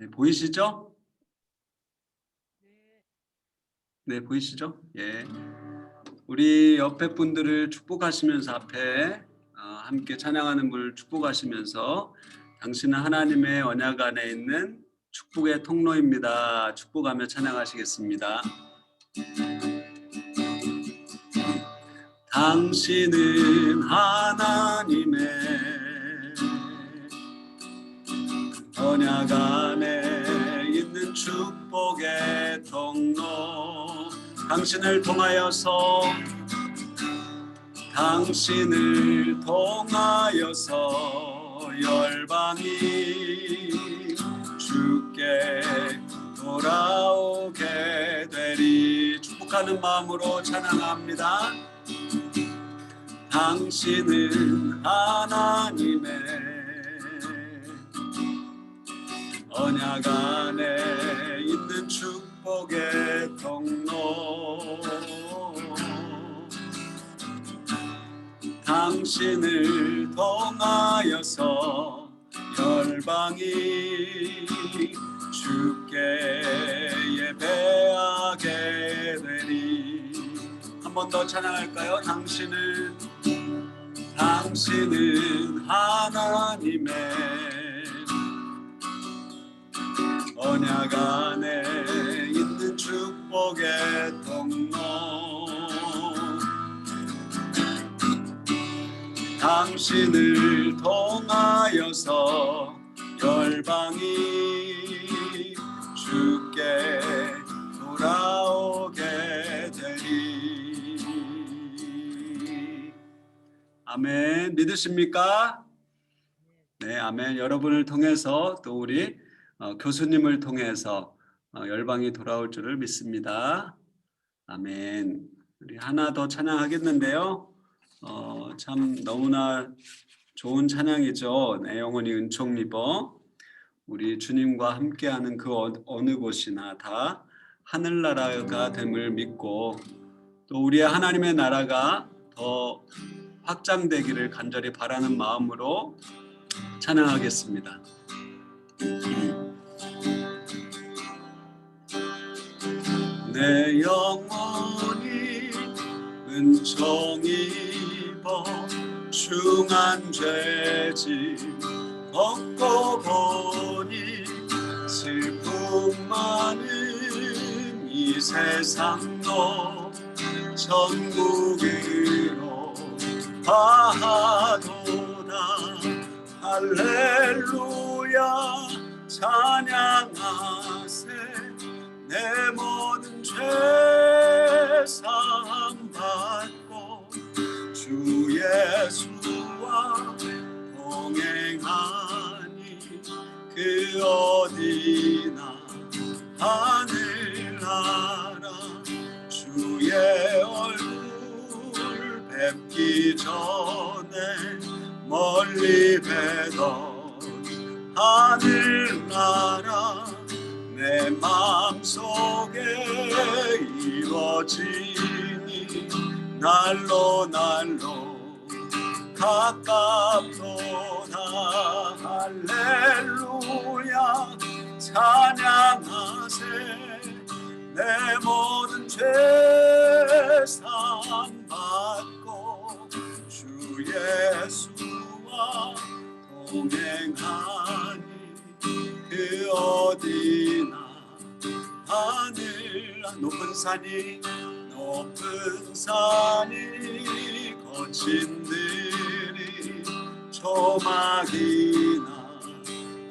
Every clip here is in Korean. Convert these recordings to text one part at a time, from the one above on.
네, 보이시죠? 네, 보이시죠? 예. 우리 옆에 분들을 축복하시면서 앞에 함께 찬양하는 분을 축복하시면서 당신은 하나님의 언약 안에 있는 축복의 통로입니다. 축복하며 찬양하시겠습니다. 당신은 하나님의 언약 안에 있는 축복의 통로, 당신을 통하여서 열방이 주께 돌아오게 되리. 축복하는 마음으로 찬양합니다. 당신은 하나님의 언약 안에 있는 축복의 통로, 당신을 통하여서 열방이 주께 예배하게 되리. 한 번 더 찬양할까요? 당신은 하나님의 언약 안에 있는 축복의 통로, 당신을 통하여서 열방이 주께 돌아오게 되리. 아멘. 믿으십니까? 네, 아멘. 여러분을 통해서 또 우리 교수님을 통해서 열방이 돌아올 줄을 믿습니다. 아멘. 우리 하나 더 찬양하겠는데요. 참 너무나 좋은 찬양이죠. 내 영혼이 은총 입어. 우리 주님과 함께하는 그 어느 곳이나 다 하늘나라가 됨을 믿고 또 우리의 하나님의 나라가 더 확장되기를 간절히 바라는 마음으로 찬양하겠습니다. 내 영혼이 은총 입어 중한 죄짐 벗고 보니 슬픔 많은 이 세상도 천국으로 가도다. 할렐루야 찬양하세. 내 모든 죄 사함 받고 주 예수와 동행하니 그 어디나 하늘나라. 주의 얼굴 뵙기 전에 멀리 뵈던 하늘나라 내 마음속에 이루어지니 날로 가깝도다. 할렐루야 찬양하세. 내 모든 죄 사함 받고 주 예수와 동행하니 그 어디나 하늘 높은 산이 거친 들이 조막이나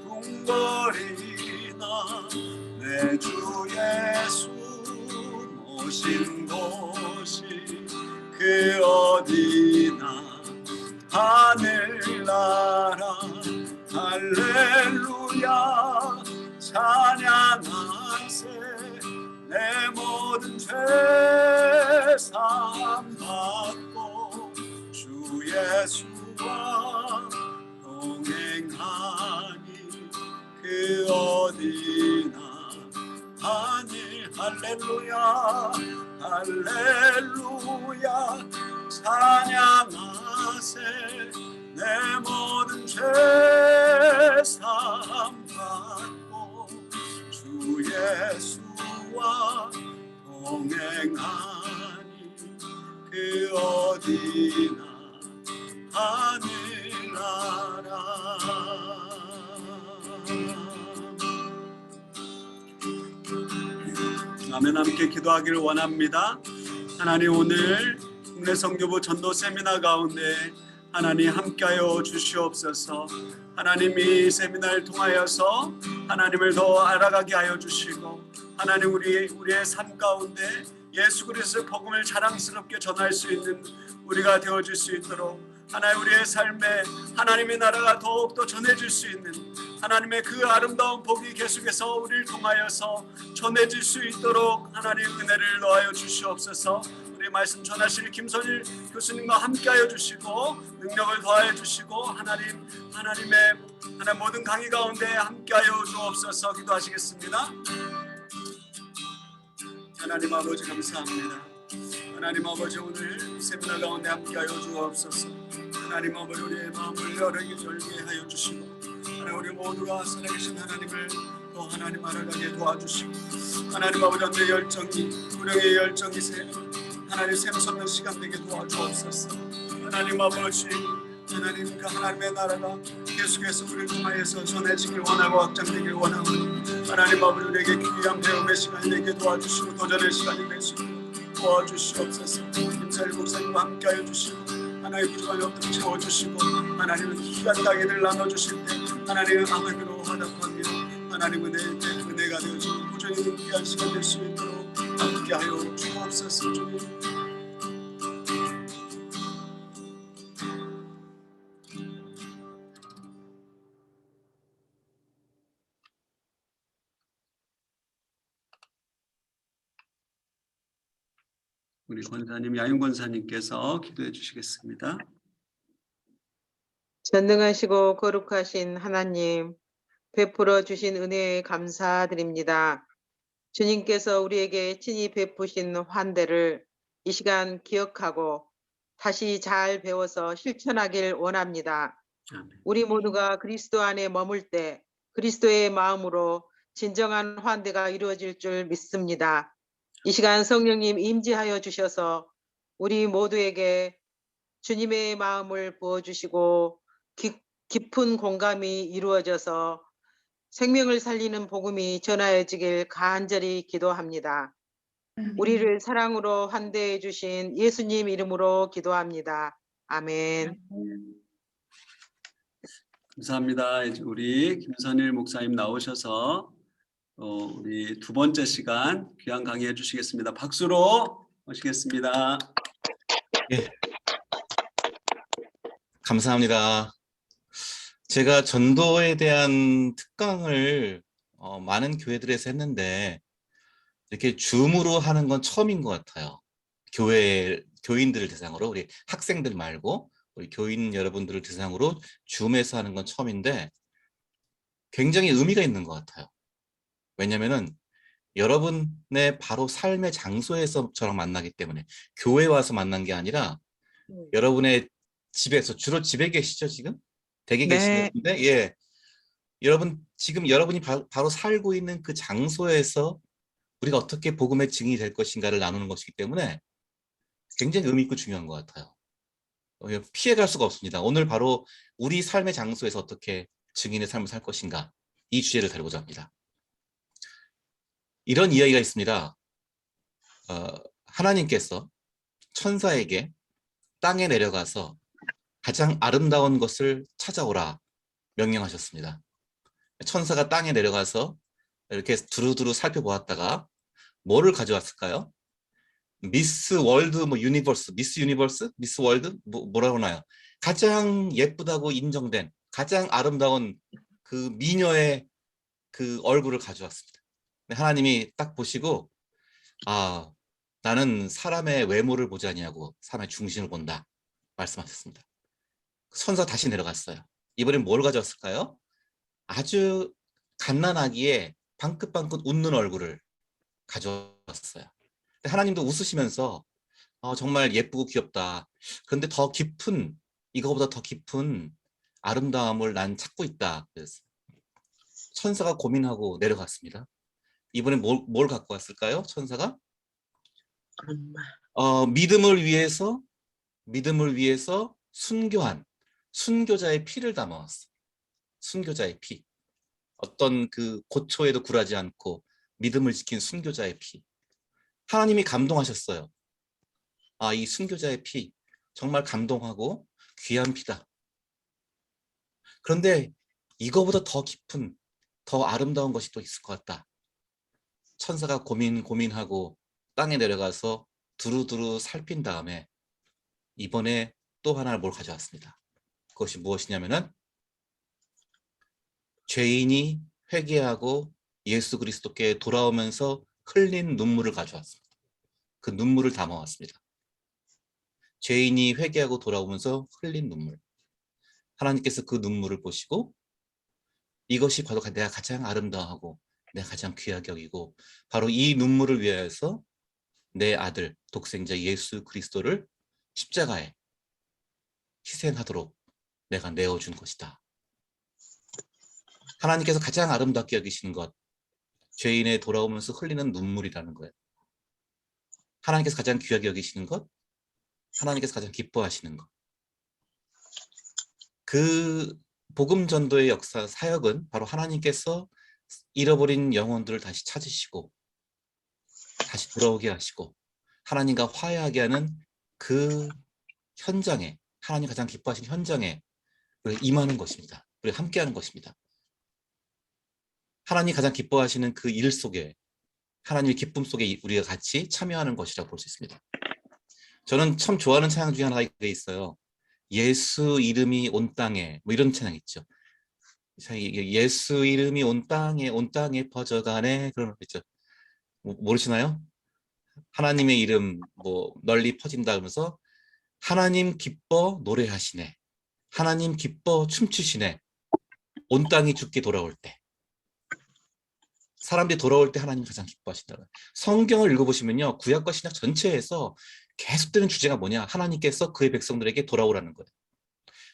궁궐이나 내 주 예수 모신 곳이 그 어디나 하늘나라. 할렐루야 찬양하세. 내 모든 죄 사함 받고 주 예수와 동행하니 그 어디나 하늘. 할렐루야 찬양하세. 내 모든 죄 사함 받고 아멘. 함께 기도하기를 원합니다. 하나님, 오늘 국내 선교부 전도 세미나 가운데 하나님 함께하여 주시옵소서. 하나님이 세미나를 통하여서 하나님을 더 알아가게 하여 주시고, 하나님 우리의 삶 가운데 예수 그리스도의 복음을 자랑스럽게 전할 수 있는 우리가 되어줄 수 있도록, 하나님 우리의 삶에 하나님의 나라가 더욱더 전해질 수 있는 하나님의 그 아름다운 복이 계속해서 우리를 통하여서 전해질 수 있도록 하나님 은혜를 더하여 주시옵소서. 우리 말씀 전하실 김선일 교수님과 함께하여 주시고 능력을 더하여 주시고 하나님의 모든 강의 가운데 함께하여 주옵소서. 기도하시겠습니다. 하나님 아버지 감사합니다. 하나님 아버지, 오늘 세미나 가운데 함께하여 주옵소서. 하나님 아버지, 우리의 마음을 열게 하여 주시고, 하나님 우리 모두가 살아계신 하나님을 또 하나님 알아가게 도와주시고, 하나님 아버지 오늘의 열정이 우리의 열정이 하나님 샘솟는 시간 되게 도와주옵소서. 하나님 아버지, 하나님 그 하나님의 나라가 계속해서 우리를 통하여서 전해지길 원하고 확장되길 원하고, 하나님 아버지 우리에게 귀한 배움의 시간이 되게 도와주시고 도전의 시간이 되시고 도와주시옵소서. 김사일 목사님과 함께하여 주시고 하나님의 부족한 것들을 채워주시고, 하나님은 귀한 땅에를 나눠주실 때 하나님은 아멘으로 화답하며 하나님 은혜가 되어지고 부정이 있는 귀한 시간 될 수 있도록 함께하여 주옵소서. 주님, 우리 권사님, 야윤 권사님께서 기도해 주시겠습니다. 전능하시고 거룩하신 하나님, 베풀어 주신 은혜에 감사드립니다. 주님께서 우리에게 친히 베푸신 환대를 이 시간 기억하고 다시 잘 배워서 실천하길 원합니다. 아멘. 우리 모두가 그리스도 안에 머물 때 그리스도의 마음으로 진정한 환대가 이루어질 줄 믿습니다. 이 시간 성령님 임재하여 주셔서 우리 모두에게 주님의 마음을 부어주시고 깊은 공감이 이루어져서 생명을 살리는 복음이 전하여지길 간절히 기도합니다. 우리를 사랑으로 환대해 주신 예수님 이름으로 기도합니다. 아멘. 감사합니다. 이제 우리 김선일 목사님 나오셔서 우리 두 번째 시간 귀한 강의해 주시겠습니다. 박수로 모시겠습니다. 예, 감사합니다. 제가 전도에 대한 특강을 많은 교회들에서 했는데 이렇게 줌으로 하는 건 처음인 것 같아요. 교인들을 대상으로, 우리 학생들 말고 우리 교인 여러분들을 대상으로 줌에서 하는 건 처음인데 굉장히 의미가 있는 것 같아요. 왜냐면은 여러분의 바로 삶의 장소에서 저랑 만나기 때문에, 교회 와서 만난 게 아니라 여러분의 집에서, 주로 집에 계시죠 지금? 댁에 계시는데, 예, 지금 여러분이 바로 살고 있는 그 장소에서 우리가 어떻게 복음의 증인이 될 것인가를 나누는 것이기 때문에 굉장히 의미 있고 중요한 것 같아요. 피해갈 수가 없습니다. 오늘 바로 우리 삶의 장소에서 어떻게 증인의 삶을 살 것인가, 이 주제를 다루고자 합니다. 이런 이야기가 있습니다. 하나님께서 천사에게 땅에 내려가서 가장 아름다운 것을 찾아오라 명령하셨습니다. 천사가 땅에 내려가서 이렇게 두루두루 살펴보았다가 뭐를 가져왔을까요? 미스 월드, 유니버스, 미스 유니버스, 미스 월드, 뭐라고 하나요? 가장 예쁘다고 인정된 가장 아름다운 그 미녀의 그 얼굴을 가져왔습니다. 하나님이 딱 보시고, 아, 나는 사람의 외모를 보지 아니하고 사람의 중심을 본다 말씀하셨습니다. 천사 다시 내려갔어요. 이번엔 뭘 가져왔을까요? 아주 갓난아기의 방긋방긋 웃는 얼굴을 가져왔어요. 하나님도 웃으시면서 정말 예쁘고 귀엽다. 그런데 더 깊은, 이거보다 더 깊은 아름다움을 난 찾고 있다. 그래서 천사가 고민하고 내려갔습니다. 이번엔 뭘 갖고 왔을까요? 천사가? 믿음을 위해서 순교한 순교자의 피를 담아왔어. 순교자의 피. 어떤 그 고초에도 굴하지 않고 믿음을 지킨 순교자의 피. 하나님이 감동하셨어요. 아, 이 순교자의 피 정말 감동하고 귀한 피다. 그런데 이거보다 더 깊은, 더 아름다운 것이 또 있을 것 같다. 천사가 고민하고 땅에 내려가서 두루두루 살핀 다음에 이번에 또 하나를 뭘 가져왔습니다. 그것이 무엇이냐면은 죄인이 회개하고 예수 그리스도께 돌아오면서 흘린 눈물을 가져왔습니다. 그 눈물을 담아왔습니다. 죄인이 회개하고 돌아오면서 흘린 눈물. 하나님께서 그 눈물을 보시고 이것이 바로 내가 가장 아름다워하고 내가 가장 귀하게 여기고 바로 이 눈물을 위하여서 내 아들 독생자 예수 그리스도를 십자가에 희생하도록 내가 내어준 것이다. 하나님께서 가장 아름답게 여기시는 것, 죄인의 돌아오면서 흘리는 눈물이라는 거예요. 하나님께서 가장 귀하게 여기시는 것, 하나님께서 가장 기뻐하시는 것. 그 복음 전도의 역사, 사역은 바로 하나님께서 잃어버린 영혼들을 다시 찾으시고 다시 돌아오게 하시고 하나님과 화해하게 하는 그 현장에, 하나님 가장 기뻐하시는 현장에 우리가 임하는 것입니다. 우리가 함께하는 것입니다. 하나님이 가장 기뻐하시는 그 일 속에, 하나님의 기쁨 속에 우리가 같이 참여하는 것이라고 볼 수 있습니다. 저는 참 좋아하는 찬양 중에 하나가 있어요. 예수 이름이 온 땅에, 뭐 이런 찬양 있죠. 예수 이름이 온 땅에 퍼져가네, 그런 거 있죠. 모르시나요? 하나님의 이름 뭐 널리 퍼진다 그러면서 하나님 기뻐 노래하시네, 하나님 기뻐 춤추시네, 온 땅이 주께 돌아올 때, 사람들이 돌아올 때 하나님 가장 기뻐하신다. 성경을 읽어보시면요, 구약과 신약 전체에서 계속되는 주제가 뭐냐, 하나님께서 그의 백성들에게 돌아오라는 거예요.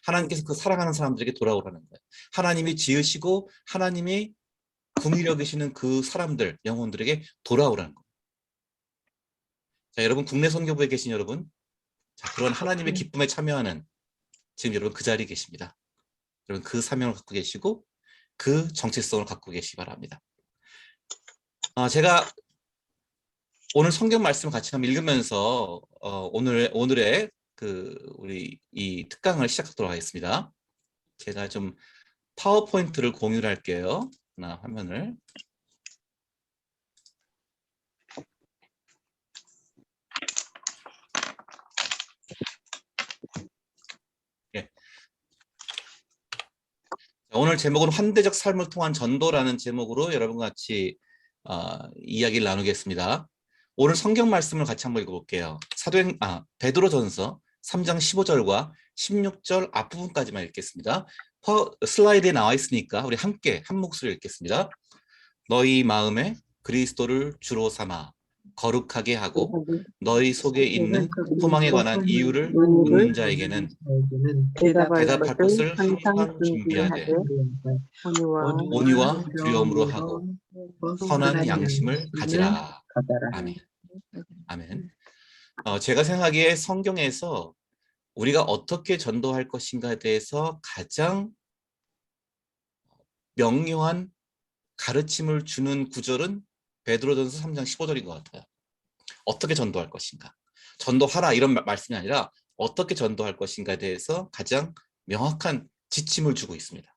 하나님께서 그 사랑하는 사람들에게 돌아오라는 거예요. 하나님이 지으시고 하나님이 궁히 여기시는 그 사람들, 영혼들에게 돌아오라는 거예요. 자, 여러분, 국내 선교부에 계신 여러분, 자, 그런 하나님의 기쁨에 참여하는 지금 여러분 그 자리에 계십니다. 여러분 그 사명을 갖고 계시고 그 정체성을 갖고 계시기 바랍니다. 제가 오늘 성경 말씀을 같이 한번 읽으면서 오늘의 우리 이 특강을 시작하도록 하겠습니다. 제가 좀 파워포인트를 공유를 할게요. 하나, 화면을. 예. 오늘 제목은 환대적 삶을 통한 전도라는 제목으로 여러분과 같이 이야기를 나누겠습니다. 오늘 성경 말씀을 같이 한번 읽어볼게요. 베드로전서 3장 15절과 16절 앞부분까지만 읽겠습니다. 슬라이드에 나와 있으니까 우리 함께 한 목소리로 읽겠습니다. 너희 마음에 그리스도를 주로 삼아 거룩하게 하고 너희 속에 있는 소망에 관한 이유를 묻는 자에게는 대답할 것을 항상 준비하되 온유와 두려움으로 하고 선한 양심을 가지라. 아멘. 아멘. 제가 생각하기에 성경에서 우리가 어떻게 전도할 것인가에 대해서 가장 명료한 가르침을 주는 구절은 베드로전서 3장 15절인 것 같아요. 어떻게 전도할 것인가. 전도하라 이런 말씀이 아니라 어떻게 전도할 것인가에 대해서 가장 명확한 지침을 주고 있습니다.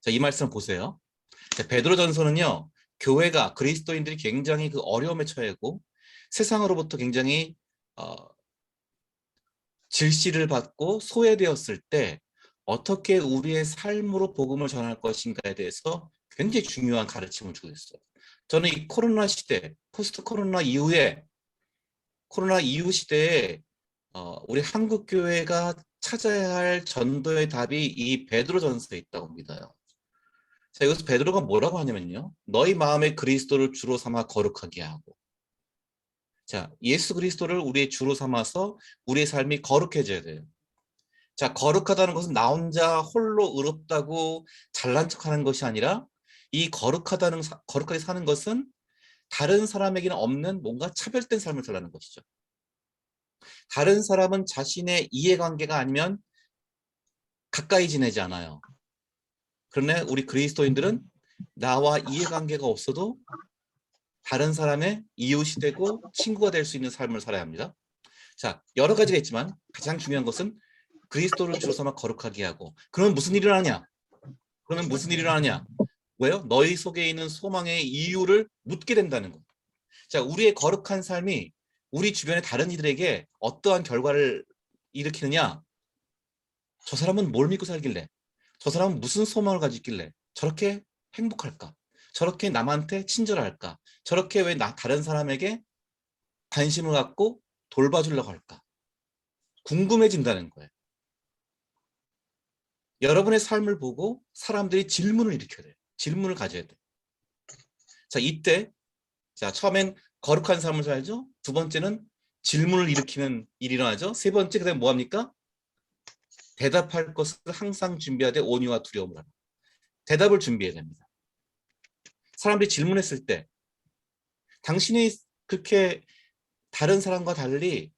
자, 이 말씀 보세요. 베드로전서는요, 교회가, 그리스도인들이 굉장히 그 어려움에 처해고 세상으로부터 굉장히 질시를 받고 소외되었을 때 어떻게 우리의 삶으로 복음을 전할 것인가에 대해서 굉장히 중요한 가르침을 주고 있어요. 저는 이 코로나 시대, 포스트 코로나 이후에, 코로나 이후 시대에 우리 한국 교회가 찾아야 할 전도의 답이 이 베드로전서에 있다고 믿어요. 자, 여기서 베드로가 뭐라고 하냐면요, 너희 마음에 그리스도를 주로 삼아 거룩하게 하고. 자, 예수 그리스도를 우리의 주로 삼아서 우리의 삶이 거룩해져야 돼요. 자, 거룩하다는 것은 나 혼자 홀로 의롭다고 잘난 척하는 것이 아니라 이 거룩하게 사는 것은 다른 사람에게는 없는 뭔가 차별된 삶을 살라는 것이죠. 다른 사람은 자신의 이해관계가 아니면 가까이 지내지 않아요. 그러나 우리 그리스도인들은 나와 이해관계가 없어도 다른 사람의 이웃이 되고 친구가 될 수 있는 삶을 살아야 합니다. 자, 여러 가지가 있지만 가장 중요한 것은 그리스도를 주로 삼아 거룩하게 하고. 그러면 무슨 일이 일어나냐? 그러면 무슨 일이 일어나냐? 왜요? 너희 속에 있는 소망의 이유를 묻게 된다는 것. 자, 우리의 거룩한 삶이 우리 주변의 다른 이들에게 어떠한 결과를 일으키느냐? 저 사람은 뭘 믿고 살길래? 저 사람은 무슨 소망을 가지고 있길래 저렇게 행복할까? 저렇게 남한테 친절할까? 저렇게 왜 다른 사람에게 관심을 갖고 돌봐주려고 할까? 궁금해진다는 거예요. 여러분의 삶을 보고 사람들이 질문을 일으켜야 돼요. 질문을 가져야 돼요. 자, 이때 자, 처음엔 거룩한 삶을 살죠. 두 번째는 질문을 일으키는 일이 일어나죠. 세 번째, 그다음에 뭐 합니까? 대답할 것을 항상 준비하되 온유와 두려움을 하라. 대답을 준비해야 됩니다. 사람들이 질문했을 때 당신이 그렇게 다른 사람과 달리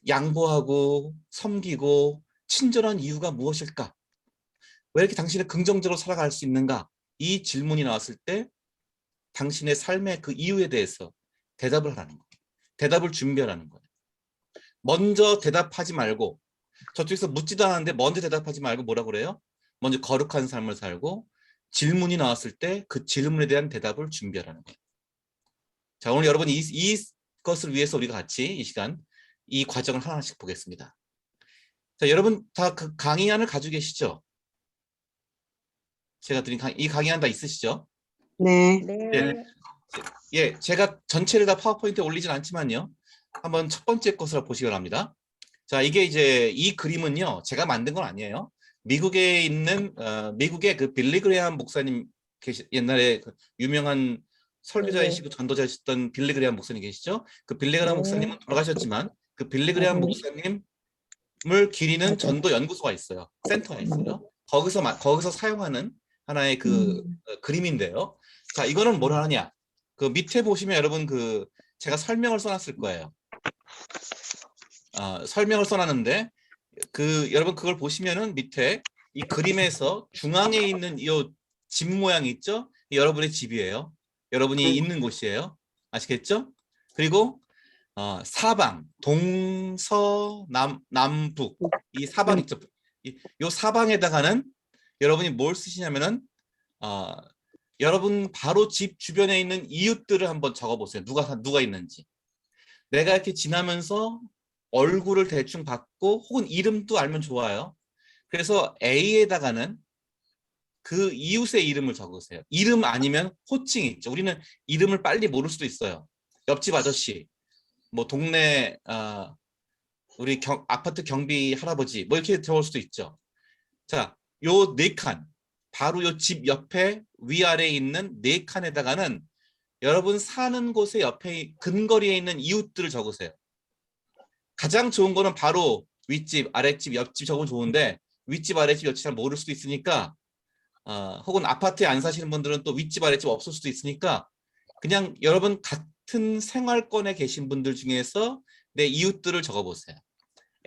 양보하고 섬기고 친절한 이유가 무엇일까? 왜 이렇게 당신은 긍정적으로 살아갈 수 있는가? 이 질문이 나왔을 때 당신의 삶의 그 이유에 대해서 대답을 하라는 거예요. 대답을 준비하라는 거예요. 먼저 대답하지 말고 저쪽에서 묻지도 않았는데 먼저 대답하지 말고 뭐라 그래요? 먼저 거룩한 삶을 살고 질문이 나왔을 때 그 질문에 대한 대답을 준비하라는 거예요. 자, 오늘 여러분 이것을 위해서 우리가 같이 이 시간 이 과정을 하나씩 보겠습니다. 자, 여러분 다 그 강의안을 가지고 계시죠? 제가 드린 이 강의안 다 있으시죠? 네. 예, 제가 전체를 다 파워포인트에 올리진 않지만요. 한번 첫 번째 것으로 보시기 바랍니다. 자, 이게 이제 이 그림은요, 제가 만든 건 아니에요. 미국에 있는 미국의 그 빌리 그레이엄 목사님 옛날에 그 유명한 설교자이시고 전도자이셨던 빌리 그레이엄 목사님 계시죠? 그 빌리 그레이엄 목사님은 돌아가셨지만 그 빌리 그레이엄 목사님을 기리는 전도 연구소가 있어요. 센터가 있어요. 거기서 사용하는 하나의 그 그림인데요. 자, 이거는 뭘 하느냐? 그 밑에 보시면 여러분 그 제가 설명을 써놨을 거예요. 설명을 써놨는데 그 여러분 그걸 보시면은 밑에 이 그림에서 중앙에 있는 이 집 모양 있죠? 여러분의 집이에요. 여러분이 있는 곳이에요. 아시겠죠? 그리고 사방, 동서남북 이 사방 있죠? 이 사방에다가는 여러분이 뭘 쓰시냐면은 여러분 바로 집 주변에 있는 이웃들을 한번 적어보세요. 누가 있는지. 내가 이렇게 지나면서 얼굴을 대충 봤고 혹은 이름도 알면 좋아요. 그래서 A에다가는 그 이웃의 이름을 적으세요. 이름 아니면 호칭이 있죠. 우리는 이름을 빨리 모를 수도 있어요. 옆집 아저씨, 뭐 동네 우리 아파트 경비 할아버지 뭐 이렇게 적을 수도 있죠. 자, 요 4칸 바로 요 집 옆에 위아래에 있는 4칸에다가는 여러분 사는 곳의 옆에 근거리에 있는 이웃들을 적으세요. 가장 좋은 거는 바로 윗집, 아랫집, 옆집 적으면 좋은데 윗집, 아랫집, 옆집 잘 모를 수도 있으니까 혹은 아파트에 안 사시는 분들은 또 윗집, 아랫집 없을 수도 있으니까 그냥 여러분 같은 생활권에 계신 분들 중에서 내 이웃들을 적어보세요.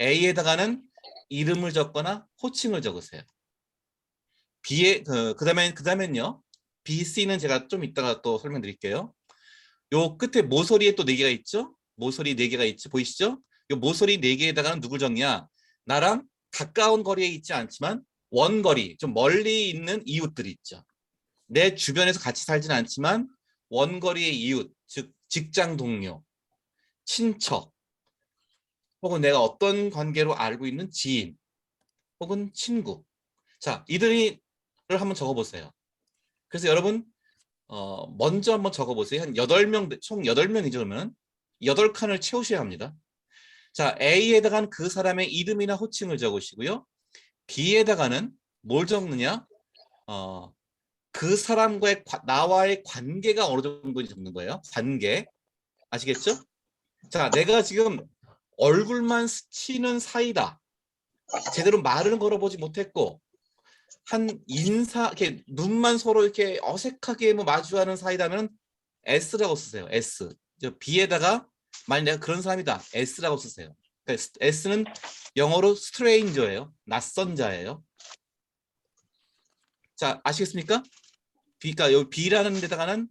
A에다가는 이름을 적거나 호칭을 적으세요. 그다음엔요. B, C는 제가 좀 이따가 또 설명드릴게요. 요 끝에 모서리에 또 4개가 있죠? 모서리 4개가 있죠? 보이시죠? 요 모서리 4개에다가는 누굴 적냐? 나랑 가까운 거리에 있지 않지만 원거리, 좀 멀리 있는 이웃들이 있죠. 내 주변에서 같이 살지는 않지만 원거리의 이웃, 즉 직장 동료, 친척, 혹은 내가 어떤 관계로 알고 있는 지인, 혹은 친구. 자, 이들을 한번 적어보세요. 그래서 여러분 먼저 한번 적어보세요. 한 8명, 총 8명이죠. 그러면 8칸을 채우셔야 합니다. 자, A에다가는 그 사람의 이름이나 호칭을 적으시고요. B에다가는 뭘 적느냐? 그 사람과의 나와의 관계가 어느 정도인지 적는 거예요. 관계. 아시겠죠? 자, 내가 지금 얼굴만 스치는 사이다. 제대로 말을 걸어보지 못했고 한 이렇게 눈만 서로 이렇게 어색하게 뭐 마주하는 사이다면 S라고 쓰세요. S. B에다가 만약 내가 그런 사람이다. S라고 쓰세요. 그러니까 S는 영어로 stranger예요. 낯선 자예요. 자, 아시겠습니까? 그러니까 여기 B라는 데다가는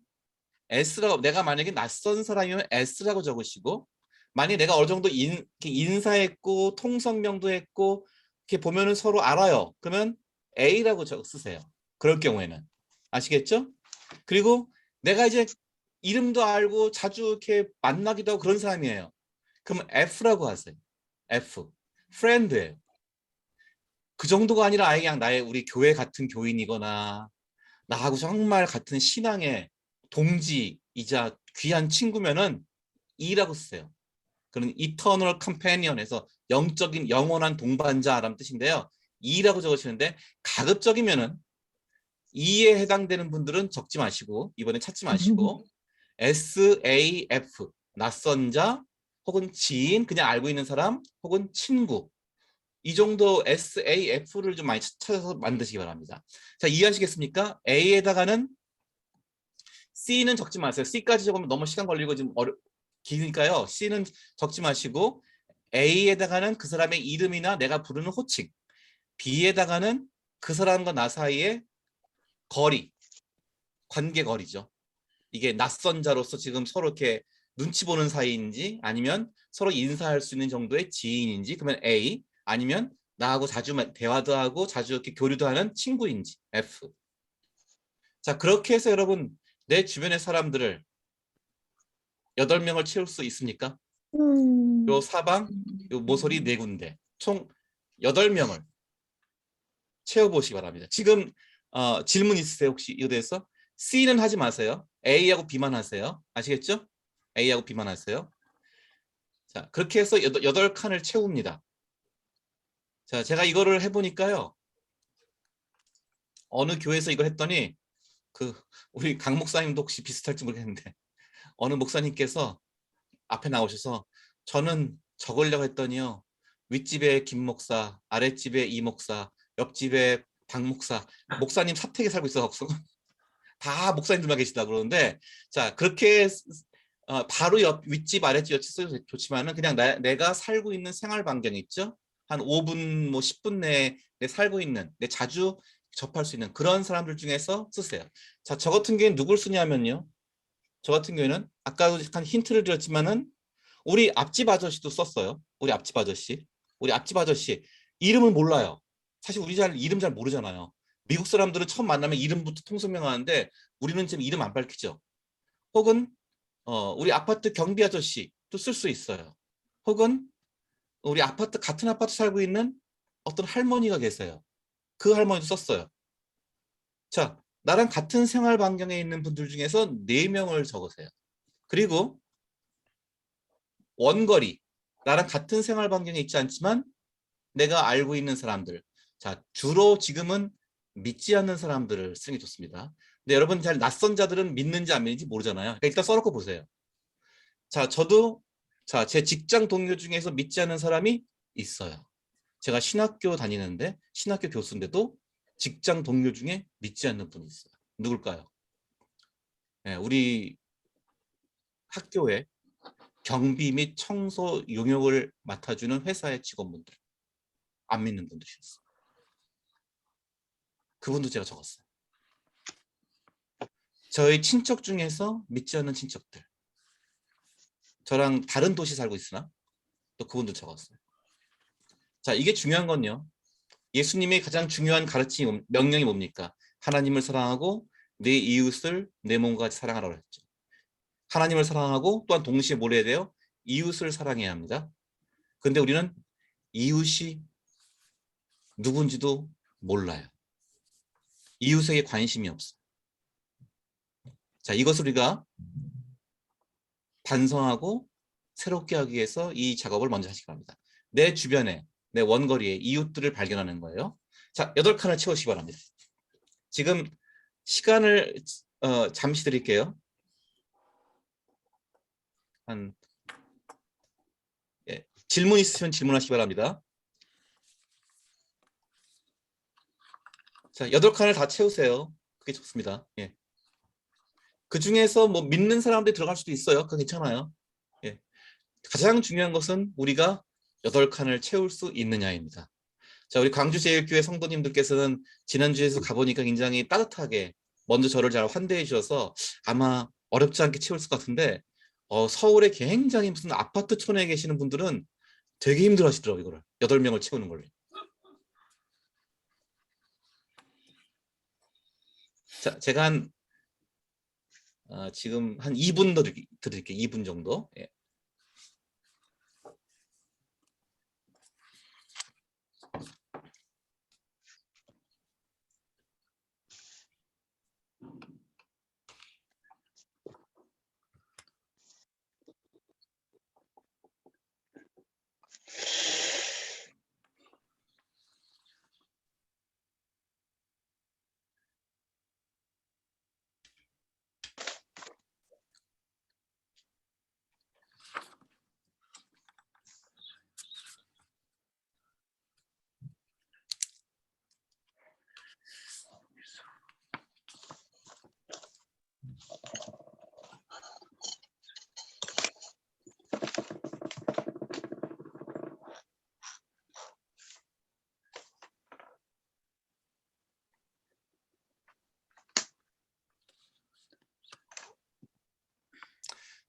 S라고, 내가 만약에 낯선 사람이면 S라고 적으시고, 만약에 내가 어느 정도 이렇게 인사했고 통성명도 했고 이렇게 보면은 서로 알아요. 그러면 A라고 쓰세요. 그럴 경우에는. 아시겠죠? 그리고 내가 이제 이름도 알고 자주 이렇게 만나기도 하고 그런 사람이에요. 그럼 F라고 하세요. F. friend예요. 그 정도가 아니라 아예 그냥 나의 우리 교회 같은 교인이거나 나하고 정말 같은 신앙의 동지이자 귀한 친구면은 E라고 쓰세요. 그런 eternal companion에서 영적인 영원한 동반자라는 뜻인데요. E라고 적으시는데 가급적이면은 E에 해당되는 분들은 적지 마시고 이번에 찾지 마시고 SAF 낯선 자 혹은 지인 그냥 알고 있는 사람 혹은 친구 이 정도 SAF를 좀 많이 찾아서 만드시기 바랍니다. 자, 이해하시겠습니까? A에다가는 C는 적지 마세요. C까지 적으면 너무 시간 걸리고 좀 기니까요. C는 적지 마시고 A에다가는 그 사람의 이름이나 내가 부르는 호칭, B에다가는 그 사람과 나 사이의 거리, 관계거리죠. 이게 낯선 자로서 지금 서로 이렇게 눈치 보는 사이인지 아니면 서로 인사할 수 있는 정도의 지인인지 그러면 A, 아니면 나하고 자주 대화도 하고 자주 이렇게 교류도 하는 친구인지 F. 자, 그렇게 해서 여러분 내 주변의 사람들을 8명을 채울 수 있습니까? 요 사방, 요 모서리 4군데 총 8명을 채워보시기 바랍니다. 지금 질문 있으세요? 혹시 이거 대해서? C는 하지 마세요. A하고 B만 하세요. 아시겠죠? A하고 B만 하세요. 자, 그렇게 해서 8칸을 채웁니다. 자, 제가 이거를 해보니까요. 어느 교회에서 이걸 했더니 우리 강 목사님도 혹시 비슷할지 모르겠는데 어느 목사님께서 앞에 나오셔서 저는 적으려고 했더니요. 윗집에 김 목사, 아랫집에 이 목사, 옆집에 박 목사, 목사님 사택에 살고 있어서 다 목사님들만 계시다 그러는데 자 그렇게 바로 윗집 아랫집 옆집 좋지만은 그냥 내가 살고 있는 생활 반경이 있죠. 한 5분 뭐 10분 내에 내 살고 있는 내 자주 접할 수 있는 그런 사람들 중에서 쓰세요. 자, 저 같은 경우에는 누굴 쓰냐면요. 저 같은 경우에는 아까도 약간 힌트를 드렸지만은 우리 앞집 아저씨도 썼어요. 우리 앞집 아저씨. 우리 앞집 아저씨 이름을 몰라요. 사실 우리 이름 잘 모르잖아요. 미국 사람들은 처음 만나면 이름부터 통성명하는데 우리는 지금 이름 안 밝히죠. 혹은 우리 아파트 경비 아저씨도 쓸 수 있어요. 혹은 우리 같은 아파트 살고 있는 어떤 할머니가 계세요. 그 할머니도 썼어요. 자, 나랑 같은 생활 반경에 있는 분들 중에서 4명을 적으세요. 그리고 원거리, 나랑 같은 생활 반경에 있지 않지만 내가 알고 있는 사람들. 자, 주로 지금은 믿지 않는 사람들을 쓰는 게 좋습니다. 근데 여러분 잘 낯선 자들은 믿는지 안 믿는지 모르잖아요. 그러니까 일단 써놓고 보세요. 자, 저도 제 직장 동료 중에서 믿지 않는 사람이 있어요. 제가 신학교 다니는데 신학교 교수인데도 직장 동료 중에 믿지 않는 분이 있어요. 누굴까요? 네, 우리 학교에 경비 및 청소 용역을 맡아주는 회사의 직원분들. 안 믿는 분들이었어요. 그분도 제가 적었어요. 저희 친척 중에서 믿지 않는 친척들. 저랑 다른 도시 살고 있으나 또 그분도 적었어요. 자, 이게 중요한 건요. 예수님의 가장 중요한 가르침, 명령이 뭡니까? 하나님을 사랑하고 내 이웃을 내 몸과 같이 사랑하라고 했죠. 하나님을 사랑하고 또한 동시에 뭘 해야 돼요? 이웃을 사랑해야 합니다. 근데 우리는 이웃이 누군지도 몰라요. 이웃에게 관심이 없어요. 자, 이것을 우리가 반성하고 새롭게 하기 위해서 이 작업을 먼저 하시기 바랍니다. 내 주변에, 내 원거리에 이웃들을 발견하는 거예요. 자, 8칸을 채우시기 바랍니다. 지금 시간을 잠시 드릴게요. 질문 있으시면 질문하시기 바랍니다. 자, 8칸을 다 채우세요. 그게 좋습니다. 예. 그 중에서 뭐 믿는 사람들이 들어갈 수도 있어요. 그거 괜찮아요. 예. 가장 중요한 것은 우리가 8칸을 채울 수 있느냐입니다. 자, 우리 광주제일교회 성도님들께서는 지난주에서 가보니까 굉장히 따뜻하게 먼저 저를 잘 환대해 주셔서 아마 어렵지 않게 채울 것 같은데 서울에 굉장히 무슨 아파트촌에 계시는 분들은 되게 힘들어 하시더라고요. 이거를 8명을 채우는 걸로. 자, 제가 지금 한 2분 더 드릴게요. 2분 정도. 예.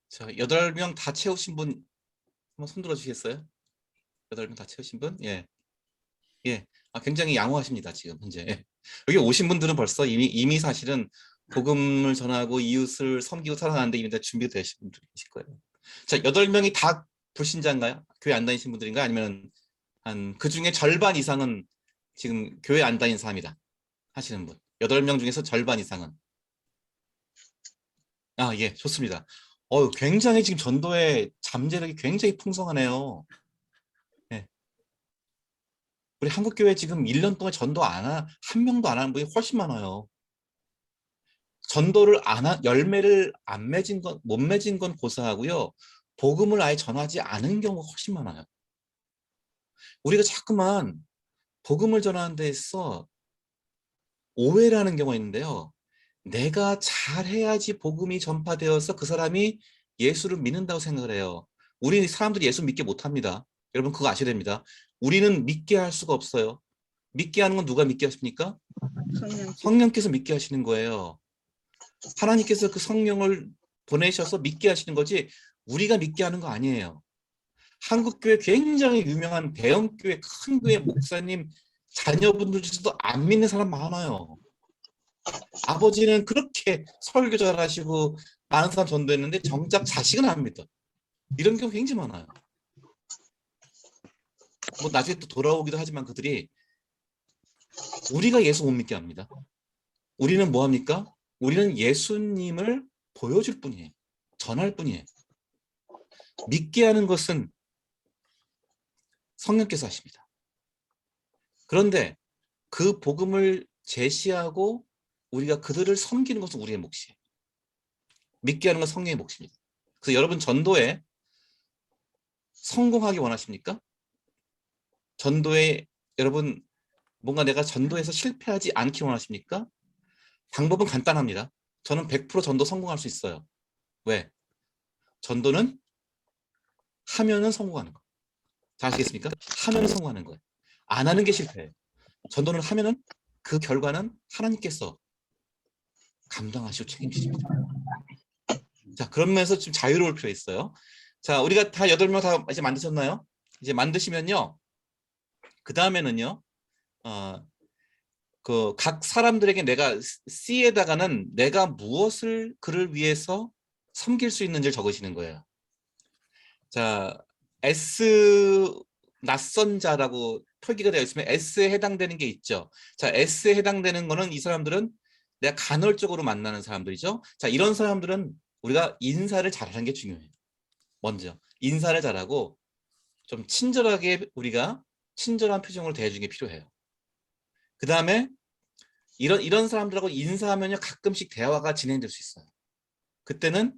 자, 8명 다 채우신 분 한번 손 들어 주시겠어요? 8명 다 채우신 분? 예. 예. 굉장히 양호하십니다, 지금 현재. 예. 여기 오신 분들은 벌써 이미 사실은 복음을 전하고 이웃을 섬기고 살아가는데 이미 다 준비되신 분들이실 거예요. 자, 8명이 다 불신자인가요? 교회 안 다니신 분들인가요? 아니면 한 그 중에 절반 이상은 지금 교회 안 다니는 사람이다 하시는 분. 8명 중에서 절반 이상은. 예, 좋습니다. 굉장히 지금 전도의 잠재력이 굉장히 풍성하네요. 예. 우리 한국교회 지금 1년 동안 전도 한 명도 안 하는 분이 훨씬 많아요. 전도를 열매를 안 맺은 건, 못 맺은 건 고사하고요. 복음을 아예 전하지 않은 경우가 훨씬 많아요. 우리가 자꾸만 복음을 전하는 데 있어 오해를 하는 경우가 있는데요. 내가 잘해야지 복음이 전파되어서 그 사람이 예수를 믿는다고 생각을 해요. 우리 사람들이 예수 믿게 못합니다. 여러분 그거 아셔야 됩니다. 우리는 믿게 할 수가 없어요. 믿게 하는 건 누가 믿게 하십니까? 성령께서 믿게 하시는 거예요. 하나님께서 그 성령을 보내셔서 믿게 하시는 거지 우리가 믿게 하는 거 아니에요. 한국교회 굉장히 유명한 대형교회 큰 교회 목사님 자녀분들 중에서도 안 믿는 사람 많아요. 아버지는 그렇게 설교 잘하시고 많은 사람 전도했는데 정작 자식은 안 믿어. 이런 경우 굉장히 많아요. 뭐 나중에 또 돌아오기도 하지만 그들이 우리가 예수 못 믿게 합니다. 우리는 뭐 합니까? 우리는 예수님을 보여줄 뿐이에요. 전할 뿐이에요. 믿게 하는 것은 성령께서 하십니다. 그런데 그 복음을 제시하고 우리가 그들을 섬기는 것은 우리의 몫이에요. 믿게 하는 건 성령의 몫입니다. 그래서 여러분 전도에 성공하기 원하십니까? 전도에 여러분 뭔가 내가 전도에서 실패하지 않기 원하십니까? 방법은 간단합니다. 저는 100% 전도 성공할 수 있어요. 왜? 전도는 하면은 성공하는 거. 잘 아시겠습니까? 하면은 성공하는 거예요. 안 하는 게 실패예요. 전도는 하면은 그 결과는 하나님께서 감당하시고 책임지십니다. 자, 그런 면에서 좀 자유로울 필요가 있어요. 자, 우리가 다 8명 다 이제 만드셨나요? 이제 만드시면요. 그 다음에는요. 그 각 사람들에게 내가 C에다가는 내가 무엇을 그를 위해서 섬길 수 있는지를 적으시는 거예요. 자, S 낯선 자라고 표기가 되어 있으면 S에 해당되는 게 있죠. 자, S에 해당되는 거는 이 사람들은 내가 간헐적으로 만나는 사람들이죠. 자, 이런 사람들은 우리가 인사를 잘하는 게 중요해요. 먼저 인사를 잘하고 좀 친절하게 우리가 친절한 표정으로 대해주는 게 필요해요. 그 다음에 이런 사람들하고 인사하면요 가끔씩 대화가 진행될 수 있어요. 그때는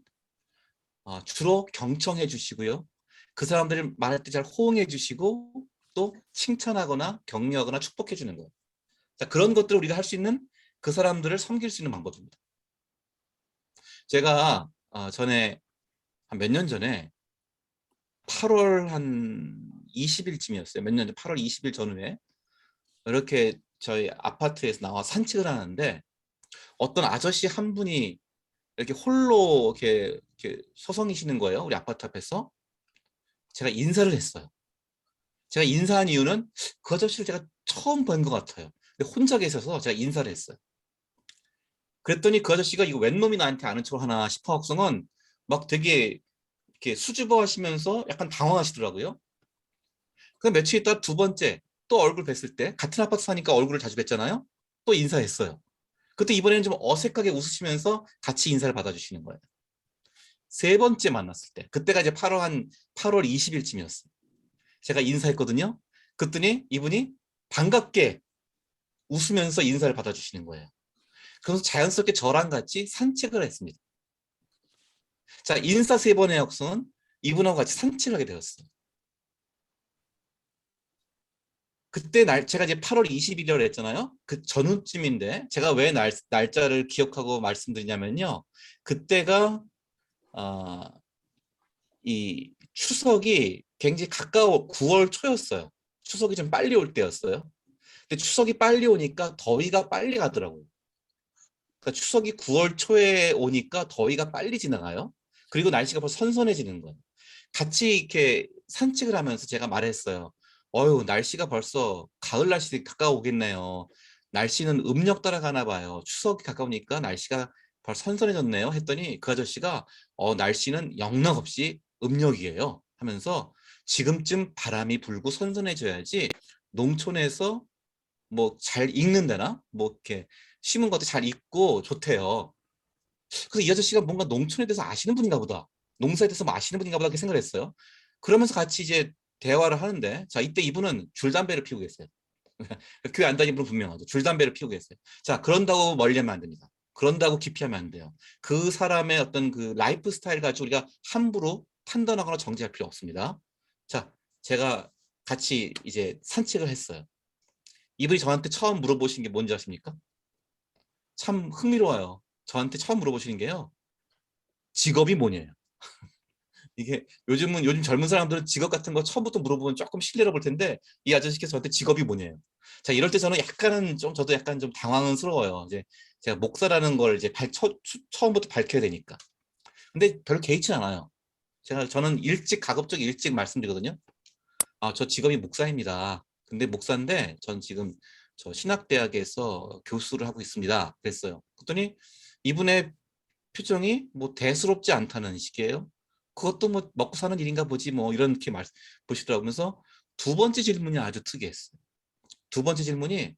주로 경청해 주시고요. 그 사람들이 말할 때 잘 호응해 주시고 또 칭찬하거나 격려하거나 축복해 주는 거예요. 자, 그런 것들을 우리가 할 수 있는 그 사람들을 섬길 수 있는 방법입니다. 제가 전에 한 몇 년 전에 8월 한 20일쯤이었어요. 몇 년 전 8월 20일 전후에 이렇게 저희 아파트에서 나와 산책을 하는데 어떤 아저씨 한 분이 이렇게 홀로 이렇게 서성이시는 거예요. 우리 아파트 앞에서. 제가 인사를 했어요. 제가 인사한 이유는 그 아저씨를 제가 처음 본 것 같아요. 근데 혼자 계셔서 제가 인사를 했어요. 그랬더니 그 아저씨가 이거 웬 놈이 나한테 아는 척을 하나 싶어 갖고서는 막 되게 이렇게 수줍어 하시면서 약간 당황하시더라고요. 그 며칠 있다 두 번째 또 얼굴 뵀을 때 같은 아파트 사니까 얼굴을 자주 뵀잖아요. 또 인사했어요. 그때 이번에는 좀 어색하게 웃으시면서 같이 인사를 받아주시는 거예요. 세 번째 만났을 때 그때가 이제 8월 20일쯤이었어요. 제가 인사했거든요. 그랬더니 이분이 반갑게 웃으면서 인사를 받아주시는 거예요. 그래서 자연스럽게 저랑 같이 산책을 했습니다. 자, 인사 세 번의 약속은 이분하고 같이 산책을 하게 되었어요. 그때 제가 이제 8월 20일이라고 했잖아요. 그 전후쯤인데 제가 왜 날짜를 기억하고 말씀드리냐면요. 그때가 이 추석이 굉장히 가까워 9월 초였어요. 추석이 좀 빨리 올 때였어요. 근데 추석이 빨리 오니까 더위가 빨리 가더라고요. 그러니까 추석이 9월 초에 오니까 더위가 빨리 지나가요. 그리고 날씨가 벌써 선선해지는 거예요. 같이 이렇게 산책을 하면서 제가 말했어요. 날씨가 벌써 가을 날씨 가까워오겠네요. 날씨는 음력 따라가나 봐요. 추석이 가까우니까 날씨가 벌써 선선해졌네요. 했더니 그 아저씨가 날씨는 영락 없이 음력이에요. 하면서 지금쯤 바람이 불고 선선해져야지 농촌에서 뭐 잘 익는다나 뭐 이렇게 심은 것도 잘 익고 좋대요. 그래서 이 아저씨가 뭔가 농촌에 대해서 아시는 분인가 보다. 농사에 대해서 뭐 아시는 분인가 보다 이렇게 생각을 했어요. 그러면서 같이 이제 대화를 하는데 자 이때 이분은 줄담배를 피우고 계세요. 교회 안 다니는 분은 분명하죠. 줄담배를 피우고 계세요. 자 그런다고 멀리하면 안 됩니다. 그런다고 기피하면 안 돼요. 그 사람의 어떤 그 라이프 스타일 가지고 우리가 함부로 판단하거나 정지할 필요 없습니다. 자 제가 같이 이제 산책을 했어요. 이분이 저한테 처음 물어보신 게 뭔지 아십니까? 참 흥미로워요. 저한테 처음 물어보시는 게요. 직업이 뭐냐요. 이게 요즘 젊은 사람들은 직업 같은 거 처음부터 물어보면 조금 실례로 볼 텐데 이 아저씨께서 저한테 직업이 뭐냐요. 자 이럴 때 저는 약간은 좀 저도 약간 좀 당황스러워요. 이제 제가 목사라는 걸 이제 처음부터 밝혀야 되니까. 근데 별로 개의치 않아요. 저는 가급적 일찍 말씀드리거든요. 저 직업이 목사입니다. 근데 목사인데 전 지금 저 신학대학에서 교수를 하고 있습니다. 그랬어요. 그랬더니 이분의 표정이 뭐 대수롭지 않다는 식이에요. 그것도 뭐 먹고 사는 일인가 보지 뭐 이렇게 보시더라고요. 그래서 두 번째 질문이 아주 특이했어요. 두 번째 질문이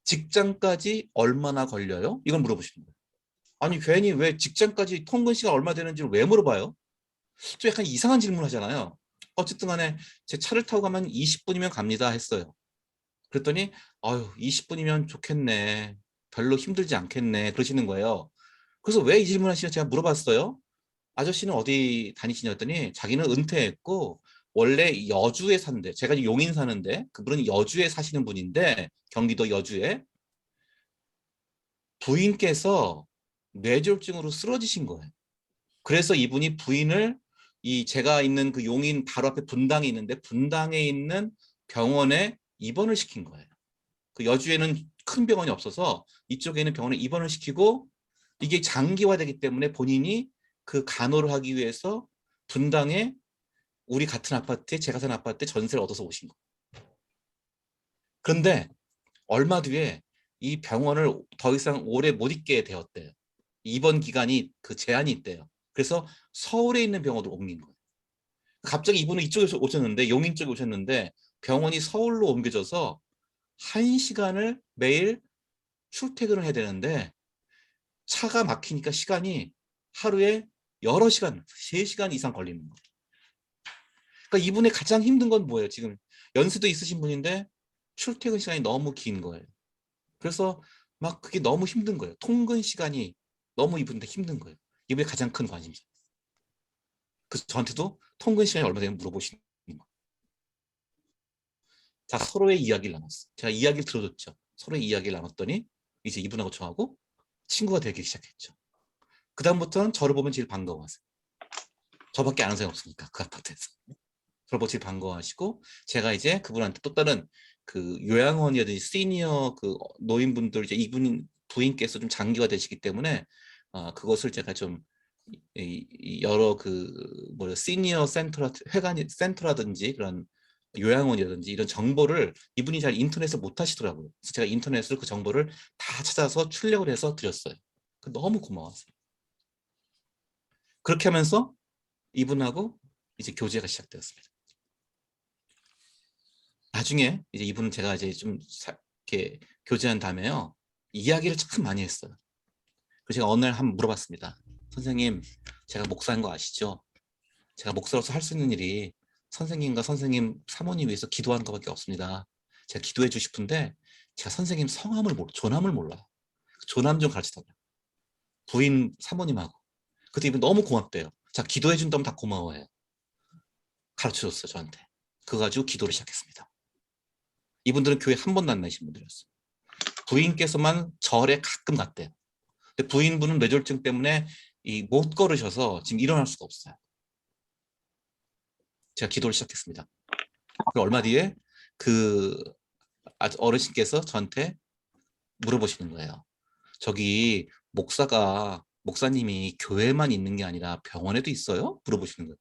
직장까지 얼마나 걸려요? 이걸 물어보시는 거예요. 아니 괜히 왜 직장까지 통근 시간 얼마 되는지를 왜 물어봐요? 좀 약간 이상한 질문 하잖아요. 어쨌든 간에 제 차를 타고 가면 20분이면 갑니다 했어요. 그랬더니 20분이면 좋겠네. 별로 힘들지 않겠네. 그러시는 거예요. 그래서 왜 이 질문 하시냐 제가 물어봤어요. 아저씨는 어디 다니시냐 했더니 자기는 은퇴했고 원래 여주에 산대. 제가 용인 사는데 그분은 여주에 사시는 분인데 경기도 여주에 부인께서 뇌졸중으로 쓰러지신 거예요. 그래서 이분이 부인을 제가 있는 그 용인 바로 앞에 분당이 있는데 분당에 있는 병원에 입원을 시킨 거예요. 그 여주에는 큰 병원이 없어서 이쪽에 있는 병원에 입원을 시키고 이게 장기화되기 때문에 본인이 그 간호를 하기 위해서 분당에 우리 같은 아파트에 제가 사는 아파트에 전세를 얻어서 오신 거예요. 그런데 얼마 뒤에 이 병원을 더 이상 오래 못 있게 되었대요. 입원 기간이 그 제한이 있대요. 그래서 서울에 있는 병원으로 옮긴 거예요. 갑자기 이분은 이쪽에서 오셨는데 용인 쪽에 오셨는데 병원이 서울로 옮겨져서 1시간을 매일 출퇴근을 해야 되는데 차가 막히니까 시간이 하루에 여러 시간, 3시간 이상 걸리는 거예요. 그러니까 이분의 가장 힘든 건 뭐예요? 지금 연세도 있으신 분인데 출퇴근 시간이 너무 긴 거예요. 그래서 막 그게 너무 힘든 거예요. 통근 시간이 너무 이분한테 힘든 거예요. 이분의 가장 큰 관심사. 그래서 저한테도 통근 시간이 얼마 되면 물어보시는 거예요. 자, 서로의 이야기를 나눴어요. 제가 이야기를 들어줬죠. 서로의 이야기를 나눴더니 이제 이분하고 저하고 친구가 되기 시작했죠. 그 다음부터는 저를 보면 제일 반가워하세요. 저밖에 아는 사람이 없으니까 그 아파트에서. 저를 보고 제일 반가워하시고 제가 이제 그분한테 또 다른 그 요양원이라든지 시니어 그 노인분들 이제 이분 부인께서 좀 장기화 되시기 때문에 그것을 제가 좀 여러 시니어 센터라든지 그런 요양원이라든지 이런 정보를 이분이 잘 인터넷을 못 하시더라고요. 그래서 제가 인터넷으로 그 정보를 다 찾아서 출력을 해서 드렸어요. 너무 고마웠어요. 그렇게 하면서 이분하고 이제 교제가 시작되었습니다. 나중에 이제 이분은 제가 이제 좀 이렇게 교제한 다음에요, 이야기를 참 많이 했어요. 그래서 제가 어느 날 한번 물어봤습니다. 선생님, 제가 목사인 거 아시죠? 제가 목사로서 할 수 있는 일이 선생님과 선생님 사모님 위해서 기도하는 것밖에 없습니다. 제가 기도해 주고 싶은데 제가 선생님 존함을 몰라요. 존함 좀 가르치더라고요. 부인 사모님하고. 그때 이분 너무 고맙대요. 자, 기도해 준다면 다 고마워해요. 가르쳐줬어요, 저한테. 그거 가지고 기도를 시작했습니다. 이분들은 교회 한 번도 안 나신 분들이었어요. 부인께서만 절에 가끔 갔대요. 근데 부인분은 뇌졸중 때문에 못 걸으셔서 지금 일어날 수가 없어요. 제가 기도를 시작했습니다. 얼마 뒤에 그 어르신께서 저한테 물어보시는 거예요. 저기 목사님이 교회만 있는 게 아니라 병원에도 있어요? 물어보시는 거예요.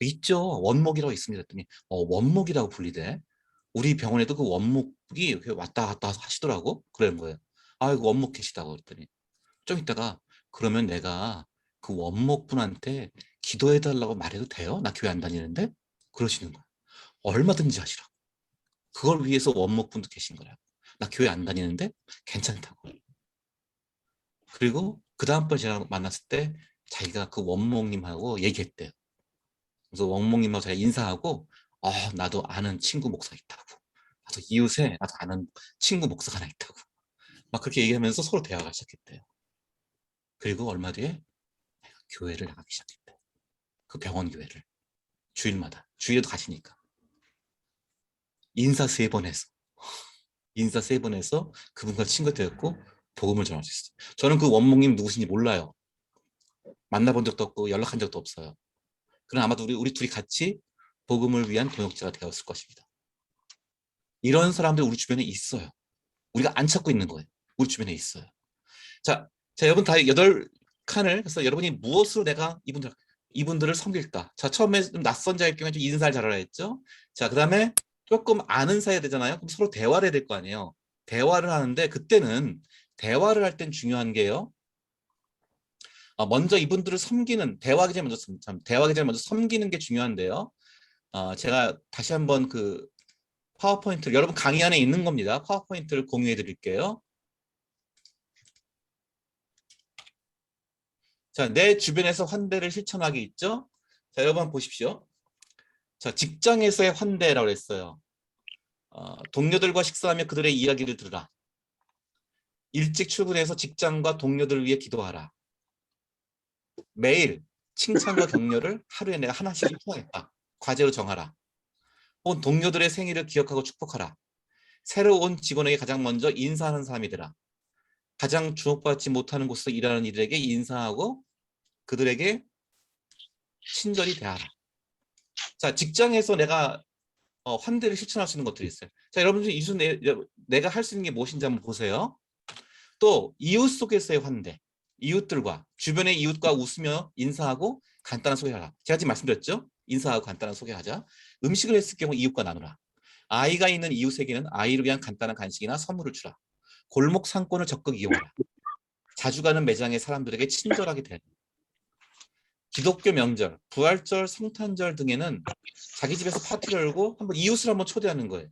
있죠. 원목이라고 있습니다. 했더니 원목이라고 불리대. 우리 병원에도 그 원목이 왔다 갔다 하시더라고. 그러는 거예요. 그 원목 계시다고 그랬더니 좀 있다가 그러면 내가 그 원목분한테 기도해달라고 말해도 돼요? 나 교회 안 다니는데? 그러시는 거예요. 얼마든지 하시라고. 그걸 위해서 원목분도 계신 거라고. 나 교회 안 다니는데 괜찮다고. 그리고 그 다음번에 제가 만났을 때 자기가 그 원목님하고 얘기했대요. 그래서 원목님하고 제가 인사하고 나도 아는 친구 목사 있다고. 나도 이웃에 나도 아는 친구 목사가 하나 있다고. 막 그렇게 얘기하면서 서로 대화가 시작했대요. 그리고 얼마 뒤에 교회를 나가기 시작했대요. 그 병원 교회를. 주일마다. 주일에도 가시니까. 인사 3번 해서 그분과 친구가 되었고 복음을 전할 수 있어요. 저는 그 원목님 누구신지 몰라요. 만나본 적도 없고 연락한 적도 없어요. 그럼 아마도 우리 둘이 같이 복음을 위한 동역자가 되었을 것입니다. 이런 사람들 우리 주변에 있어요. 우리가 안 찾고 있는 거예요. 우리 주변에 있어요. 자, 여러분 다 8칸을 해서 여러분이 무엇으로 내가 이분들을 섬길까? 자, 처음에 좀 낯선 자일 경우에 좀 인사를 잘하라 했죠. 자, 그 다음에 조금 아는 사이가 되잖아요. 그럼 서로 대화를 해야 될 거 아니에요. 대화를 하는데 그때는 대화를 할 땐 중요한 게요. 먼저 이분들을 섬기는, 대화하기 전에 먼저 섬기는 게 중요한데요. 제가 다시 한번 그 파워포인트를, 여러분 강의 안에 있는 겁니다. 파워포인트를 공유해 드릴게요. 자, 내 주변에서 환대를 실천하기 있죠? 자, 여러분 보십시오. 자, 직장에서의 환대라고 했어요. 동료들과 식사하며 그들의 이야기를 들으라. 일찍 출근해서 직장과 동료들을 위해 기도하라. 매일 칭찬과 격려를 하루에 내가 하나씩 소화했다. 과제로 정하라. 혹은 동료들의 생일을 기억하고 축복하라. 새로 온 직원에게 가장 먼저 인사하는 사람이 되라. 가장 주목받지 못하는 곳에서 일하는 이들에게 인사하고 그들에게 친절히 대하라. 자, 직장에서 내가 환대를 실천할 수 있는 것들이 있어요. 자, 여러분들 내가 할 수 있는 게 무엇인지 한번 보세요. 또 이웃 속에서의 환대. 이웃들과 주변의 이웃과 웃으며 인사하고 간단한 소개하라. 제가 지금 말씀드렸죠? 인사하고 간단한 소개하자. 음식을 했을 경우 이웃과 나누라. 아이가 있는 이웃에게는 아이를 위한 간단한 간식이나 선물을 주라. 골목 상권을 적극 이용하라. 자주 가는 매장의 사람들에게 친절하게 대하라. 기독교 명절, 부활절, 성탄절 등에는 자기 집에서 파티를 열고 한번 이웃을 한번 초대하는 거예요.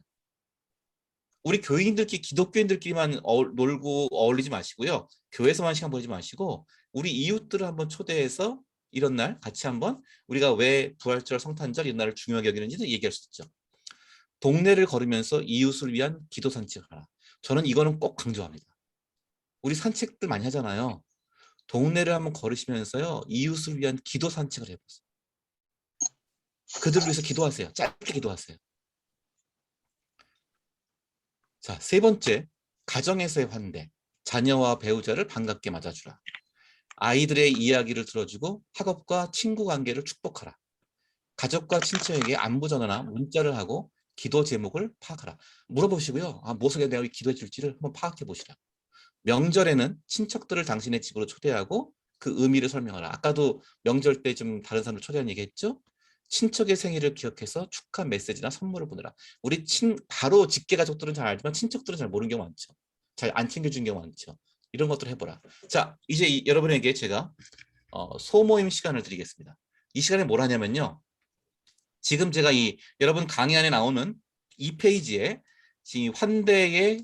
우리 교인들끼리, 기독교인들끼리만 놀고 어울리지 마시고요. 교회에서만 시간 보내지 마시고 우리 이웃들을 한번 초대해서 이런 날 같이 한번 우리가 왜 부활절, 성탄절 이런 날을 중요하게 여기는지도 얘기할 수 있죠. 동네를 걸으면서 이웃을 위한 기도 산책을 하라. 저는 이거는 꼭 강조합니다. 우리 산책들 많이 하잖아요. 동네를 한번 걸으시면서요. 이웃을 위한 기도 산책을 해보세요. 그들을 위해서 기도하세요. 짧게 기도하세요. 자, 3번째, 가정에서의 환대. 자녀와 배우자를 반갑게 맞아주라. 아이들의 이야기를 들어주고 학업과 친구 관계를 축복하라. 가족과 친척에게 안부 전화나 문자를 하고 기도 제목을 파악하라. 물어보시고요. 무엇을 내가 기도해 줄지를 한번 파악해 보시라. 명절에는 친척들을 당신의 집으로 초대하고 그 의미를 설명하라. 아까도 명절 때 좀 다른 사람을 초대한 얘기했죠? 친척의 생일을 기억해서 축하 메시지나 선물을 보내라. 우리 바로 직계 가족들은 잘 알지만 친척들은 잘 모르는 경우 많죠. 잘 안 챙겨준 경우 많죠. 이런 것들 해보라. 자, 이제 여러분에게 제가 소모임 시간을 드리겠습니다. 이 시간에 뭘 하냐면요. 지금 제가 여러분 강의 안에 나오는 이 페이지에 지금 환대에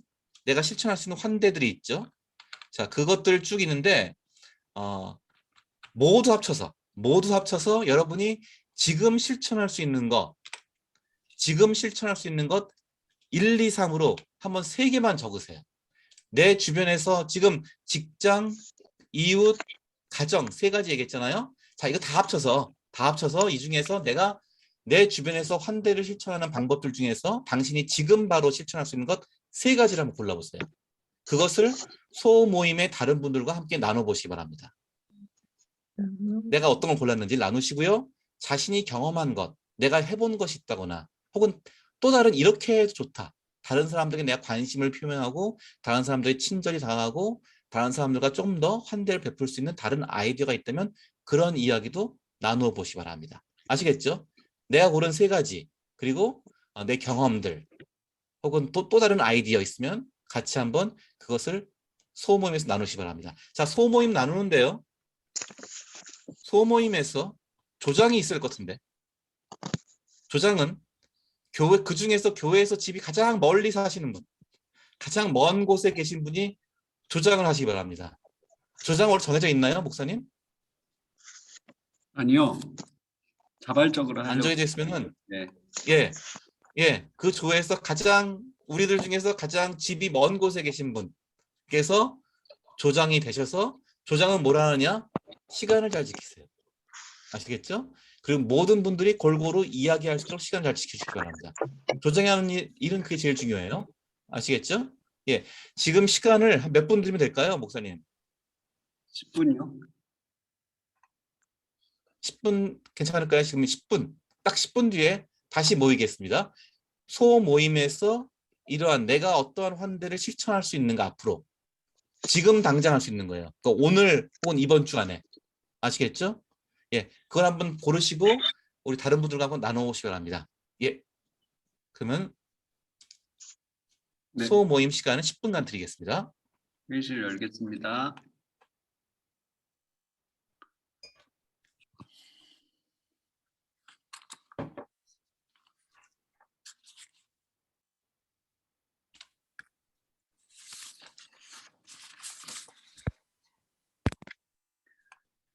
내가 실천할 수 있는 환대들이 있죠. 자, 그것들 쭉 있는데 모두 합쳐서 여러분이 지금 실천할 수 있는 것 1, 2, 3으로 한번 3개만 적으세요. 내 주변에서 지금 직장, 이웃, 가정 3가지 얘기했잖아요. 자, 이거 다 합쳐서 이 중에서 내가 내 주변에서 환대를 실천하는 방법들 중에서 당신이 지금 바로 실천할 수 있는 것 3가지를 한번 골라보세요. 그것을 소모임의 다른 분들과 함께 나눠보시기 바랍니다. 내가 어떤 걸 골랐는지 나누시고요. 자신이 경험한 것, 내가 해본 것이 있다거나 혹은 또 다른 이렇게 해도 좋다. 다른 사람들에게 내가 관심을 표명하고 다른 사람들이 친절히 다가가고 다른 사람들과 좀 더 환대를 베풀 수 있는 다른 아이디어가 있다면 그런 이야기도 나누어 보시기 바랍니다. 아시겠죠? 내가 고른 3가지 그리고 내 경험들 혹은 또 다른 아이디어 있으면 같이 한번 그것을 소모임에서 나누시기 바랍니다. 자, 소모임 나누는데요. 소모임에서 조장이 있을 것 같은데 조장은 그 중에서 교회에서 집이 가장 멀리 사시는 분, 가장 먼 곳에 계신 분이 조장을 하시기 바랍니다. 조장 오늘 정해져 있나요, 목사님? 아니요. 자발적으로 안 하려고. 정해져 있으면은 네. 그 조에서 우리들 중에서 가장 집이 먼 곳에 계신 분께서 조장이 되셔서 조장은 뭐라 하느냐? 시간을 잘 지키세요. 아시겠죠? 그리고 모든 분들이 골고루 이야기할 수 있도록 시간 잘 지키시기 바랍니다. 조장이 하는 일은 그게 제일 중요해요. 아시겠죠? 예, 지금 시간을 몇 분 드리면 될까요, 목사님? 10분이요? 10분 괜찮을까요? 지금 10분, 딱 10분 뒤에 다시 모이겠습니다. 소모임에서 이러한 내가 어떠한 환대를 실천할 수 있는가 앞으로 지금 당장 할 수 있는 거예요. 그러니까 오늘 혹은 이번 주 안에 아시겠죠? 예, 그걸 한번 고르시고 우리 다른 분들과 한번 나눠보시기 바랍니다. 예, 그러면 네. 소모임 시간은 10분간 드리겠습니다. 회의실 열겠습니다.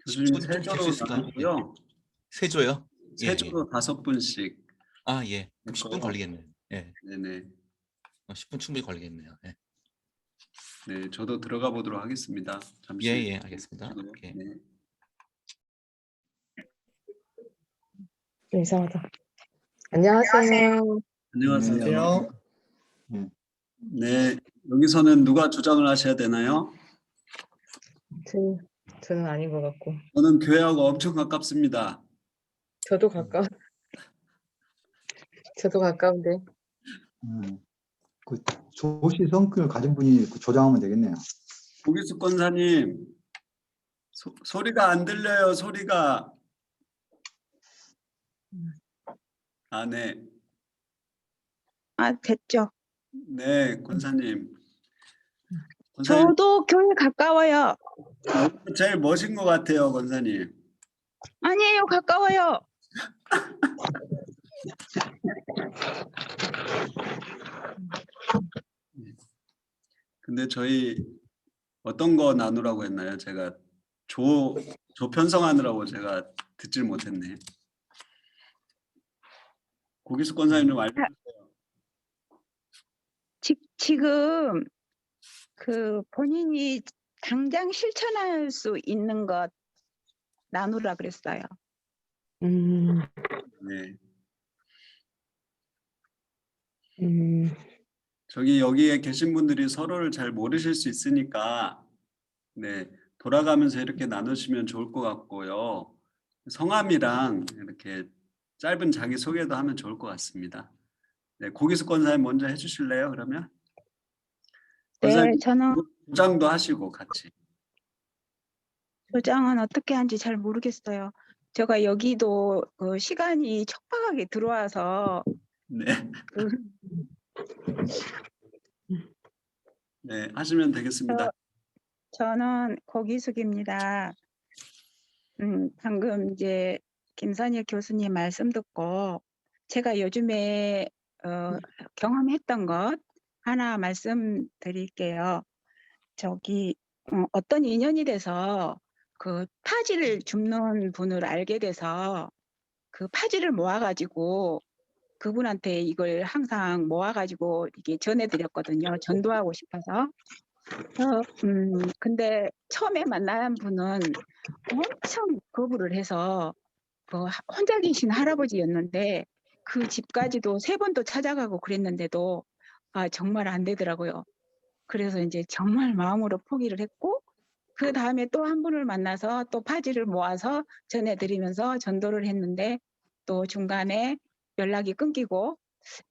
교수님 10분 좀 될 수 3조로 있을까요? 나누고요. 세조요? 예, 예. 3조로 5분씩. 아, 예. 10분 걸리겠네요. 예. 네네. 10분 충분히 걸리겠네요. 예. 네, 저도 들어가 보도록 하겠습니다. 잠시. 예, 알겠습니다. 예. 네. 이상하다. 안녕하세요. 안녕하세요. 네, 여기서는 누가 주장을 하셔야 되나요? 저는 아닌 것 같고. 저는 교회하고 엄청 가깝습니다. 저도 가까운데. 그 조시 성격을 가진 분이 조장하면 되겠네요. 고기숙 권사님, 소리가 안 들려요. 소리가. 아, 네. 아, 됐죠. 네, 권사님. 권사님, 저도 교회 가까워요. 제일 멋진 것 같아요, 권사님. 아니에요, 가까워요. 근데 저희 어떤 거 나누라고 했나요? 제가 조 편성하느라고 제가 듣질 못했네. 고기숙 권사님 좀 알려주세요. 지금 그 본인이 당장 실천할 수 있는 것 나누라 그랬어요. 네. 저기 여기에 계신 분들이 서로를 잘 모르실 수 있으니까 네, 돌아가면서 이렇게 나누시면 좋을 것 같고요. 성함이랑 이렇게 짧은 자기소개도 하면 좋을 것 같습니다. 네, 고기숙 권사님 먼저 해주실래요? 그러면? 네, 권사님, 저는 조장도 하시고 같이. 조장은 어떻게 하는지 잘 모르겠어요. 제가 여기도 그 시간이 촉박하게 들어와서 네, 그 네, 하시면 되겠습니다. 저는 고기숙입니다. 방금 이제 김선일 교수님 말씀 듣고 제가 요즘에 경험했던 것 하나 말씀드릴게요. 저기 어떤 인연이 돼서 그 파지를 줍는 분을 알게 돼서 그 파지를 모아가지고 그분한테 이걸 항상 모아가지고 이게 전해드렸거든요. 전도하고 싶어서. 근데 처음에 만난 분은 엄청 거부를 해서 혼자 계신 할아버지였는데 그 집까지도 3번도 찾아가고 그랬는데도 정말 안 되더라고요. 그래서 이제 정말 마음으로 포기를 했고 그 다음에 또 한 분을 만나서 또 파지를 모아서 전해드리면서 전도를 했는데 또 중간에 연락이 끊기고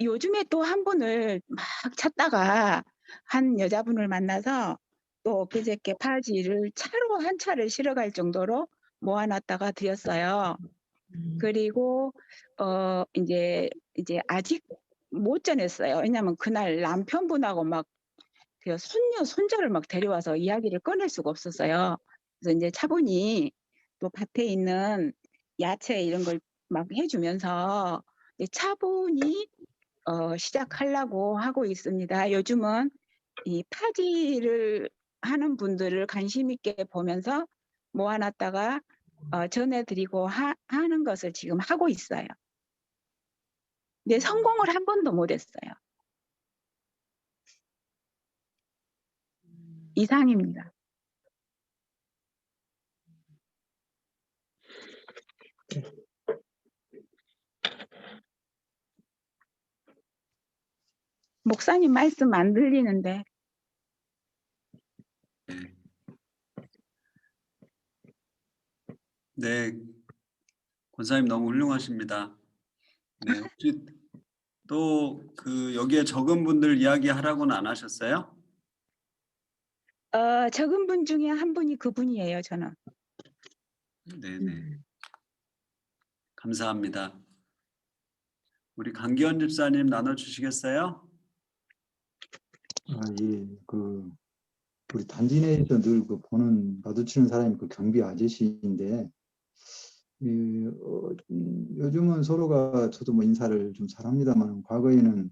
요즘에 또 한 분을 막 찾다가 한 여자분을 만나서 또 그저께 파지를 차로 한 차를 실어갈 정도로 모아놨다가 드렸어요. 그리고 이제 아직 못 전했어요. 왜냐하면 그날 남편분하고 막 그 손녀 손자를 막 데려와서 이야기를 꺼낼 수가 없었어요. 그래서 이제 차분히 또 밭에 있는 야채 이런 걸 막 해주면서 차분히 시작하려고 하고 있습니다. 요즘은 이 파지를 하는 분들을 관심 있게 보면서 모아놨다가 전해드리고 하는 것을 지금 하고 있어요. 근데 성공을 한 번도 못했어요. 이상입니다. 목사님 말씀 안 들리는데. 네, 권사님 너무 훌륭하십니다. 네, 혹시 또 그 여기에 적은 분들 이야기 하라고는 안 하셨어요? 적은 분 중에 한 분이 그분이에요, 저는. 네, 네. 감사합니다. 우리 강기현 집사님 나눠주시겠어요? 예, 우리 단지 내에서 늘 마주치는 사람이 그 경비 아저씨인데, 요즘은 서로가 저도 뭐 인사를 좀 잘합니다만, 과거에는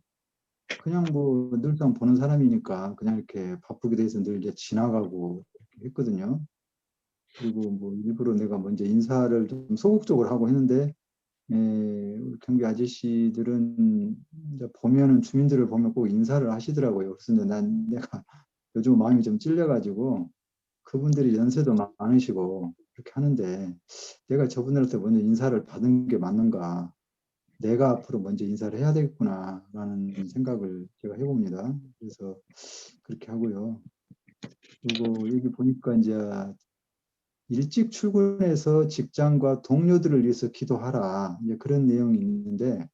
그냥 뭐 늘상 보는 사람이니까 그냥 이렇게 바쁘게 돼서 늘 이제 지나가고 이렇게 했거든요. 그리고 뭐 일부러 내가 먼저 인사를 좀 소극적으로 하고 했는데, 우리 경비 아저씨들은 이제 보면은 주민들을 보면 꼭 인사를 하시더라고요. 그래서 이제 내가 요즘 마음이 좀 찔려가지고 그분들이 연세도 많으시고 그렇게 하는데 내가 저분들한테 먼저 인사를 받은 게 맞는가? 내가 앞으로 먼저 인사를 해야 되겠구나라는 생각을 제가 해봅니다. 그래서 그렇게 하고요. 그리고 여기 보니까 이제 일찍 출근해서 직장과 동료들을 위해서 기도하라. 이제 그런 내용이 있는데,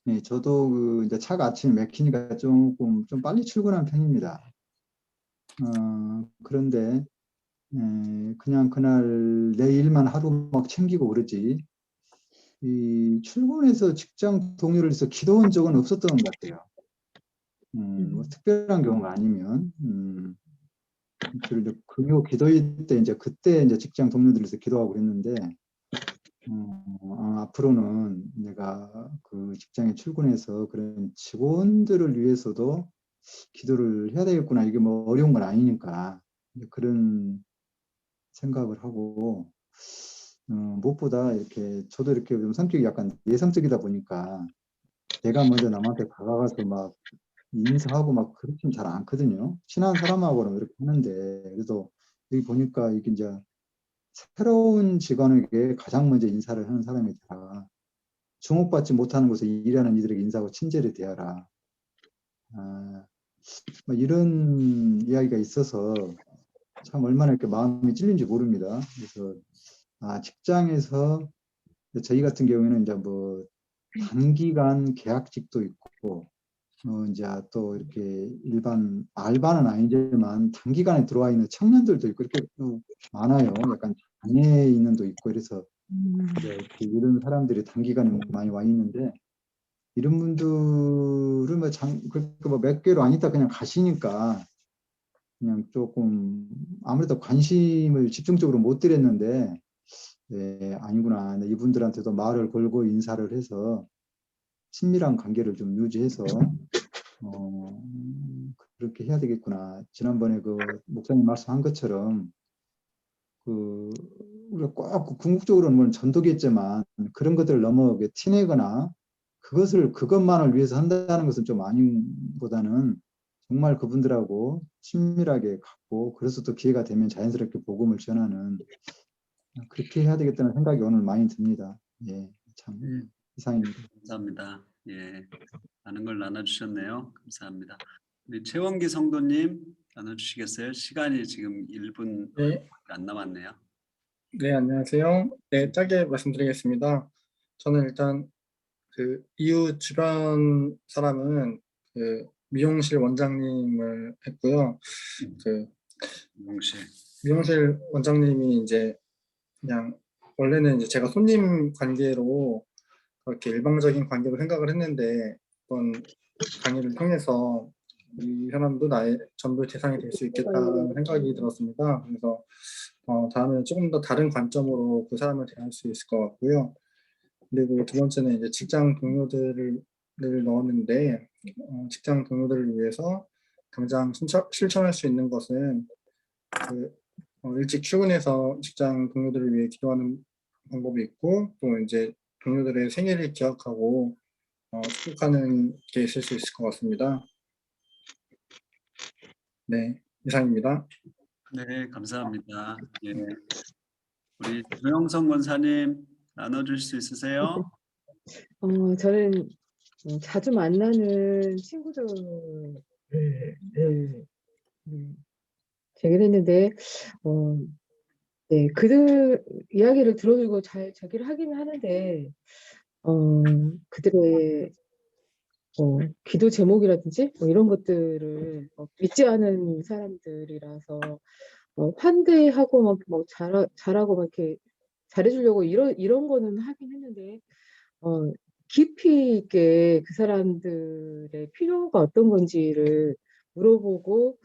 네, 저도 이제 차가 아침에 막히니까 조금 좀 빨리 출근한 편입니다. 그런데 그냥 그날 내 일만 하루 막 챙기고 그러지. 이 출근해서 직장 동료를 위해서 기도한 적은 없었던 것 같아요. 뭐 특별한 경우가 아니면, 주로 이제 금요 기도회 때 그때 이제 직장 동료들을 위해서 기도하고 그랬는데, 앞으로는 내가 그 직장에 출근해서 그런 직원들을 위해서도 기도를 해야 되겠구나. 이게 뭐 어려운 건 아니니까. 그런 생각을 하고, 무엇보다 이렇게, 저도 이렇게 좀 성격이 약간 내성적이다 보니까 내가 먼저 남한테 다가가서 막 인사하고 막 그렇게는 잘 않거든요. 친한 사람하고는 이렇게 하는데, 그래도 여기 보니까 이게 이제 새로운 직원에게 가장 먼저 인사를 하는 사람이다. 주목받지 못하는 곳에 일하는 이들에게 인사하고 친절히 대하라. 뭐 이런 이야기가 있어서 참 얼마나 이렇게 마음이 찔린지 모릅니다. 그래서 직장에서 저희 같은 경우에는 이제 뭐 단기간 계약직도 있고 이제 또 이렇게 일반 알바는 아니지만 단기간에 들어와 있는 청년들도 있고 이렇게 많아요. 약간 장애인도 있고 이래서 이제 이렇게 이런 사람들이 단기간에 많이 와 있는데 이런 분들은 몇 개로 안 있다 그냥 가시니까 그냥 조금 아무래도 관심을 집중적으로 못 드렸는데 네, 아니구나. 네, 이분들한테도 말을 걸고 인사를 해서 친밀한 관계를 좀 유지해서 그렇게 해야 되겠구나. 지난번에 그 목사님 말씀한 것처럼 우리가 꼭 궁극적으로는 물론 전도겠지만 그런 것들을 너무 티내거나 그것만을 위해서 한다는 것은 좀 아닌보다는 정말 그분들하고 친밀하게 갖고 그래서 또 기회가 되면 자연스럽게 복음을 전하는 그렇게 해야 되겠다는 생각이 오늘 많이 듭니다. 예, 참 이상입니다. 감사합니다. 예, 많은 걸 나눠주셨네요. 감사합니다. 우리 최원기 성도님 나눠주시겠어요? 시간이 지금 1분 네. 안 남았네요. 네, 안녕하세요. 네, 짧게 말씀드리겠습니다. 저는 일단 그 이웃 주변 사람은 그 미용실 원장님을 했고요. 그 미용실 원장님이 이제 그냥 원래는 이제 제가 손님 관계로 그렇게 일방적인 관계로 생각을 했는데 어떤 강의를 통해서 이 사람도 나의 전도의 대상이 될 수 있겠다는 생각이 들었습니다. 그래서 다음에 조금 더 다른 관점으로 그 사람을 대할 수 있을 것 같고요. 그리고 두 번째는 이제 직장 동료들을 넣었는데 직장 동료들을 위해서 당장 실천할 수 있는 것은 일찍 출근해서 직장 동료들을 위해 기도하는 방법이 있고 또 이제 동료들의 생일을 기억하고 축복하는 게 있을 수 있을 것 같습니다. 네, 이상입니다. 네, 감사합니다. 예. 우리 조영선 권사님 나눠줄 수 있으세요? 저는 자주 만나는 친구들을 제기를 했는데 네, 그들 이야기를 들어주고 잘 저기를 하기는 하는데 그들의 기도 제목이라든지 뭐 이런 것들을 믿지 않은 사람들이라서 환대하고 막 잘하고 막 이렇게 잘해주려고 이런 거는 하긴 했는데 깊이 있게 그 사람들의 필요가 어떤 건지를 물어보고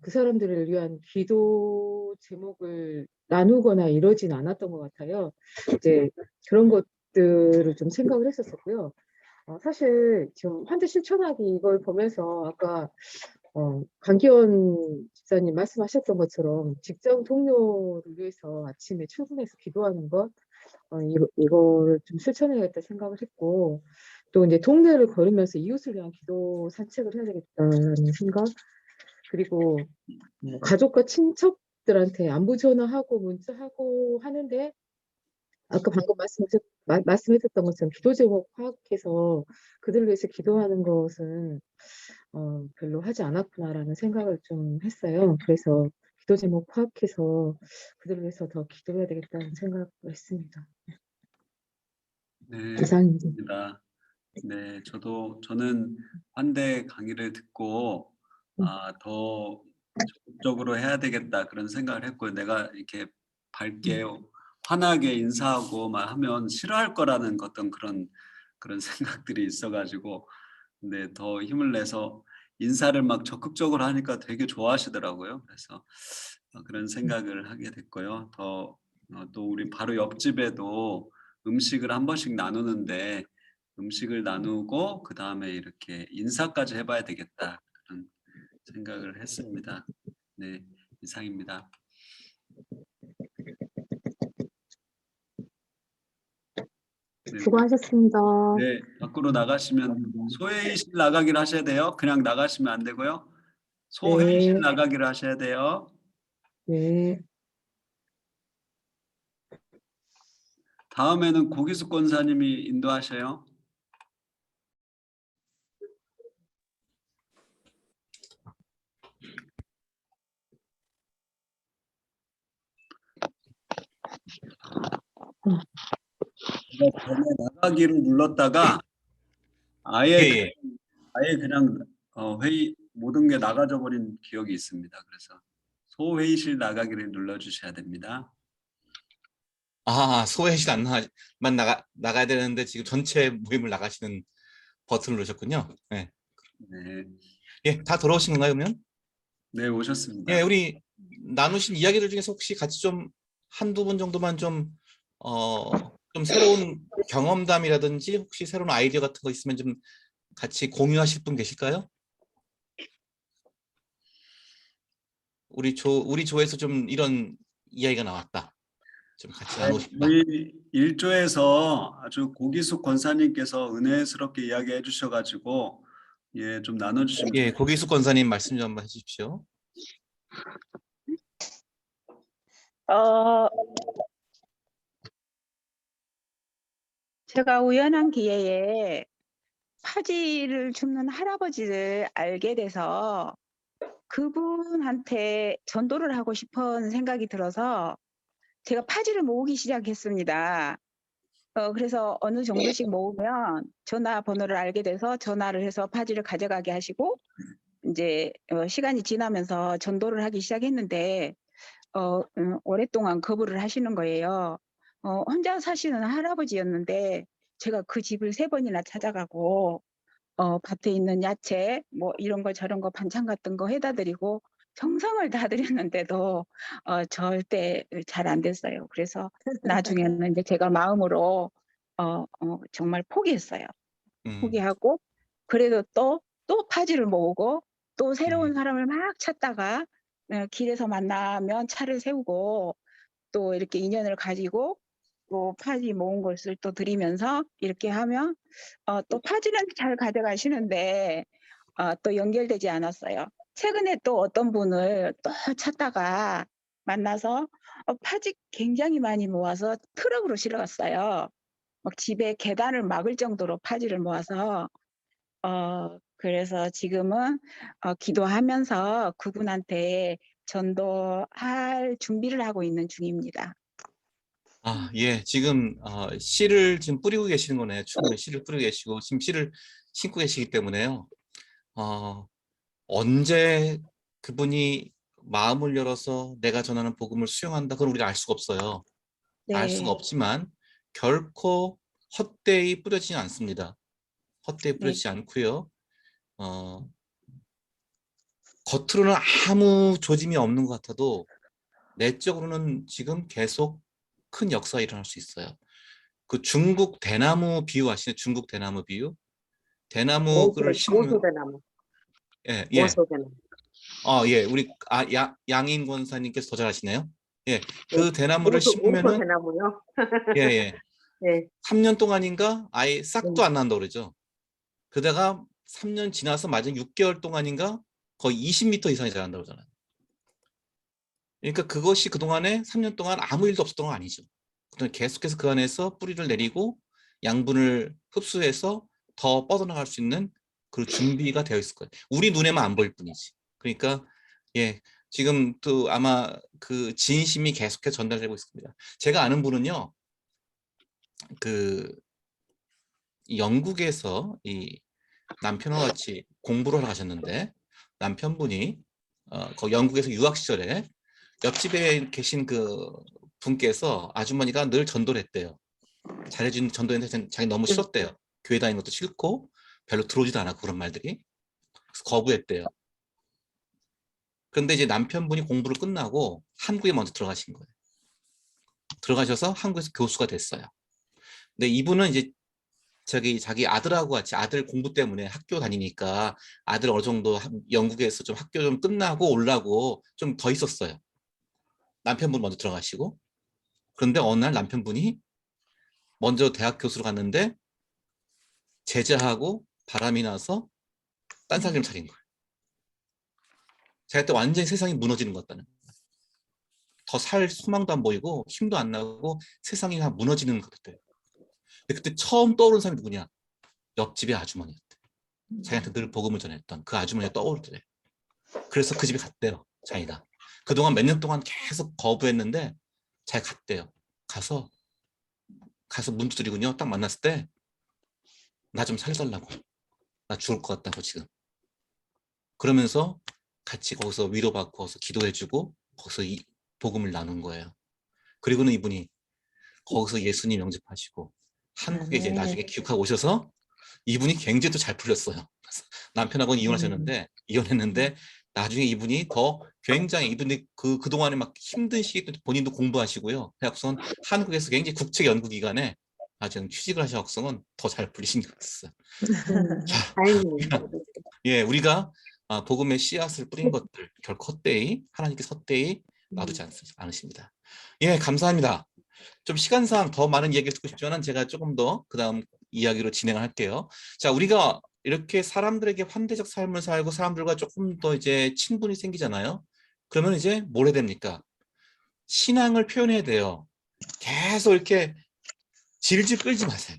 그 사람들을 위한 기도 제목을 나누거나 이러진 않았던 것 같아요. 이제 그런 것들을 좀 생각을 했었었고요. 사실 지금 환대 실천하기 이걸 보면서 아까 강기원 집사님 말씀하셨던 것처럼 직장 동료를 위해서 아침에 출근해서 기도하는 것 이거를 좀 실천해야겠다 생각을 했고 또 이제 동네를 걸으면서 이웃을 위한 기도 산책을 해야 되겠다는 생각 그리고 가족과 친척들한테 안부 전화하고 문자하고 하는데 아까 방금 말씀해줬던 것처럼 기도 제목 파악해서 그들을 위해서 기도하는 것은 별로 하지 않았구나라는 생각을 좀 했어요. 그래서 기도 제목 파악해서 그들을 위해서 더 기도해야 되겠다는 생각을 했습니다. 네, 이상입니다. 네, 저는 환대 강의를 듣고 더 적극적으로 해야 되겠다 그런 생각을 했고요. 내가 이렇게 밝게 환하게 인사하고 막 하면 싫어할 거라는 어떤 그런 생각들이 있어가지고 근데 더 힘을 내서 인사를 막 적극적으로 하니까 되게 좋아하시더라고요. 그래서 그런 생각을 하게 됐고요. 또 우리 바로 옆집에도 음식을 한 번씩 나누는데 음식을 나누고 그 다음에 이렇게 인사까지 해봐야 되겠다 그런 생각을 했습니다. 네, 이상입니다. 네, 수고하셨습니다. 네, 밖으로 나가시면 소회의실 나가기를 하셔야 돼요. 그냥 나가시면 안 되고요. 소회의실 네. 나가기를 하셔야 돼요. 네. 다음에는 고기숙 권사님이 인도하셔요. 전에 나가기를 눌렀다가 아예 예, 예. 아예 그냥 회의 모든 게 나가져 버린 기억이 있습니다. 그래서 소회의실 나가기를 눌러주셔야 됩니다. 아, 소외실 만 나가야 되는데 지금 전체 모임을 나가시는 버튼을 누르셨군요. 네. 네, 예, 다 돌아오신 건가요, 그러면? 네 오셨습니다. 예, 우리 나누신 이야기들 중에서 혹시 같이 좀 한두 분 정도만 좀 새로운 경험담이라든지 혹시 새로운 아이디어 같은 거 있으면 좀 같이 공유하실 분 계실까요? 우리 조에서 좀 이런 이야기가 나왔다. 좀 같이 나누고 싶다. 저희 1조에서 아주 고기숙 권사님께서 은혜스럽게 이야기해 주셔가지고 예, 좀 나눠주시면 예, 고기숙 권사님 말씀 좀 한번 해주십시오. 어, 제가 우연한 기회에 파지를 줍는 할아버지를 알게 돼서 그분한테 전도를 하고 싶은 생각이 들어서 제가 파지를 모으기 시작했습니다. 그래서 어느 정도씩 모으면 전화번호를 알게 돼서 전화를 해서 파지를 가져가게 하시고 이제 시간이 지나면서 전도를 하기 시작했는데 오랫동안 거부를 하시는 거예요. 혼자 사시는 할아버지였는데 제가 그 집을 3번이나 찾아가고 밭에 있는 야채 뭐 이런 거 저런 거 반찬 같은 거 해다 드리고 정성을 다 드렸는데도 절대 잘 안 됐어요. 그래서 나중에는 이제 제가 마음으로 정말 포기했어요. 포기하고 그래도 또 파지를 모으고 또 새로운 사람을 막 찾다가 길에서 만나면 차를 세우고 또 이렇게 인연을 가지고 또 파지 모은 것을 또 드리면서 이렇게 하면 또 파지는 잘 가져가시는데 또 연결되지 않았어요. 최근에 또 어떤 분을 또 찾다가 만나서 파지 굉장히 많이 모아서 트럭으로 실어갔어요. 막 집에 계단을 막을 정도로 파지를 모아서 그래서 지금은 기도하면서 그분한테 전도할 준비를 하고 있는 중입니다. 아, 예, 지금 씨를 지금 뿌리고 계시는 거네요. 충분히 씨를 뿌리고 계시고 지금 씨를 심고 계시기 때문에요. 언제 그분이 마음을 열어서 내가 전하는 복음을 수용한다, 그건 우리가 알 수가 없어요. 알 수가 네, 없지만 결코 헛되이 뿌려지지 않습니다. 헛되이 네, 뿌려지지 않고요. 어, 겉으로는 아무 조짐이 없는 것 같아도 내적으로는 지금 계속 큰 역사가 일어날 수 있어요. 그 중국 대나무 비유 아시나요? 중국 대나무 비유? 대나무를 심으면 오소대나무, 예, 예. 오소대나무. 예, 우리 양인 권사님께서 더 잘하시네요. 예, 네, 그 대나무를 심으면은 오소대나무요. 예, 예. 네, 3년 동안인가 아예 네. 싹도 안 난다고 그러죠. 그러다가 3년 지나서 맞은 6개월 동안인가 거의 20m 이상이 자란다고 그러잖아요. 그러니까 그것이 그동안에 3년 동안 아무 일도 없었던 건 아니죠. 그동안 계속해서 그 안에서 뿌리를 내리고 양분을 흡수해서 더 뻗어나갈 수 있는 그 준비가 되어 있을 거예요. 우리 눈에만 안 보일 뿐이지. 그러니까 예, 지금 또 아마 그 진심이 계속해서 전달되고 있습니다. 제가 아는 분은요, 그 영국에서 이 남편과 같이 공부를 하러 가셨는데 남편분이 그 영국에서 유학 시절에 옆집에 계신 그 분께서 아주머니가 늘 전도를 했대요. 잘해준 전도했는데 자기 너무 싫었대요. 교회 다니는 것도 싫고 별로 들어오지도 않았고 그런 말들이. 그래서 거부했대요. 그런데 이제 남편분이 공부를 끝나고 한국에 먼저 들어가신 거예요. 들어가셔서 한국에서 교수가 됐어요. 근데 이분은 이제 자기 아들하고 같이 아들 공부 때문에 학교 다니니까 아들 어느 정도 영국에서 좀 학교 좀 끝나고 오려고 좀 더 있었어요. 남편분 먼저 들어가시고. 그런데 어느 날 남편분이 먼저 대학 교수로 갔는데 제자하고 바람이 나서 딴 살림 차린 거예요. 제가 그때 완전히 세상이 무너지는 것 같다는. 더 살 소망도 안 보이고 힘도 안 나고 세상이 다 무너지는 것 같아요. 근데 그때 처음 떠오른 사람이 누구냐? 옆집의 아주머니였대. 자기한테 늘 복음을 전했던 그 아주머니가 떠오르더래. 그래서 그 집에 갔대요. 자기가. 그동안 몇 년 동안 계속 거부했는데 잘 갔대요. 가서 문 두드리군요. 딱 만났을 때 나 좀 살려달라고. 나 죽을 것 같다고 지금. 그러면서 같이 거기서 위로받고 거기서 기도해주고 거기서 이 복음을 나눈 거예요. 그리고는 이분이 거기서 예수님 영접하시고 한국에 이제 나중에 귀국하고 오셔서 이분이 굉장히 또 잘 풀렸어요. 그래서 남편하고는 이혼하셨는데 이혼했는데 나중에 이분이 더 굉장히 이분이 그동안에 막 힘든 시기 때 본인도 공부하시고요. 해학son 한국에서 굉장히 국책 연구기관에 아주 취직을 하셔서는 더 잘 풀리신 것 같았어요. 자, 예, 우리가 복음의 씨앗을 뿌린 것들 결코 헛되이 하나님께서 헛되이 놔두지 않으십니다. 예, 감사합니다. 좀 시간상 더 많은 얘기를 듣고 싶지만 제가 조금 더 그다음 이야기로 진행을 할게요. 자, 우리가 이렇게 사람들에게 환대적 삶을 살고 사람들과 조금 더 이제 친분이 생기잖아요. 그러면 이제 뭘 해야 됩니까? 신앙을 표현해야 돼요. 계속 이렇게 질질 끌지 마세요.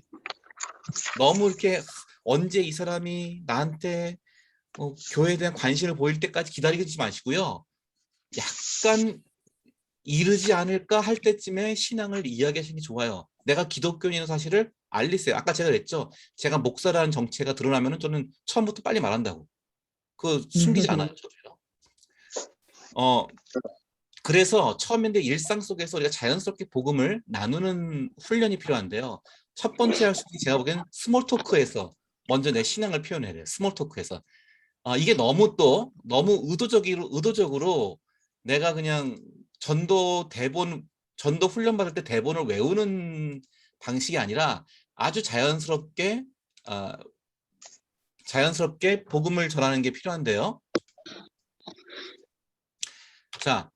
너무 이렇게 언제 이 사람이 나한테 교회에 대한 관심을 보일 때까지 기다리지 마시고요. 약간 이르지 않을까 할 때쯤에 신앙을 이야기하시는 게 좋아요. 내가 기독교인인 사실을 알리세요. 아까 제가 그랬죠. 제가 목사라는 정체가 드러나면 저는 처음부터 빨리 말한다고. 그거 숨기지 않아요. 저도요. 그래서 처음인데 일상 속에서 우리가 자연스럽게 복음을 나누는 훈련이 필요한데요. 첫 번째 할 수 있는 게 제가 보기엔 스몰 토크에서 먼저 내 신앙을 표현해야 돼요. 스몰 토크에서. 이게 너무 의도적으로 내가 그냥 전도 훈련 받을 때 대본을 외우는 방식이 아니라 아주 자연스럽게 복음을 전하는 게 필요한데요. 자,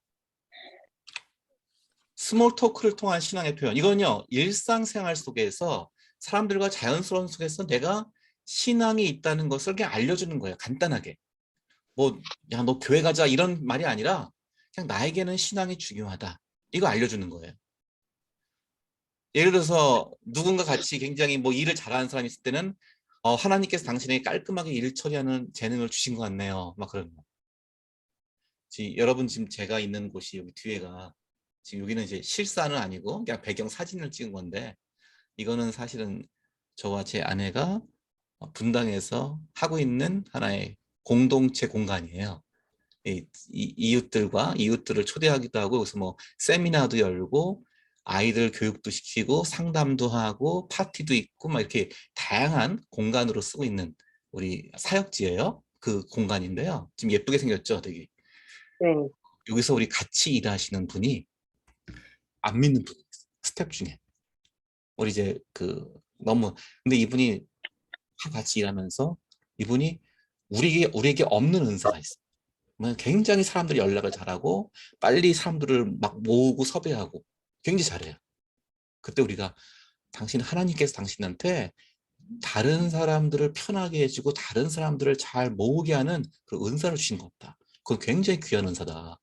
스몰 토크를 통한 신앙의 표현. 이건요, 일상생활 속에서 사람들과 자연스러운 속에서 내가 신앙이 있다는 것을 그냥 알려주는 거예요. 간단하게. 뭐, 야, 너 교회 가자 이런 말이 아니라 그냥 나에게는 신앙이 중요하다. 이거 알려주는 거예요. 예를 들어서 누군가 같이 굉장히 뭐 일을 잘하는 사람이 있을 때는 하나님께서 당신에게 깔끔하게 일 처리하는 재능을 주신 것 같네요. 막 그런 거. 여러분 지금 제가 있는 곳이 여기 뒤에가 지금 여기는 이제 실사는 아니고 그냥 배경 사진을 찍은 건데 이거는 사실은 저와 제 아내가 분당에서 하고 있는 하나의 공동체 공간이에요. 이웃들을 초대하기도 하고 그래서 뭐 세미나도 열고 아이들 교육도 시키고 상담도 하고 파티도 있고 막 이렇게 다양한 공간으로 쓰고 있는 우리 사역지예요. 그 공간인데요. 지금 예쁘게 생겼죠, 되게. 네. 여기서 우리 같이 일하시는 분이 안 믿는 분이 있어요. 스텝 중에. 우리 이제 근데 이분이 같이 일하면서 이분이 우리에게 없는 은사가 있어요. 굉장히 사람들이 연락을 잘하고 빨리 사람들을 막 모으고 섭외하고 굉장히 잘해요. 그때 우리가 하나님께서 당신한테 다른 사람들을 편하게 해주고 다른 사람들을 잘 모으게 하는 그 은사를 주신 것 같다. 그건 굉장히 귀한 은사다.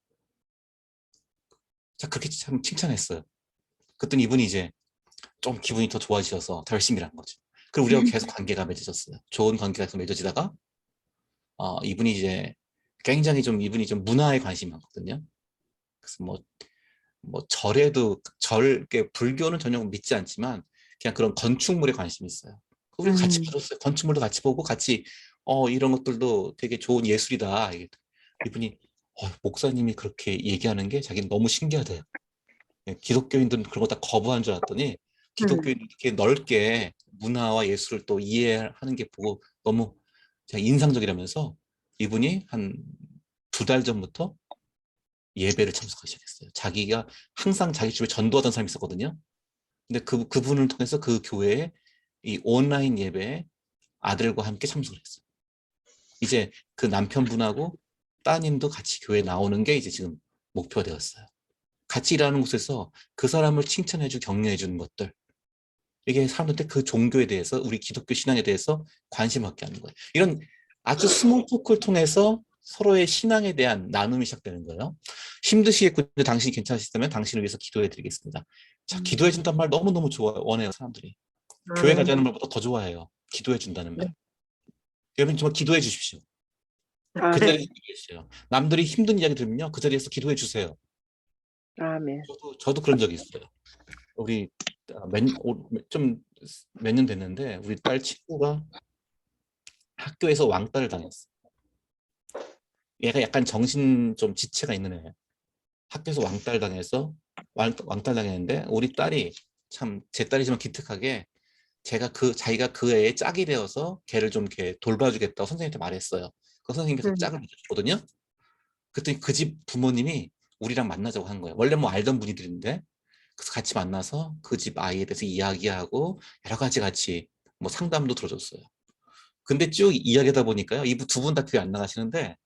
자, 그렇게 참 칭찬했어요. 그랬더니 이분이 이제 좀 기분이 더 좋아지셔서 더 열심히 일한 거죠. 그리고 우리하고 계속 관계가 맺어졌어요. 좋은 관계가 계속 맺어지다가 이분이 이제 굉장히 이분이 좀 문화에 관심이 많거든요. 그래서 뭐 불교는 전혀 믿지 않지만 그냥 그런 건축물에 관심이 있어요. 우리 같이 보셨어요. 건축물도 같이 보고 같이 이런 것들도 되게 좋은 예술이다. 이분이 목사님이 그렇게 얘기하는 게 자기는 너무 신기하대요. 기독교인들은 그런 거 다 거부한 줄 알았더니 기독교인들이 이렇게 넓게 문화와 예술을 또 이해하는 게 보고 너무 인상적이라면서 이분이 한 2달 전부터 예배를 참석하기 시작했어요. 자기가 항상 자기 집에 전도하던 사람이 있었거든요. 근데 그분을 통해서 그 교회에 이 온라인 예배에 아들과 함께 참석을 했어요. 이제 그 남편분하고 따님도 같이 교회에 나오는 게 이제 지금 목표가 되었어요. 같이 일하는 곳에서 그 사람을 칭찬해주고 격려해주는 것들. 이게 사람들한테 그 종교에 대해서 우리 기독교 신앙에 대해서 관심을 갖게 하는 거예요. 이런 아주 스몰 토크를 통해서 서로의 신앙에 대한 나눔이 시작되는 거예요. 힘드시겠군요. 당신이 괜찮으시다면 당신을 위해서 기도해 드리겠습니다. 자, 기도해 준다는 말 너무너무 원해요, 사람들이. 교회 가자는 말보다 더 좋아해요. 기도해 준다는 말. 여러분 정말 기도해 주십시오. 그 자리에서 기도해 주세요. 남들이 힘든 이야기 들으면요. 그 자리에서 기도해 주세요. 아멘. 저도 그런 적이 있어요. 우리 몇 년 됐는데 우리 딸 친구가 학교에서 왕따를 당했어. 얘가 약간 정신 좀 지체가 있는 애예요. 학교에서 왕따를 당해서 왕따를 당했는데 우리 딸이 참 제 딸이지만 기특하게 자기가 그 애의 짝이 되어서 걔를 좀 이렇게 돌봐주겠다고 선생님한테 말했어요. 그 선생님께서 짝을 맺어줬거든요. 그랬더니 그 집 부모님이 우리랑 만나자고 한 거예요. 원래 뭐 알던 분이들인데 그래서 같이 만나서 그 집 아이에 대해서 이야기하고 여러 가지 같이 뭐 상담도 들어줬어요. 근데 쭉 이야기하다 보니까요. 이분 두 분 다 교회 안 나가시는데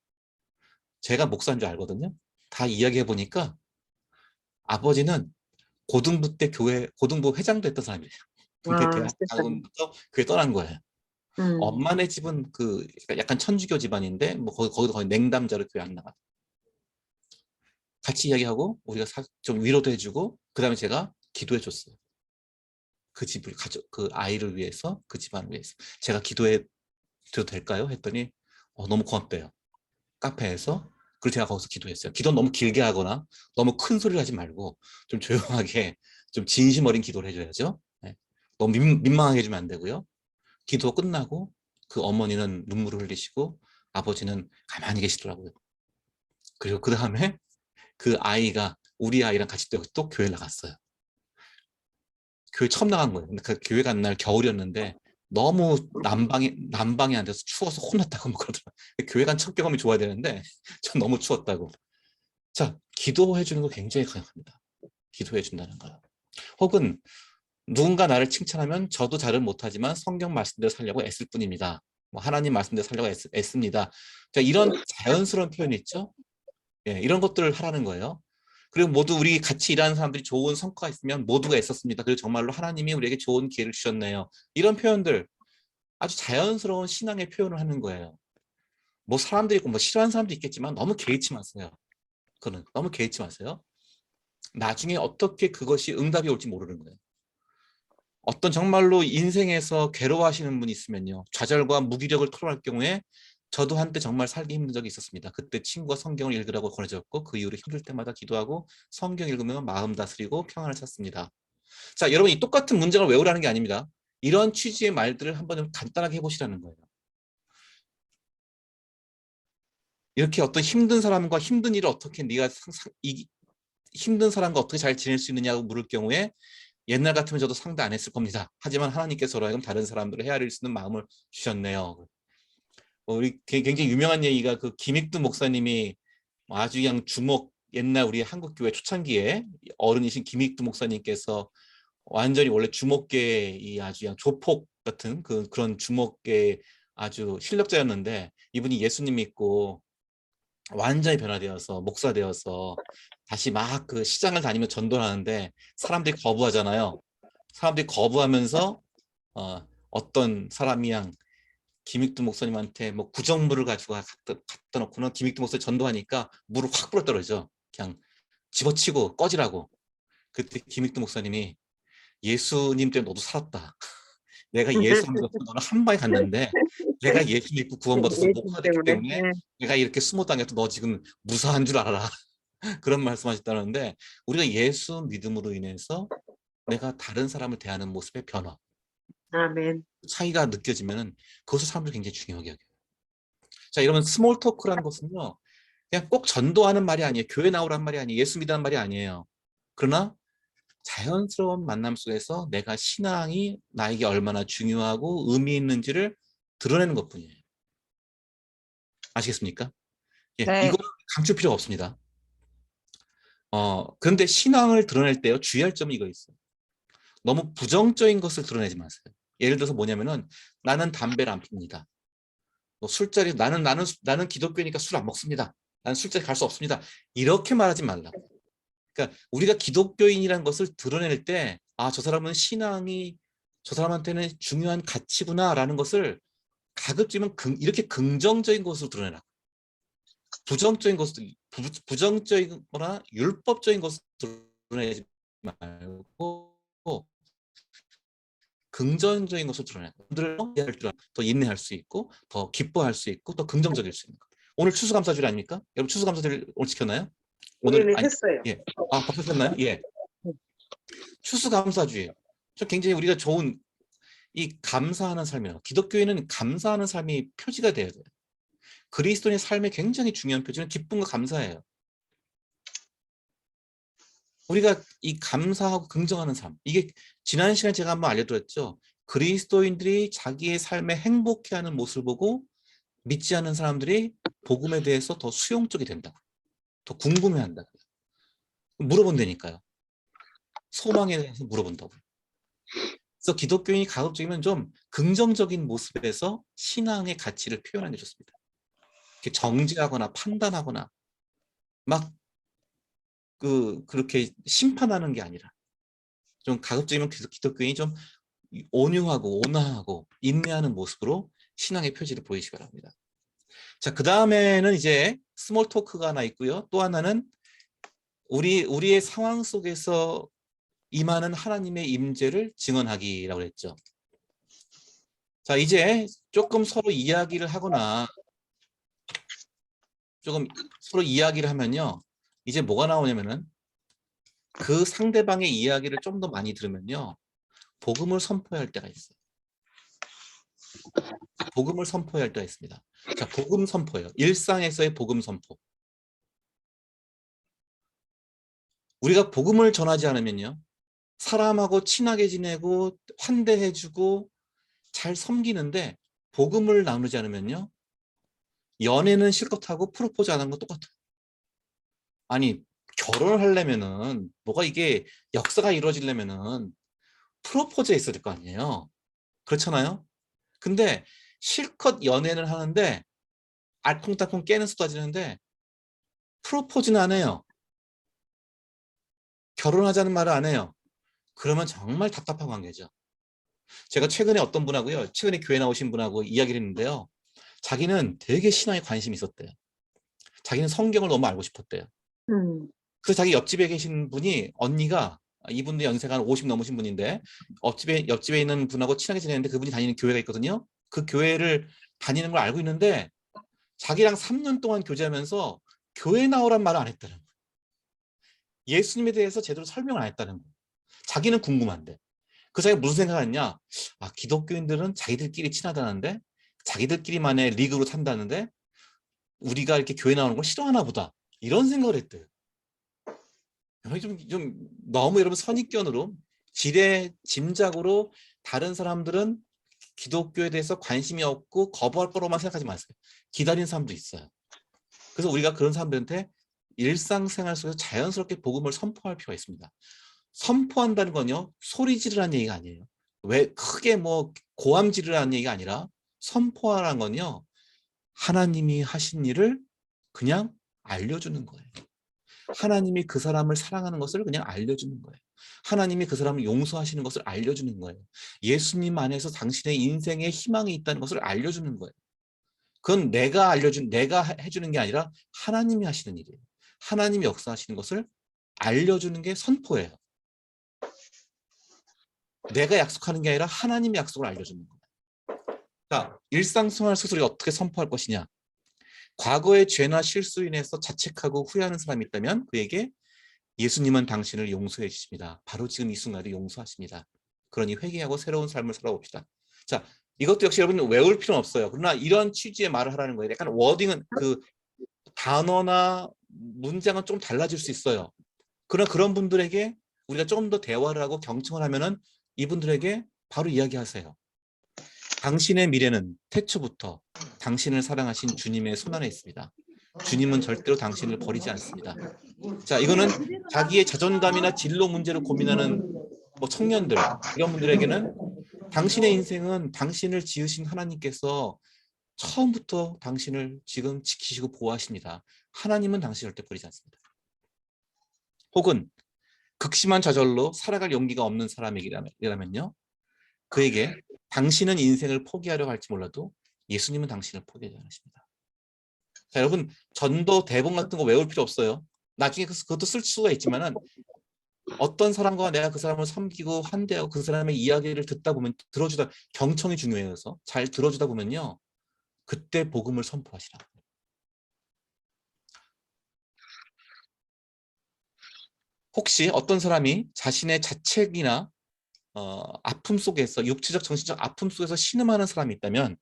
제가 목사인 줄 알거든요. 다 이야기해 보니까 아버지는 고등부 때 고등부 회장도 했던 사람이에요. 근데 대학 세상에. 가고부터 교회 떠난 거예요. 음. 엄마네 집은 그 약간 천주교 집안인데 뭐 거기도 거의 냉담자로 교회 안 나가. 같이 이야기하고 우리가 좀 위로도 해주고 그 다음에 제가 기도해 줬어요. 그 집을 그 아이를 위해서 그 집안을 위해서 제가 기도해 드려도 될까요? 했더니 너무 고맙대요. 카페에서. 그리고 제가 거기서 기도했어요. 기도 너무 길게 하거나 너무 큰 소리를 하지 말고 좀 조용하게 좀 진심 어린 기도를 해줘야죠. 네. 너무 민망하게 해주면 안 되고요. 기도 끝나고 그 어머니는 눈물을 흘리시고 아버지는 가만히 계시더라고요. 그리고 그 다음에 그 아이가 우리 아이랑 같이 또 교회 나갔어요. 교회 처음 나간 거예요. 근데 그 교회 간 날 겨울이었는데 너무 난방이 안 돼서 추워서 혼났다고 뭐 그러더라고요. 교회 간 첫 경험이 좋아야 되는데 전 너무 추웠다고. 자, 기도해 주는 거 굉장히 강력합니다. 기도해 준다는 거요. 혹은 누군가 나를 칭찬하면 저도 잘은 못하지만 성경 말씀대로 살려고 애쓸 뿐입니다. 뭐 하나님 말씀대로 살려고 애씁니다. 자, 이런 자연스러운 표현이 있죠. 예, 이런 것들을 하라는 거예요. 그리고 모두 우리 같이 일하는 사람들이 좋은 성과가 있으면 모두가 애썼습니다. 그리고 정말로 하나님이 우리에게 좋은 기회를 주셨네요. 이런 표현들 아주 자연스러운 신앙의 표현을 하는 거예요. 뭐 사람들이 있고 뭐 싫어하는 사람도 있겠지만 너무 개의치 마세요. 그거는 너무 개의치 마세요. 나중에 어떻게 그것이 응답이 올지 모르는 거예요. 어떤 정말로 인생에서 괴로워하시는 분이 있으면요. 좌절과 무기력을 토로할 경우에 저도 한때 정말 살기 힘든 적이 있었습니다. 그때 친구가 성경을 읽으라고 권해줬고 그 이후로 힘들 때마다 기도하고 성경 읽으면 마음 다스리고 평안을 찾습니다. 자, 여러분 이 똑같은 문장을 외우라는 게 아닙니다. 이런 취지의 말들을 한번 간단하게 해보시라는 거예요. 이렇게 어떤 힘든 사람과 힘든 일을 어떻게 네가 힘든 사람과 어떻게 잘 지낼 수 있느냐고 물을 경우에 옛날 같으면 저도 상대 안 했을 겁니다. 하지만 하나님께서라면 다른 사람들을 헤아릴 수 있는 마음을 주셨네요. 우리 굉장히 유명한 얘기가 그 김익두 목사님이 아주 그냥 옛날 우리 한국교회 초창기에 어른이신 김익두 목사님께서 완전히 원래 주목계 이 아주 그냥 조폭 같은 그런 주목계 아주 실력자였는데 이분이 예수님 믿고 완전히 변화되어서 목사 되어서 다시 막 그 시장을 다니며 전도를 하는데 사람들이 거부하잖아요. 사람들이 거부하면서 어떤 사람이 그냥 김익두 목사님한테 뭐 구정물을 가지고 갖다 놓고는 김익두 목사님 전도하니까 물을 확 불어 떨어져. 그냥 집어치고 꺼지라고. 그때 김익두 목사님이 예수님 때문에 너도 살았다. 내가 예수 믿어서 너는 한 방에 갔는데 내가 예수 믿고 구원받아서 예수 목사가 됐기 때문에. 때문에 네. 내가 이렇게 숨어 다녀도 너 지금 무사한 줄 알아라. 그런 말씀하셨다는데 우리가 예수 믿음으로 인해서 내가 다른 사람을 대하는 모습의 변화, 아멘. 차이가 느껴지면 그것을 사람들이 굉장히 중요하게 여겨요. 자, 여러분 스몰 토크라는 것은요. 그냥 꼭 전도하는 말이 아니에요. 교회 나오라는 말이 아니에요. 예수 믿으라는 말이 아니에요. 그러나 자연스러운 만남 속에서 내가 신앙이 나에게 얼마나 중요하고 의미 있는지를 드러내는 것뿐이에요. 아시겠습니까? 예, 네. 이거 감출 필요가 없습니다. 그런데 신앙을 드러낼 때요. 주의할 점이 이거 있어요. 너무 부정적인 것을 드러내지 마세요. 예를 들어서 뭐냐면은 나는 담배를 안 핍니다. 뭐 술자리 나는 기독교니까 술 안 먹습니다. 나는 술자리 갈 수 없습니다. 이렇게 말하지 말라고. 그러니까 우리가 기독교인이라는 것을 드러낼 때 저 사람은 신앙이 저 사람한테는 중요한 가치구나라는 것을 가급적이면 이렇게 긍정적인 것으로 드러내라. 부정적이거나 율법적인 것을 드러내지 말고 긍정적인 것을 드러내라. 더 인내할 수 있고 더 기뻐할 수 있고 더 긍정적일 수 있는 것. 오늘 추수감사주일 아닙니까? 여러분 추수감사주일 오늘 지켰나요? 오늘 우리는 했어요. 예. 박수셨나요? 예. 추수감사주일. 저 굉장히 우리가 좋은 이 감사하는 삶이에요. 기독교인은 감사하는 삶이 표지가 돼야 돼요. 그리스도인의 삶의 굉장히 중요한 표지는 기쁨과 감사예요. 우리가 이 감사하고 긍정하는 삶, 이게 지난 시간에 제가 한번 알려드렸죠. 그리스도인들이 자기의 삶에 행복해하는 모습을 보고 믿지 않는 사람들이 복음에 대해서 더 수용적이 된다. 더 궁금해한다. 물어본다니까요. 소망에 대해서 물어본다고. 그래서 기독교인이 가급적이면 좀 긍정적인 모습에서 신앙의 가치를 표현하는 게 좋습니다. 이렇게 정죄하거나 판단하거나 막 그렇게 심판하는 게 아니라 좀 가급적이면 기독교인이 좀 온유하고 온화하고 인내하는 모습으로 신앙의 표지를 보이시기 바랍니다. 자, 그 다음에는 이제 스몰 토크가 하나 있고요. 또 하나는 우리의 상황 속에서 임하는 하나님의 임재를 증언하기라고 했죠. 자, 이제 조금 서로 이야기를 하거나 조금 서로 이야기를 하면요. 이제 뭐가 나오냐면은 그 상대방의 이야기를 좀 더 많이 들으면요. 복음을 선포할 때가 있어요. 복음을 선포할 때가 있습니다. 자, 복음 선포예요. 일상에서의 복음 선포. 우리가 복음을 전하지 않으면요. 사람하고 친하게 지내고 환대해주고 잘 섬기는데 복음을 나누지 않으면요. 연애는 실컷 하고 프로포즈 안 하는 거 똑같아요. 아니, 결혼을 하려면은 뭐가 이게 역사가 이루어지려면은 프로포즈가 있어야 될 거 아니에요. 그렇잖아요. 근데 실컷 연애를 하는데 알콩달콩 깨는 쏟아지는데 프로포즈는 안 해요. 결혼하자는 말을 안 해요. 그러면 정말 답답한 관계죠. 제가 최근에 어떤 분하고요. 최근에 교회 나오신 분하고 이야기를 했는데요. 자기는 되게 신앙에 관심이 있었대요. 자기는 성경을 너무 알고 싶었대요. 그래서 자기 옆집에 계신 분이 언니가 이분도 연세가 한 50 넘으신 분인데 옆집에 있는 분하고 친하게 지내는데 그분이 다니는 교회가 있거든요. 그 교회를 다니는 걸 알고 있는데 자기랑 3년 동안 교제하면서 교회 나오란 말을 안 했다는 거예요. 예수님에 대해서 제대로 설명을 안 했다는 거예요. 자기는 궁금한데. 그 자기가 무슨 생각을 했냐. 아, 기독교인들은 자기들끼리 친하다는데 자기들끼리만의 리그로 산다는데 우리가 이렇게 교회 나오는 걸 싫어하나 보다. 이런 생각을 했대요. 좀 너무 여러분 선입견으로 짐작으로 다른 사람들은 기독교에 대해서 관심이 없고 거부할 거로만 생각하지 마세요. 기다리는 사람도 있어요. 그래서 우리가 그런 사람들한테 일상생활 속에서 자연스럽게 복음을 선포할 필요가 있습니다. 선포한다는 건요. 소리 지르라는 얘기가 아니에요. 왜 크게 뭐 고함 지르라는 얘기가 아니라 선포하라는 건요. 하나님이 하신 일을 그냥 알려주는 거예요. 하나님이 그 사람을 사랑하는 것을 그냥 알려주는 거예요. 하나님이 그 사람을 용서하시는 것을 알려주는 거예요. 예수님 안에서 당신의 인생에 희망이 있다는 것을 알려주는 거예요. 그건 내가 해주는 게 아니라 하나님이 하시는 일이에요. 하나님이 역사하시는 것을 알려주는 게 선포예요. 내가 약속하는 게 아니라 하나님이 약속을 알려주는 거예요. 자, 일상생활 스스로 어떻게 선포할 것이냐. 과거의 죄나 실수로 인해서 자책하고 후회하는 사람이 있다면 그에게 예수님은 당신을 용서해 주십니다. 바로 지금 이 순간에도 용서하십니다. 그러니 회개하고 새로운 삶을 살아봅시다. 자, 이것도 역시 여러분 외울 필요는 없어요. 그러나 이런 취지의 말을 하라는 거예요. 약간 워딩은 그 단어나 문장은 좀 달라질 수 있어요. 그러나 그런 분들에게 우리가 조금 더 대화를 하고 경청을 하면은 이분들에게 바로 이야기하세요. 당신의 미래는 태초부터 당신을 사랑하신 주님의 손안에 있습니다. 주님은 절대로 당신을 버리지 않습니다. 자, 이거는 자기의 자존감이나 진로 문제를 고민하는 뭐 청년들, 이런 분들에게는 당신의 인생은 당신을 지으신 하나님께서 처음부터 당신을 지금 지키시고 보호하십니다. 하나님은 당신을 절대 버리지 않습니다. 혹은 극심한 좌절로 살아갈 용기가 없는 사람이라면요. 그에게 당신은 인생을 포기하려고 할지 몰라도 예수님은 당신을 포기하지 않으십니다. 자, 여러분 전도 대본 같은 거 외울 필요 없어요. 나중에 그것도 쓸 수가 있지만은 어떤 사람과 내가 그 사람을 섬기고 환대하고 그 사람의 이야기를 듣다 보면 경청이 중요해요. 그래서 잘 들어주다 보면요. 그때 복음을 선포하시라. 혹시 어떤 사람이 자신의 자책이나 아픔 속에서 육체적 정신적 아픔 속에서 신음하는 사람이 있다면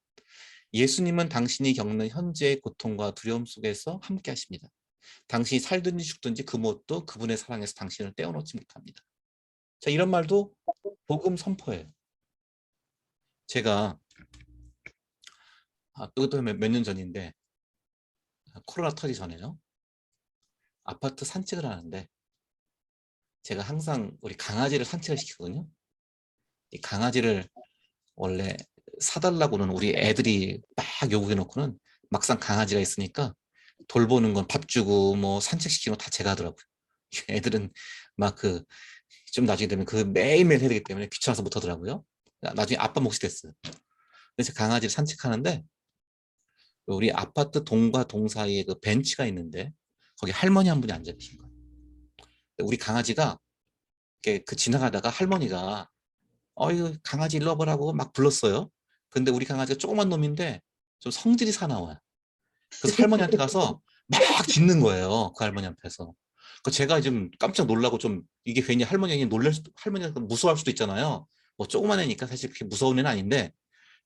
예수님은 당신이 겪는 현재의 고통과 두려움 속에서 함께 하십니다. 당신이 살든지 죽든지 그 무엇도 그분의 사랑에서 당신을 떼어놓지 못합니다. 자, 이런 말도 복음 선포예요. 제가 그것도 몇 년 전인데 코로나 터지기 전에요. 아파트 산책을 하는데 제가 항상 우리 강아지를 산책을 시키거든요. 이 강아지를 원래 사달라고는 우리 애들이 막 요구해 놓고는 막상 강아지가 있으니까 돌보는 건 밥 주고 뭐 산책시키는 거 다 제가 하더라고요. 애들은 막 좀 나중에 되면 매일매일 해야 되기 때문에 귀찮아서 못 하더라고요. 나중에 아빠 몫이 됐어요. 그래서 강아지를 산책하는데 우리 아파트 동과 동 사이에 그 벤치가 있는데 거기 할머니 한 분이 앉아 계신 거예요. 우리 강아지가 지나가다가 할머니가 이거 강아지 일로 와보라고 막 불렀어요. 근데 우리 강아지가 조그만 놈인데 좀 성질이 사나워요. 그래서 할머니한테 가서 막 짖는 거예요. 그 할머니 앞에서. 제가 좀 깜짝 놀라고 좀 이게 괜히 할머니가 무서워할 수도 있잖아요. 뭐 조그만 애니까 사실 그렇게 무서운 애는 아닌데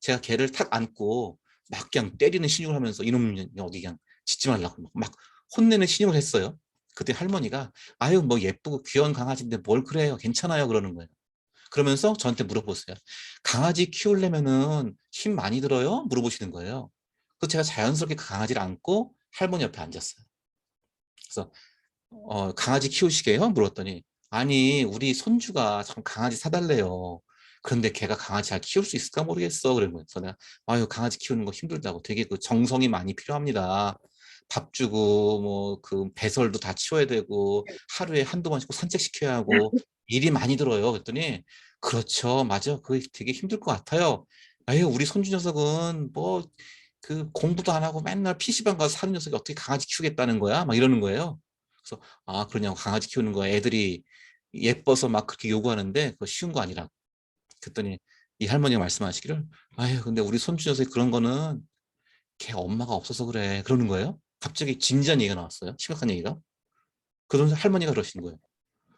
제가 걔를 탁 안고 막 그냥 때리는 신용을 하면서 이놈 어디 그냥 짖지 말라고 막 혼내는 신용을 했어요. 그때 할머니가 아유 뭐 예쁘고 귀여운 강아지인데 뭘 그래요. 괜찮아요. 그러는 거예요. 그러면서 저한테 물어보세요. 강아지 키우려면은 힘 많이 들어요? 물어보시는 거예요. 그래서 제가 자연스럽게 그 강아지를 안고 할머니 옆에 앉았어요. 그래서 강아지 키우시게요? 물었더니 아니 우리 손주가 참 강아지 사달래요. 그런데 걔가 강아지 잘 키울 수 있을까 모르겠어. 그러면서 내가 아유 강아지 키우는 거 힘들다고 되게 그 정성이 많이 필요합니다. 밥 주고 뭐 그 배설도 다 치워야 되고 하루에 한두 번씩 산책시켜야 하고 일이 많이 들어요. 그랬더니 그렇죠. 맞아. 그게 되게 힘들 것 같아요. 아유 우리 손주 녀석은 뭐 그 공부도 안 하고 맨날 PC방 가서 사는 녀석이 어떻게 강아지 키우겠다는 거야? 막 이러는 거예요. 그래서 그러냐고 강아지 키우는 거 애들이 예뻐서 막 그렇게 요구하는데 그거 쉬운 거 아니라. 그랬더니 이 할머니가 말씀하시기를 아유 근데 우리 손주 녀석이 그런 거는 걔 엄마가 없어서 그래 그러는 거예요. 갑자기 진지한 얘기가 나왔어요. 심각한 얘기가. 그러면서 할머니가 그러시는 거예요.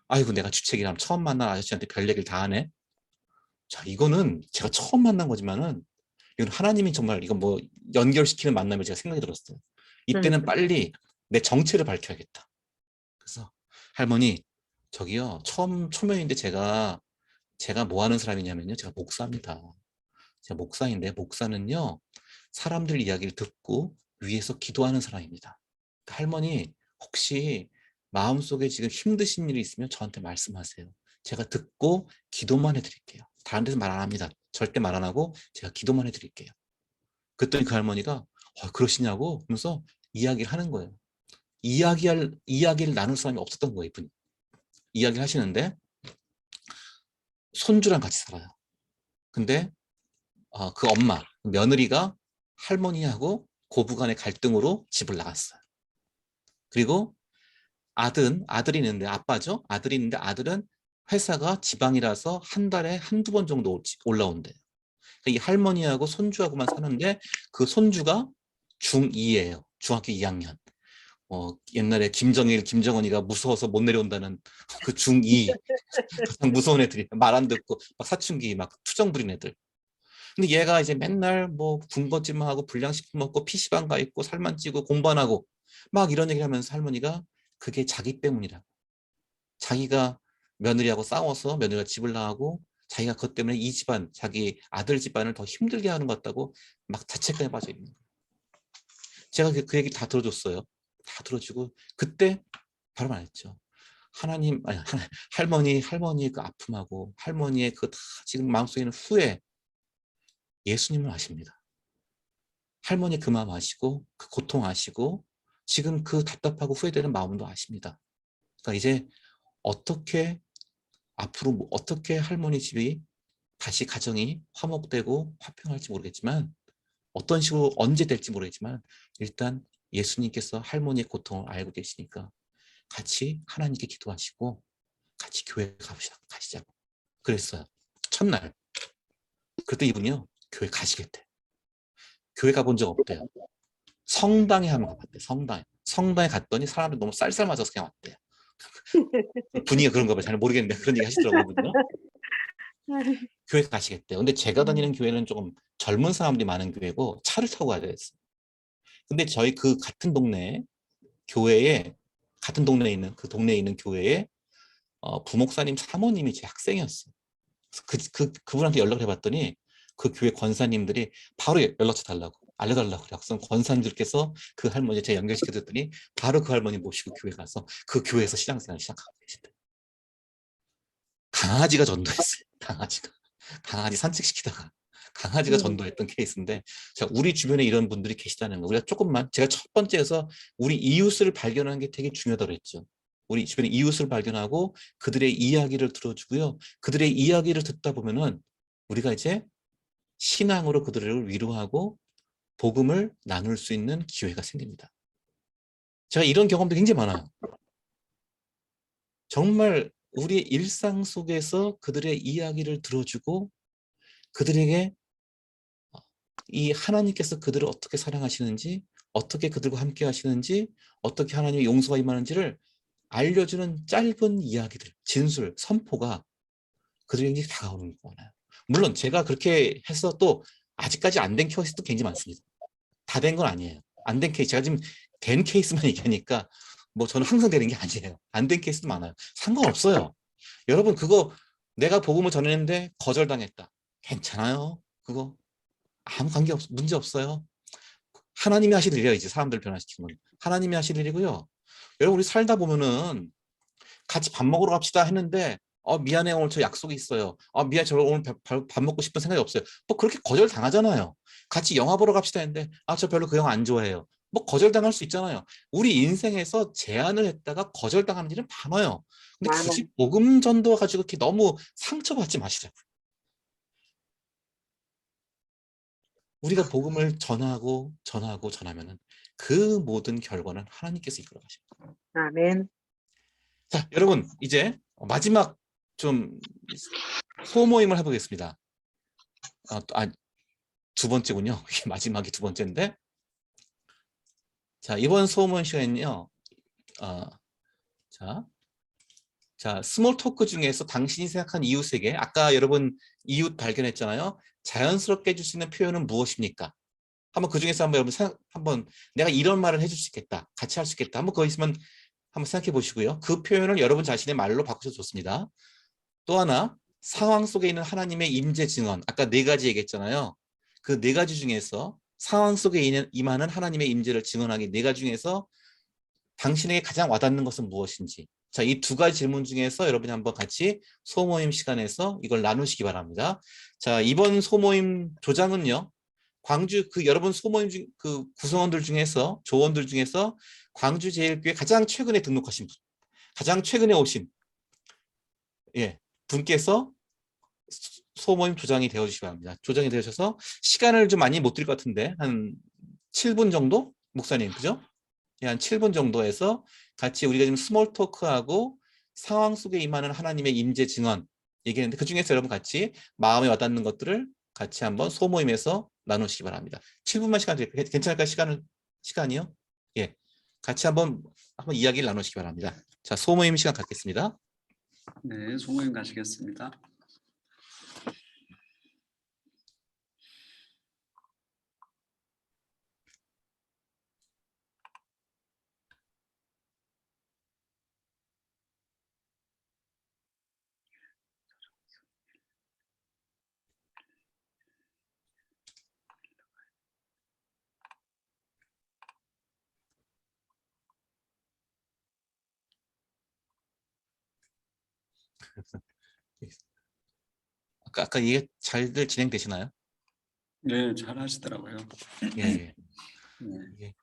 아이고 내가 주책이랑 처음 만난 아저씨한테 별 얘기를 다 하네. 자 이거는 제가 처음 만난 거지만은 이건 하나님이 정말 이건 뭐 연결시키는 만남을 제가 생각이 들었어요. 이때는 빨리 내 정체를 밝혀야겠다. 그래서 할머니 저기요 처음 초면인데 제가 뭐 하는 사람이냐면요. 제가 목사입니다. 제가 목사인데 목사는요. 사람들 이야기를 듣고 위에서 기도하는 사람입니다. 그러니까 할머니 혹시 마음속에 지금 힘드신 일이 있으면 저한테 말씀하세요. 제가 듣고 기도만 해드릴게요. 다른 데서 말 안 합니다. 절대 말 안 하고 제가 기도만 해드릴게요. 그랬더니 그 할머니가 그러시냐고 하면서 이야기를 하는 거예요. 이야기를 나눌 사람이 없었던 거예요. 이분이. 이야기를 하시는데 손주랑 같이 살아요. 근데 그 엄마, 며느리가 할머니하고 고부간의 갈등으로 집을 나갔어요. 그리고 아들이 있는데 아빠죠. 아들이 있는데 아들은 회사가 지방이라서 한 달에 한두 번 정도 올라온대요. 이 할머니하고 손주하고만 사는데 그 손주가 중2예요. 중학교 2학년. 옛날에 김정일, 김정은이가 무서워서 못 내려온다는 그 중2. 가장 무서운 애들이 말 안 듣고 막 사춘기 막 투정 부린 애들. 근데 얘가 이제 맨날 뭐 군것질만 하고 불량식품 먹고 PC방 가 있고 살만 찌고 공부 안 하고 막 이런 얘기를 하면서 할머니가 그게 자기 때문이라고. 자기가 며느리하고 싸워서 며느리가 집을 나가고 자기가 그것 때문에 이 집안, 자기 아들 집안을 더 힘들게 하는 것 같다고 막 자책감에 빠져 있는 거예요. 제가 그 얘기 다 들어줬어요. 다 들어주고 그때 바로 말했죠. 할머니의 그 아픔하고 할머니의 그 다 지금 마음속에 있는 후회 예수님은 아십니다. 할머니 그 마음 아시고 그 고통 아시고 지금 그 답답하고 후회되는 마음도 아십니다. 그러니까 이제 앞으로 어떻게 할머니 집이 다시 가정이 화목되고 화평할지 모르겠지만 어떤 식으로 언제 될지 모르겠지만 일단 예수님께서 할머니의 고통을 알고 계시니까 같이 하나님께 기도하시고 같이 교회 가시자고 그랬어요. 첫날. 그때 이분이요. 교회 가시겠대. 교회 가본 적 없대요. 성당에 한번 가봤대요. 성당에 갔더니 사람들이 너무 쌀쌀 맞아서 그냥 왔대요. 분위기가 그런가 봐요. 잘 모르겠는데 그런 얘기 하시더라고요. 교회 가시겠대요. 근데 제가 다니는 교회는 조금 젊은 사람들이 많은 교회고 차를 타고 가야 됐어요. 근데 저희 그 같은 동네에 교회에 같은 동네에 있는 그 동네에 있는 교회에 부목사님 사모님이 제 학생이었어요. 그래서 그분한테 연락을 해봤더니 그 교회 권사님들이 바로 연락처 달라고 알려달라고 그래요. 그래서 권사님들께서 그 할머니 제가 연결시켜줬더니 바로 그 할머니 모시고 교회 가서 그 교회에서 신앙생활 시작하고 계시대요. 강아지가 전도했어요. 강아지 산책시키다가 강아지가 전도했던 케이스인데, 자, 우리 주변에 이런 분들이 계시다는 거. 우리가 조금만, 제가 첫 번째에서 우리 이웃을 발견하는 게 되게 중요하다고 했죠. 우리 주변에 이웃을 발견하고 그들의 이야기를 들어주고요. 그들의 이야기를 듣다 보면은 우리가 이제 신앙으로 그들을 위로하고 복음을 나눌 수 있는 기회가 생깁니다. 제가 이런 경험도 굉장히 많아요. 정말 우리의 일상 속에서 그들의 이야기를 들어주고 그들에게 이 하나님께서 그들을 어떻게 사랑하시는지, 어떻게 그들과 함께 하시는지, 어떻게 하나님의 용서가 임하는지를 알려주는 짧은 이야기들, 진술, 선포가 그들에게 다가오는 거잖아요. 물론 제가 그렇게 해서 또 아직까지 안 된 케이스도 굉장히 많습니다. 다 된 건 아니에요. 안 된 케이스, 제가 지금 된 케이스만 얘기하니까 뭐 저는 항상 되는 게 아니에요. 안 된 케이스도 많아요. 상관없어요. 여러분 그거 내가 복음을 전했는데 거절당했다. 괜찮아요. 그거 아무 문제 없어요. 하나님이 하실 일이에요. 이제 사람들 변화시키는 건 하나님이 하실 일이고요. 여러분 우리 살다 보면은 같이 밥 먹으러 갑시다 했는데 미안해 오늘 저 약속이 있어요. 미안 저 오늘 밥 먹고 싶은 생각이 없어요. 뭐 그렇게 거절 당하잖아요. 같이 영화 보러 갑시다 했는데 저 별로 그 영화 안 좋아해요. 뭐 거절 당할 수 있잖아요. 우리 인생에서 제안을 했다가 거절 당하는 일은 많아요. 근데 굳이 복음 전도 가지고 이렇게 너무 상처받지 마시자고요. 우리가 복음을 전하면은 그 모든 결과는 하나님께서 이끌어 가십니다. 아멘. 자, 여러분 이제 마지막 좀 소모임을 해보겠습니다. 두 번째군요. 이게 마지막이 두 번째인데, 자 이번 소모임 시간은요. 자 스몰 토크 중에서 당신이 생각한 이웃에게, 아까 여러분 이웃 발견했잖아요. 자연스럽게 해줄 수 있는 표현은 무엇입니까? 한번 그 중에서 여러분 한번 내가 이런 말을 해줄 수 있겠다, 같이 할 수 있겠다, 한번 그거 있으면 한번 생각해 보시고요. 그 표현을 여러분 자신의 말로 바꾸셔도 좋습니다. 또 하나, 상황 속에 있는 하나님의 임재 증언, 아까 네 가지 얘기했잖아요. 그 네 가지 중에서 상황 속에 임하는 하나님의 임재를 증언하기 네 가지 중에서 당신에게 가장 와닿는 것은 무엇인지, 자, 이 두 가지 질문 중에서 여러분이 한번 같이 소모임 시간에서 이걸 나누시기 바랍니다. 자, 이번 소모임 조장은요, 광주 여러분 소모임 그 구성원들 중에서, 조원들 중에서 광주제일교회 가장 최근에 등록하신 분, 가장 최근에 오신 분께서 소모임 조장이 되어주시기 바랍니다. 조장이 되셔서 시간을 좀 많이 못 드릴 것 같은데 한 7분 정도? 목사님 그죠? 한 7분 정도에서 같이 우리가 지금 스몰 토크하고 상황 속에 임하는 하나님의 임재 증언 얘기했는데, 그 중에서 여러분 같이 마음에 와닿는 것들을 같이 한번 소모임에서 나누시기 바랍니다. 7분만 시간 드릴까요? 괜찮을까요? 시간이요? 예, 같이 한번 이야기를 나누시기 바랍니다. 자, 소모임 시간 갖겠습니다. 네, 소모임 가시겠습니다. 아까 이게 잘들 진행되시나요? 네, 잘 하시더라고요. 예. 네.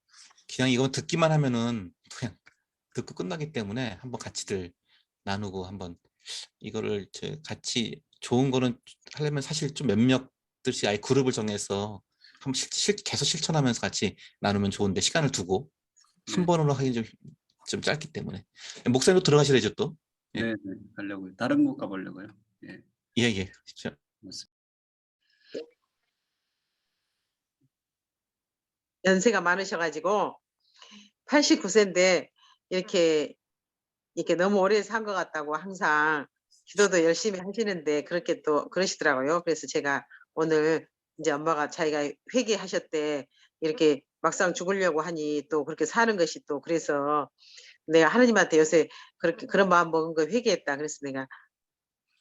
그냥 이거 듣기만 하면은 그냥 듣고 끝나기 때문에 한번 같이들 나누고 한번 이거를 같이 좋은 거는 하려면 사실 좀 몇몇들씩 아예 그룹을 정해서 한번 계속 실천하면서 같이 나누면 좋은데, 시간을 두고 한 번으로 하기 좀 짧기 때문에. 목사님도 들어가시래죠 또? 예. 네, 가려고요. 다른 곳 가보려고요. 예. 예. 연세가 많으셔가지고 89세인데 이렇게 너무 오래 산 것 같다고 항상 기도도 열심히 하시는데 그렇게 또 그러시더라고요. 그래서 제가 오늘 이제 엄마가 자기가 회개하셨대. 이렇게 막상 죽으려고 하니 또 그렇게 사는 것이 또 그래서 내가 하나님한테 요새 그렇게 그런 마음 먹은 거 회개했다. 그래서 내가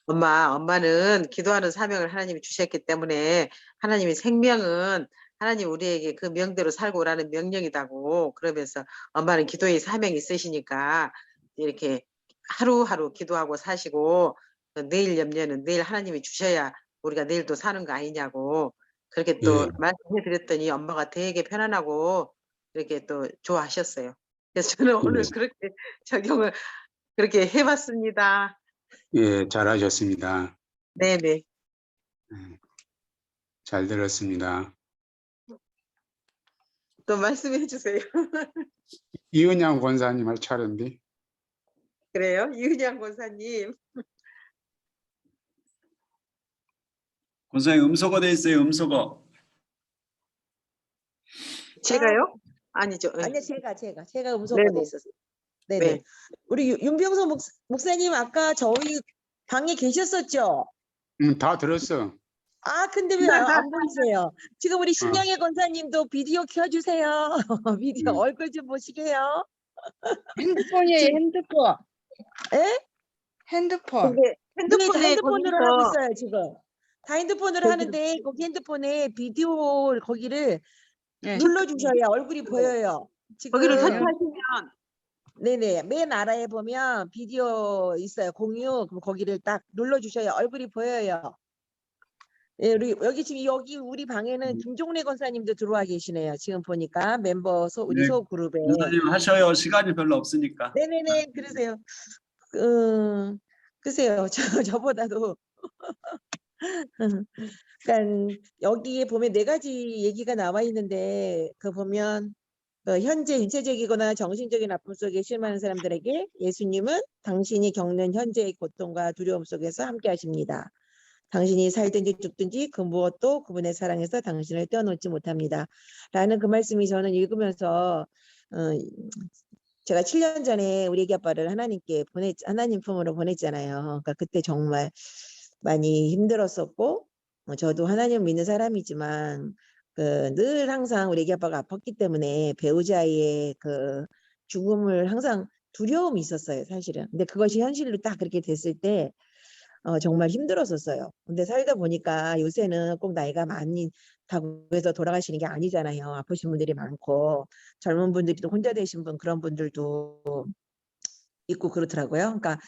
엄마는 기도하는 사명을 하나님이 주셨기 때문에 하나님이 생명은 하나님 우리에게 그 명대로 살고 오라는 명령이다고 그러면서 엄마는 기도의 사명이 있으시니까 이렇게 하루하루 기도하고 사시고 내일 염려는 내일 하나님이 주셔야 우리가 내일 또 사는 거 아니냐고 그렇게 또 예. 말씀해 드렸더니 엄마가 되게 편안하고 이렇게 또 좋아하셨어요. 그래서 저는 오늘 예. 그렇게 적용을 그렇게 해봤습니다. 예, 잘하셨습니다. 네네. 예, 잘 들었습니다. 또 말씀해 주세요. 이은양 권사님 할 차례인데. 그래요? 이은양 권사님. 권사님 음소거 돼 있어요. 음소거. 제가요? 아니죠. 예. 아니요, 제가 음소거돼 네네. 있었어요. 네네. 네. 우리 윤병서 목사님 아까 저희 방에 계셨었죠? 다 들었어. 아, 근데 왜 안 보이세요? 지금 우리 신영애 권사님도 비디오 켜주세요. 비디오 얼굴 좀 보시게요. 핸드폰이에요, 핸드폰. 에? 핸드폰. 근데 네, 다 핸드폰에 핸드폰으로 하고 거기서 있어요, 지금. 다 핸드폰으로 거기- 하는데 거기 핸드폰에 비디오 거기를 네. 눌러주셔야 얼굴이 보여요. 지금 거기를 터치하시면 네네, 맨 아래에 보면 비디오 있어요. 공유. 그럼 거기를 딱 눌러주셔야 얼굴이 보여요. 예, 여기 지금 여기 우리 방에는 김종래 권사님도 들어와 계시네요. 지금 보니까 멤버 우리 네. 소그룹에. 권사님 하셔요. 시간이 별로 없으니까. 네네네, 그러세요. 글쎄요, 저보다도. 그러니까 여기에 보면 4가지 얘기가 나와 있는데 그 보면 현재 인체적이거나 정신적인 아픔 속에 실망하는 사람들에게 예수님은 당신이 겪는 현재의 고통과 두려움 속에서 함께 하십니다. 당신이 살든지 죽든지 그 무엇도 그분의 사랑에서 당신을 떼어놓지 못합니다. 라는 그 말씀이 저는 읽으면서 제가 7년 전에 우리 애기 아빠를 하나님 품으로 보냈잖아요. 그러니까 그때 정말 많이 힘들었었고 저도 하나님 믿는 사람이지만 늘 항상 우리 애기 아빠가 아팠기 때문에 배우자의 그 죽음을 항상 두려움이 있었어요, 사실은. 근데 그것이 현실로 딱 그렇게 됐을 때 정말 힘들었었어요. 근데 살다 보니까 요새는 꼭 나이가 많다고 해서 돌아가시는 게 아니잖아요. 아프신 분들이 많고 젊은 분들이 또 혼자 되신 그런 분들도 있고 그렇더라고요. 그러니까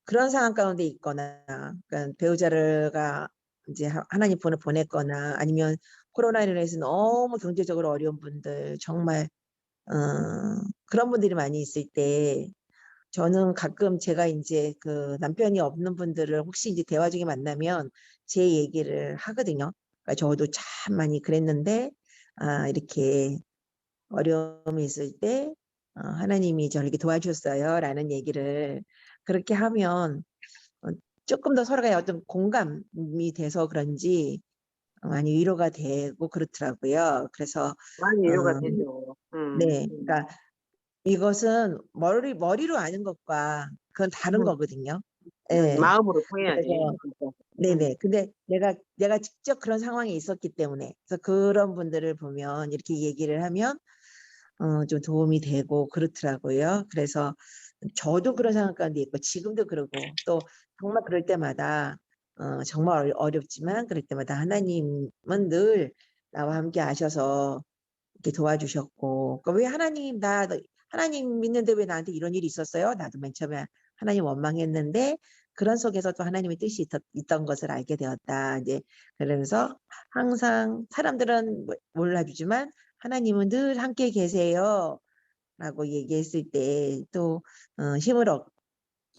그런 상황 가운데 있거나 그러니까 배우자가 이제 하나님 분을 보냈거나 아니면 코로나로 인해서 너무 경제적으로 어려운 분들 정말 그런 분들이 많이 있을 때 저는 가끔 제가 이제 그 남편이 없는 분들을 혹시 이제 대화 중에 만나면 제 얘기를 하거든요. 그러니까 저도 참 많이 그랬는데 이렇게 어려움이 있을 때 하나님이 저를 이렇게 도와주셨어요라는 얘기를 그렇게 하면 조금 더 서로가 어떤 공감이 돼서 그런지 많이 위로가 되고 그렇더라고요. 그래서 많이 위로가 되죠. 네, 그러니까 이것은 머리로 아는 것과 그건 다른 거거든요. 예. 마음으로 통해야지. 그래서 네네. 근데 내가 직접 그런 상황에 있었기 때문에 그래서 그런 분들을 보면 이렇게 얘기를 하면 좀 도움이 되고 그렇더라고요. 그래서 저도 그런 상황 가운데 있고 지금도 그러고 또 정말 그럴 때마다 정말 어렵지만 그럴 때마다 하나님은 늘 나와 함께 하셔서 이렇게 도와주셨고 왜 하나님 믿는데 왜 나한테 이런 일이 있었어요? 나도 맨 처음에 하나님 원망했는데 그런 속에서 또 하나님의 뜻이 있던 것을 알게 되었다. 이제 그러면서 항상 사람들은 몰라주지만 하나님은 늘 함께 계세요. 라고 얘기했을 때 또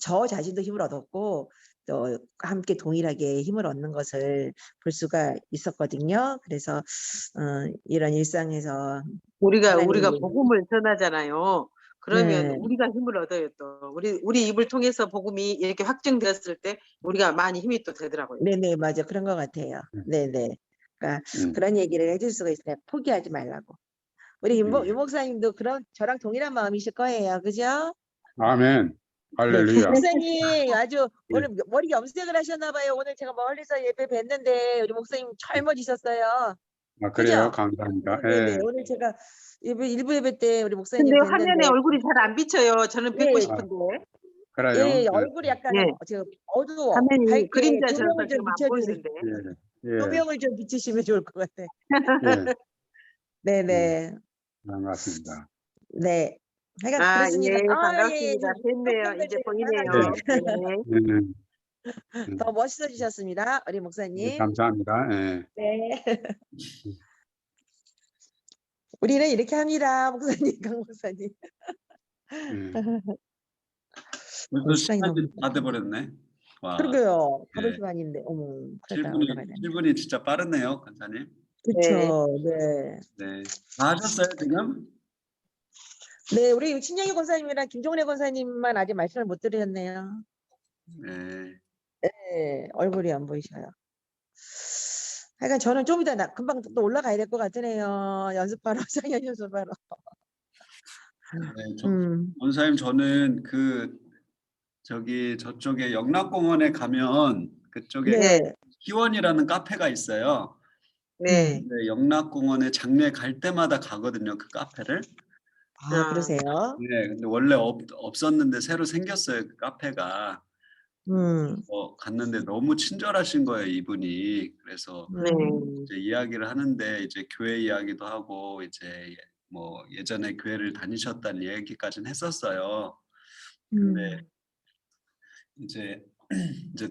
저 자신도 힘을 얻었고 또 함께 동일하게 힘을 얻는 것을 볼 수가 있었거든요. 그래서 이런 일상에서 우리가 하나님이 복음을 전하잖아요. 그러면 네. 우리가 힘을 얻어요 또. 우리 입을 통해서 복음이 이렇게 확증되었을 때 우리가 많이 힘이 또 되더라고요. 네네, 맞아. 그런 것 같아요. 네네. 그러니까 그런 얘기를 해줄 수가 있어요. 포기하지 말라고. 우리 유 목사님도 저랑 동일한 마음이실 거예요. 그죠? 아멘. 할렐루야. 목사님 아주 예. 오늘 머리 염색을 하셨나 봐요. 오늘 제가 멀리서 예배 뵀는데 우리 목사님 젊어지셨어요. 아, 그래요? 그죠? 감사합니다. 네네. 예. 오늘 제가 일부 예배 때 우리 목사님 근데 화면에 뵀는데 얼굴이 잘 안 비쳐요. 저는 뵙고 예, 싶은데. 그래요? 예, 예. 얼굴이 약간 예. 지금 어두워. 화면이 밝게 그림자처럼 조명을 좀 지금 안 비춰주세요. 보이는데. 예. 예. 조명을 좀 비추시면 좋을 것 같아. 예. 네네. 반갑습니다. 네. 하여간 아, 그렇습니다. 예, 아, 예. 반갑습니다. 뵙네요. 조금 더 이제 이제 보이네요. 편하게 네. 더 멋있어지셨습니다. 우리 예, 목사님. 감사합니다. 예. 네. 우리는 이렇게 합니다. 목사님, 강 목사님. 예. 벌써 시간이 시간이 너무 다 돼버렸네. 와, 그러게요. 예. 8월 시간인데. 어머, 큰일 나. 올라가야 되네. 7분이 진짜 빠르네요, 간사님. 그쵸. 네. 네. 다 하셨어요, 지금? 네, 우리 신영희 권사님이랑 김종래 권사님만 아직 말씀을 못 드렸네요. 네. 네, 얼굴이 안 보이셔요. 하여간 저는 좀 이따 금방 또 올라가야 될 것 같으네요. 연습하러, 상현 연습하러. 네, 원사님 저는 저쪽에 영락공원에 가면 그쪽에 네. 희원이라는 카페가 있어요. 네. 근데 영락공원에 장례 갈 때마다 가거든요, 그 카페를. 아, 그러세요? 네, 근데 원래 없었는데 새로 생겼어요, 그 카페가. 갔는데 너무 친절하신 거예요, 이분이. 그래서 네. 이제 이야기를 하는데 이제 교회 이야기도 하고 이제 뭐 예전에 교회를 다니셨다는 얘기까지는 했었어요. 근데 이제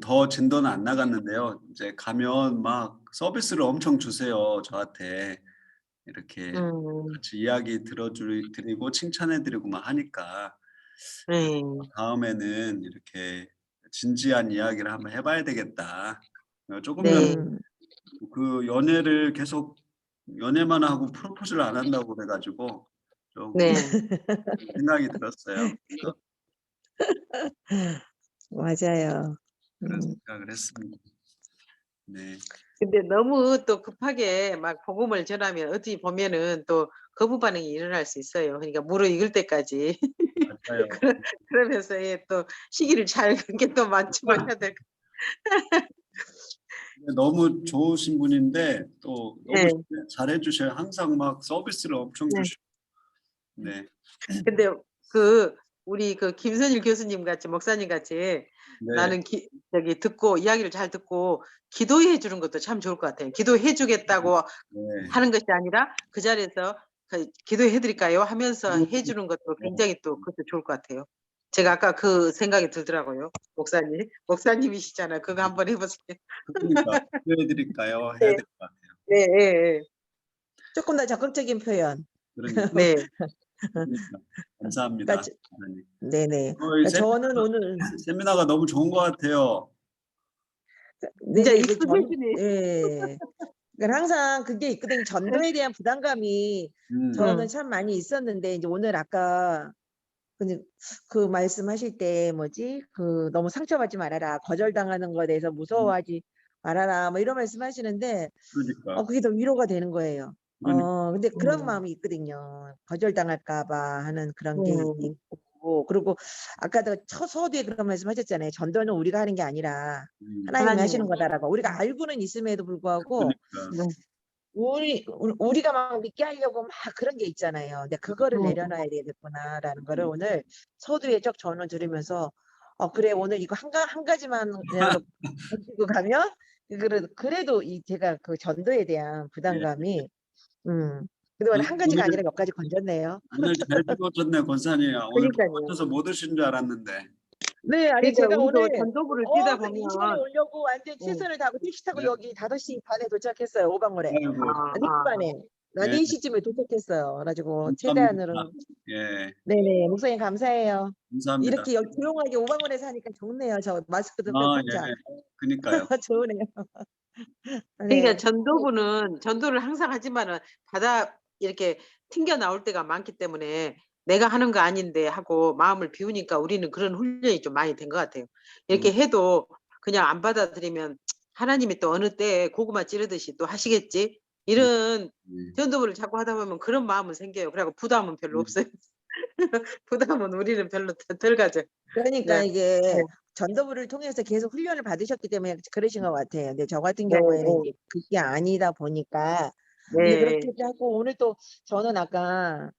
더 진도는 안 나갔는데요. 이제 가면 막 서비스를 엄청 주세요, 저한테. 이렇게 같이 이야기 들어드리고 칭찬해드리고 막 하니까 네. 다음에는 이렇게 진지한 이야기를 한번 해봐야 되겠다. 조금 네. 전에 그 연애만 하고 프로포즈를 안 한다고 그래가지고 조금 네. 생각이 들었어요. 그래서 맞아요. 그런 생각을 했습니다. 네. 근데 너무 또 급하게 막 복음을 전하면 어찌 보면은 또 거부 반응이 일어날 수 있어요. 그러니까 무르익을 때까지. 맞아요. 그러면서 예, 또 시기를 잘 그렇게 또 맞추고 해야 될 것. 너무 좋으신 분인데 또 너무 네. 잘해주셔요. 항상 막 서비스를 엄청 네. 주시고. 네. 근데 우리 김선일 교수님 같이 목사님 같이 네. 나는 듣고 이야기를 잘 듣고 기도해 주는 것도 참 좋을 것 같아요. 기도해 주겠다고 네. 하는 것이 아니라 그 자리에서 기도해 드릴까요? 하면서 해 주는 것도 굉장히 또 그것도 좋을 것 같아요. 제가 아까 그 생각이 들더라고요. 목사님이시잖아요. 그거 한번 해보세요. 그러니까 기도해 드릴까요? 해야 네. 될 것 같아요. 네, 네, 조금 더 적극적인 표현. 그러니까. 네. 그러니까. 감사합니다. 그러니까 네네. 그러니까 저는 오늘 세미나가 너무 좋은 것 같아요. 진짜 네네, 익숙해지네. 예. 그러니까 항상 그게 있거든요. 전도에 대한 부담감이 저는 참 많이 있었는데 이제 오늘 아까 그 말씀하실 때 너무 상처받지 말아라, 거절당하는 거에 대해서 무서워하지 말아라, 뭐 이런 말씀하시는데 그러니까. 그게 더 위로가 되는 거예요. 그러니까. 근데 그런 마음이 있거든요. 거절당할까봐 하는 그런 게 있고, 그리고 아까도 첫 서두에 그런 말씀하셨잖아요. 전도는 우리가 하는 게 아니라 하나님이 하시는 거다라고. 우리가 알고는 있음에도 불구하고 그러니까. 우리가 막 믿게 하려고 막 그런 게 있잖아요. 근데 그거를 내려놔야 되겠구나라는 거를 오늘 서두에 적 전원 들으면서 그래, 오늘 이거 한 가지만 가지고 가면 그래도 제가 그 전도에 대한 부담감이 그동안 한 가지가 아니라 몇 가지 건졌네요. 오늘 잘 찍어줬네, 권사님. 오늘 그러니까요. 맞춰서 못 오신 줄 알았는데. 네, 아니 그러니까 제가 오늘 우리도 전도부를 뛰다 이 시간에 보면 오려고 완전 최선을 다하고 택시 타고 네. 여기 5시 반에 도착했어요. 오방울에. 아이고, 4시 반에. 나 네. 4시쯤에 도착했어요. 그래가지고 감사합니다. 최대한으로. 예, 네네, 목사님 감사해요. 감사합니다. 이렇게 조용하게 오방울에 사니까 좋네요. 저 마스크도 아, 펴지 예, 그니까요. 좋으네요. 그러니까 네. 전도를 항상 하지만은 이렇게 튕겨 나올 때가 많기 때문에 내가 하는 거 아닌데 하고 마음을 비우니까 우리는 그런 훈련이 좀 많이 된 것 같아요. 이렇게 해도 그냥 안 받아들이면 하나님이 또 어느 때에 고구마 찌르듯이 또 하시겠지. 이런 전도부를 자꾸 하다 보면 그런 마음은 생겨요. 그래고 부담은 별로 없어요. 부담은 우리는 별로 덜 가져. 그러니까 네. 이게 네. 전도부를 통해서 계속 훈련을 받으셨기 때문에 그러신 것 같아요. 근데 저 같은 네, 경우에는 네. 이제 그게 아니다 보니까 근데 네. 그렇게 하고 오늘 또 저는 아까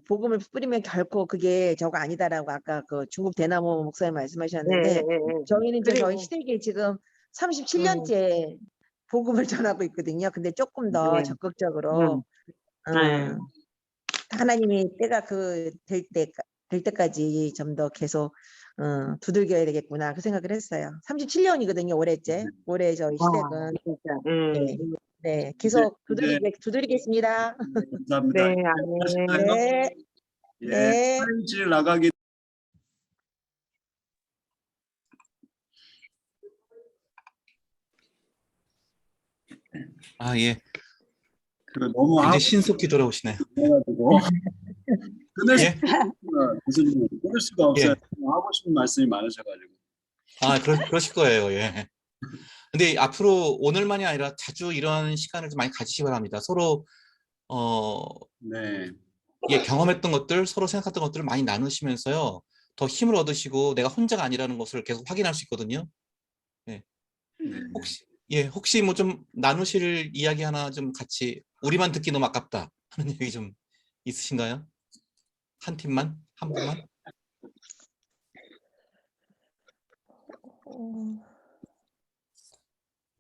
복음을 뿌리면 결코 그게 저가 아니다라고 아까 그 중국 대나무 목사님 네, 말씀하셨는데 네, 네. 저희는 이제 저희 그리고 시댁에 지금 37년째 복음을 전하고 있거든요. 근데 조금 더 네. 적극적으로 네. 하나님이 때가 될 때까지 좀 더 계속 두들겨야 되겠구나 그 생각을 했어요. 37년이거든요. 올해 저희 와, 시댁은 진짜. 네, 네 이제 계속 이제 두드리겠습니다. 감사합니다. 네, 이제 아멘. 하시나요? 네, 예, 네. 프렌즈 나가기. 아, 예. 너무 이제 하고 신속히 돌아오시네요. 싶어가지고 끊을 수 예? 교수님 끊을 수가 없어요. 예. 하고 싶은 말씀이 많으셔가지고. 아, 그러실 거예요. 예. 근데 앞으로 오늘만이 아니라 자주 이런 시간을 좀 많이 가지시기 바랍니다. 서로 네. 예, 경험했던 것들, 서로 생각했던 것들을 많이 나누시면서요. 더 힘을 얻으시고 내가 혼자가 아니라는 것을 계속 확인할 수 있거든요. 예. 네. 혹시 뭐 좀 나누실 이야기 하나 좀 같이 우리만 듣기 너무 아깝다 하는 얘기 좀 있으신가요? 한 팀만? 한 분만?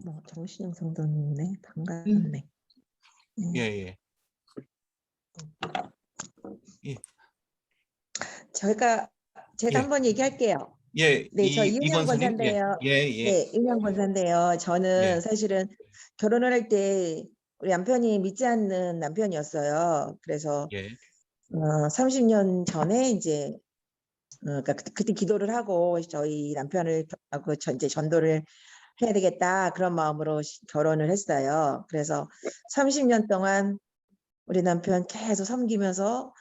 뭐 정신영 성도님네 반갑네. 예, 예. 예. 제가 예. 한번 얘기할게요. 예, 네, 저 이 이은영 권사님, 예, 권사인데요. 예, 예, 네, 이은영 권사인데요. 저는 예, 사실은 결혼을 할 때 우리 남편이 믿지 않는 남편이었어요. 그래서 예, 30년 전에 이제 그러니까 그때 기도를 하고 저희 남편을 하고 이제 전도를 해야 되겠다 그런 마음으로 결혼을 했어요. 그래서 30년 동안 우리 남편 계속 섬기면서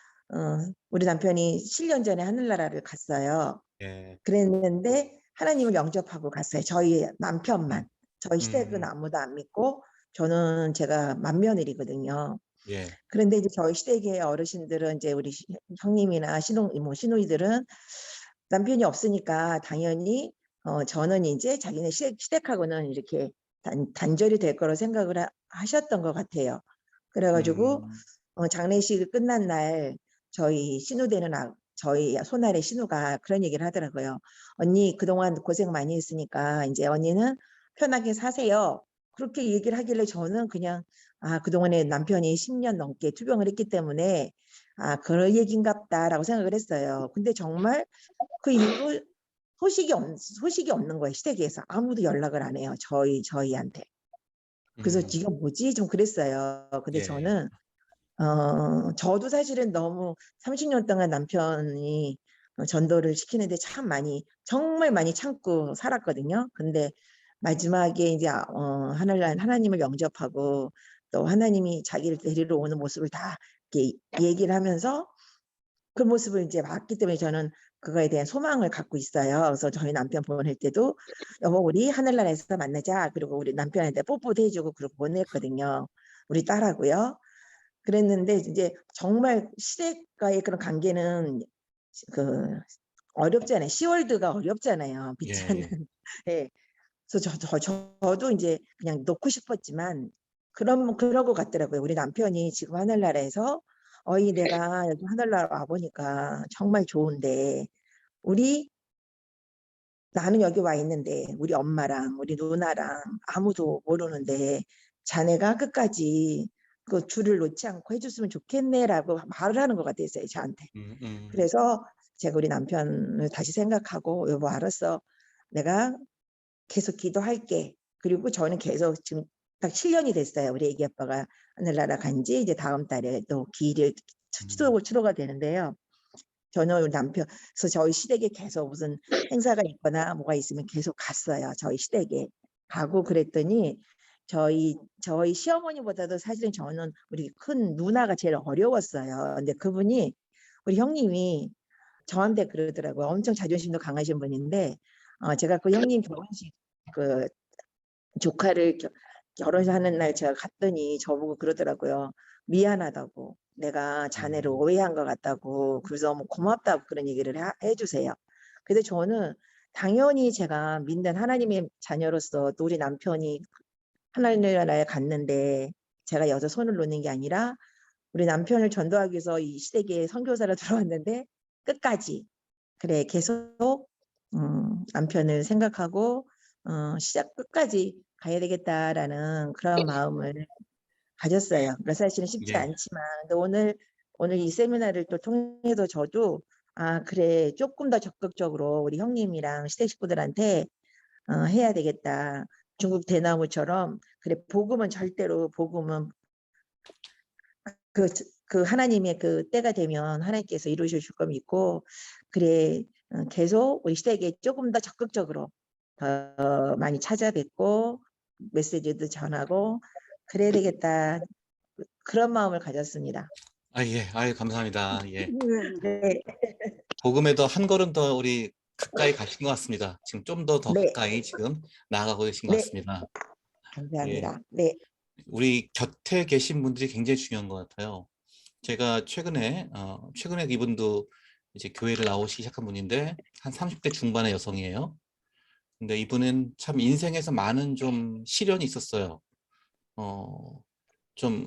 우리 남편이 7년 전에 하늘나라를 갔어요. 예, 그랬는데 하나님을 영접하고 갔어요. 저희 남편만. 저희 시댁은 음, 아무도 안 믿고 저는 제가 맏며느리거든요. 예, 그런데 이제 저희 시댁의 어르신들은 이제 우리 형님이나 시누이들은 남편이 없으니까 당연히 저는 이제 자기네 시댁하고는 이렇게 단절이 될 거로 생각을 하셨던 것 같아요. 그래가지고 음, 장례식이 끝난 날 저희 신우되는 저희 손아래 신우가 그런 얘기를 하더라고요. 언니 그동안 고생 많이 했으니까 이제 언니는 편하게 사세요. 그렇게 얘기를 하길래 저는 그냥 그동안에 남편이 10년 넘게 투병을 했기 때문에 그런 얘기인갑다라고 생각을 했어요. 근데 정말 그 이후로 소식이 없는 거예요. 시댁에서 아무도 연락을 안 해요. 저희한테. 그래서 이거 뭐지? 좀 그랬어요. 근데 예, 저는 저도 사실은 너무 30년 동안 남편이 전도를 시키는데 정말 많이 참고 살았거든요. 근데 마지막에 이제 하나님을 영접하고 또 하나님이 자기를 데리러 오는 모습을 다 이렇게 얘기를 하면서 그 모습을 이제 봤기 때문에 저는 그거에 대한 소망을 갖고 있어요. 그래서 저희 남편 보낼 때도 여보 우리 하늘나라에서 만나자. 그리고 우리 남편한테 뽀뽀도 해주고 그러고 보냈거든요. 우리 딸하고요. 그랬는데 이제 정말 시댁과의 그런 관계는 그 어렵잖아요. 시월드가 어렵잖아요. 믿지 예, 않는. 예, 네. 그래서 저도 이제 그냥 놓고 싶었지만 그러고 갔더라고요. 우리 남편이 지금 하늘나라에서 어이 내가 여기 하늘나라 와 보니까 정말 좋은데 나는 여기 와 있는데 우리 엄마랑 우리 누나랑 아무도 모르는데 자네가 끝까지 그 줄을 놓지 않고 해줬으면 좋겠네라고 말을 하는 것 같았어요, 저한테. 그래서 제가 우리 남편을 다시 생각하고 여보 알았어. 내가 계속 기도할게. 그리고 저는 계속 지금 딱 7년이 됐어요. 우리 애기 아빠가 하늘나라 간지 이제 다음 달에 또 기일을 추도가 되는데요. 저는 우리 남편, 그래서 저희 시댁에 계속 무슨 행사가 있거나 뭐가 있으면 계속 갔어요. 저희 시댁에 가고 그랬더니 저희 시어머니보다도 사실은 저는 우리 큰 누나가 제일 어려웠어요. 근데 그분이 우리 형님이 저한테 그러더라고요. 엄청 자존심도 강하신 분인데 제가 그 형님 결혼식 그 조카를 결혼하는 날 제가 갔더니 저보고 그러더라고요. 미안하다고. 내가 자네를 오해한 것 같다고 그래서 너무 고맙다고 그런 얘기를 해주세요. 근데 저는 당연히 제가 믿는 하나님의 자녀로서 또 우리 남편이 하나님의 나라에 갔는데 제가 여자 손을 놓는 게 아니라 우리 남편을 전도하기 위해서 이 시댁에 선교사로 들어왔는데 끝까지 그래 계속 남편을 생각하고 시작 끝까지 가야 되겠다라는 그런 마음을 가졌어요. 그래서 사실은 쉽지 예. 않지만 근데 오늘 이 세미나를 또 통해서 저도 아 그래 조금 더 적극적으로 우리 형님이랑 시댁 식구들한테 해야 되겠다. 중국 대나무처럼 그래 복음은 그 하나님의 그 때가 되면 하나님께서 이루실 줄 믿고 그래 계속 우리 시댁에 조금 더 적극적으로 더 많이 찾아뵙고 메시지도 전하고 그래야 되겠다 그런 마음을 가졌습니다. 예. 아유, 감사합니다. 예. 네, 복음에도 한 걸음 더 우리 가까이 가신 것 같습니다. 지금 좀 더 네. 가까이 지금 나아가고 계신 것 네. 같습니다. 감사합니다. 네, 우리 곁에 계신 분들이 굉장히 중요한 것 같아요. 제가 최근에 이분도 이제 교회를 나오시기 시작한 분인데 한 30대 중반의 여성이에요. 근데 이분은 참 인생에서 많은 좀 시련이 있었어요. 좀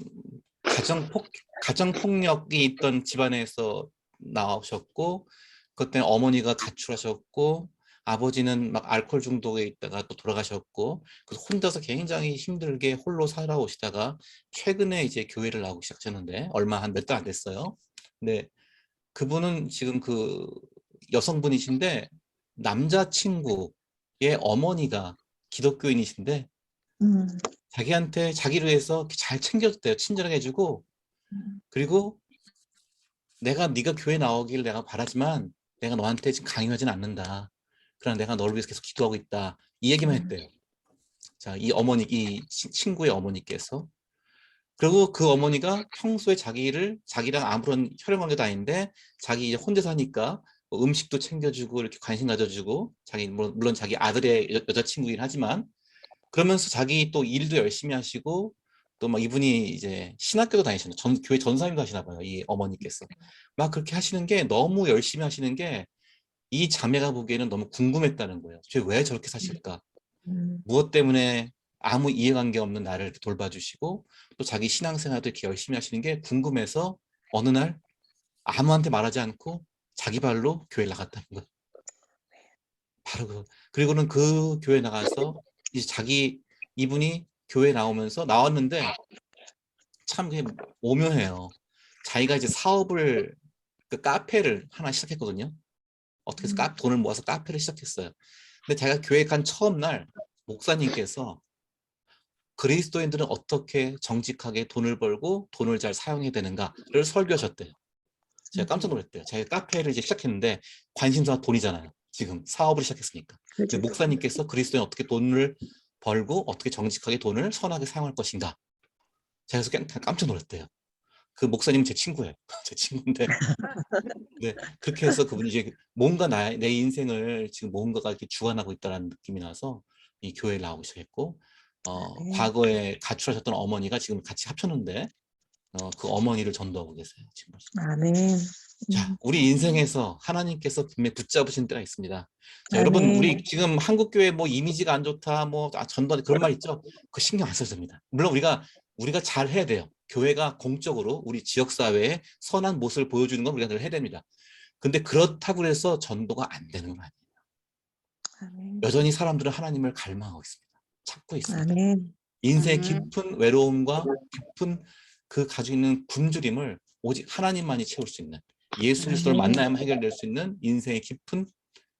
가정폭력이 있던 집안에서 나오셨고 그것 때문에 어머니가 가출하셨고 아버지는 막 알코올 중독에 있다가 또 돌아가셨고 그래서 혼자서 굉장히 힘들게 홀로 살아오시다가 최근에 이제 교회를 나오기 시작하셨는데 얼마 한 몇 달 안 됐어요. 근데 그분은 지금 그 여성분이신데 남자친구의 어머니가 기독교인이신데 자기한테 자기를 위해서 잘 챙겨줬대요. 친절하게 해주고 그리고 네가 교회 나오길 내가 바라지만 내가 너한테 지금 강요하진 않는다. 그러나 내가 너를 위해서 계속 기도하고 있다. 이 얘기만 했대요. 자, 이 친구의 어머니께서. 그리고 그 어머니가 평소에 자기랑 아무런 혈연 관계도 아닌데 자기 이제 혼자 사니까 뭐 음식도 챙겨주고 이렇게 관심 가져주고 물론 자기 아들의 여자친구이긴 하지만 그러면서 자기 또 일도 열심히 하시고 또 막 이분이 이제 신학교도 다니시는 교회 전사님도 하시나 봐요. 이 어머니께서 막 그렇게 하시는 게 너무 열심히 하시는 게 이 자매가 보기에는 너무 궁금했다는 거예요. 왜 저렇게 사실까? 무엇 때문에 아무 이해관계 없는 나를 이렇게 돌봐주시고 또 자기 신앙생활도 이렇게 열심히 하시는 게 궁금해서 어느 날 아무한테 말하지 않고 자기 발로 교회 나갔다는 거예요. 바로 그리고는 그 교회 나가서 이제 이분이 교회 나왔는데 참 그게 오묘해요. 자기가 이제 그 카페를 하나 시작했거든요. 어떻게 해서 돈을 모아서 카페를 시작했어요. 근데 제가 교회 간 처음 날 목사님께서 그리스도인들은 어떻게 정직하게 돈을 벌고 돈을 잘 사용해야 되는가를 설교하셨대요. 제가 깜짝 놀랐대요. 제가 카페를 이제 시작했는데 관심사가 돈이잖아요. 지금 사업을 시작했으니까. 근데 목사님께서 그리스도인 어떻게 돈을 벌고 어떻게 정직하게 돈을 선하게 사용할 것인가. 제가 그래서 깜짝 놀랐대요. 그 목사님은 제 친구예요. 제 친구인데 네, 그렇게 해서 그분이 이제 뭔가 내 인생을 지금 뭔가가 이렇게 주관하고 있다는 느낌이 나서 이 교회를 나오기 시작했고 과거에 가출하셨던 어머니가 지금 같이 합쳤는데 그 어머니를 전도하고 계세요. 지금. 아멘. 자, 우리 인생에서 하나님께서 분명히 붙잡으신 때가 있습니다. 자, 아멘. 여러분 우리 지금 한국 교회 뭐 이미지가 안 좋다, 뭐 전도 그런 말 있죠. 그 신경 안 써도 됩니다. 물론 우리가 잘 해야 돼요. 교회가 공적으로 우리 지역 사회에 선한 모습을 보여주는 건 우리가 늘 해야 됩니다. 근데 그렇다고 해서 전도가 안 되는 건 아니에요. 아멘. 여전히 사람들은 하나님을 갈망하고 있습니다. 찾고 있습니다. 아멘. 인생의 깊은 외로움과 깊은 그 가지고 있는 굶주림을 오직 하나님만이 채울 수 있는 예수 그리스도를 만나야만 해결될 수 있는 인생의 깊은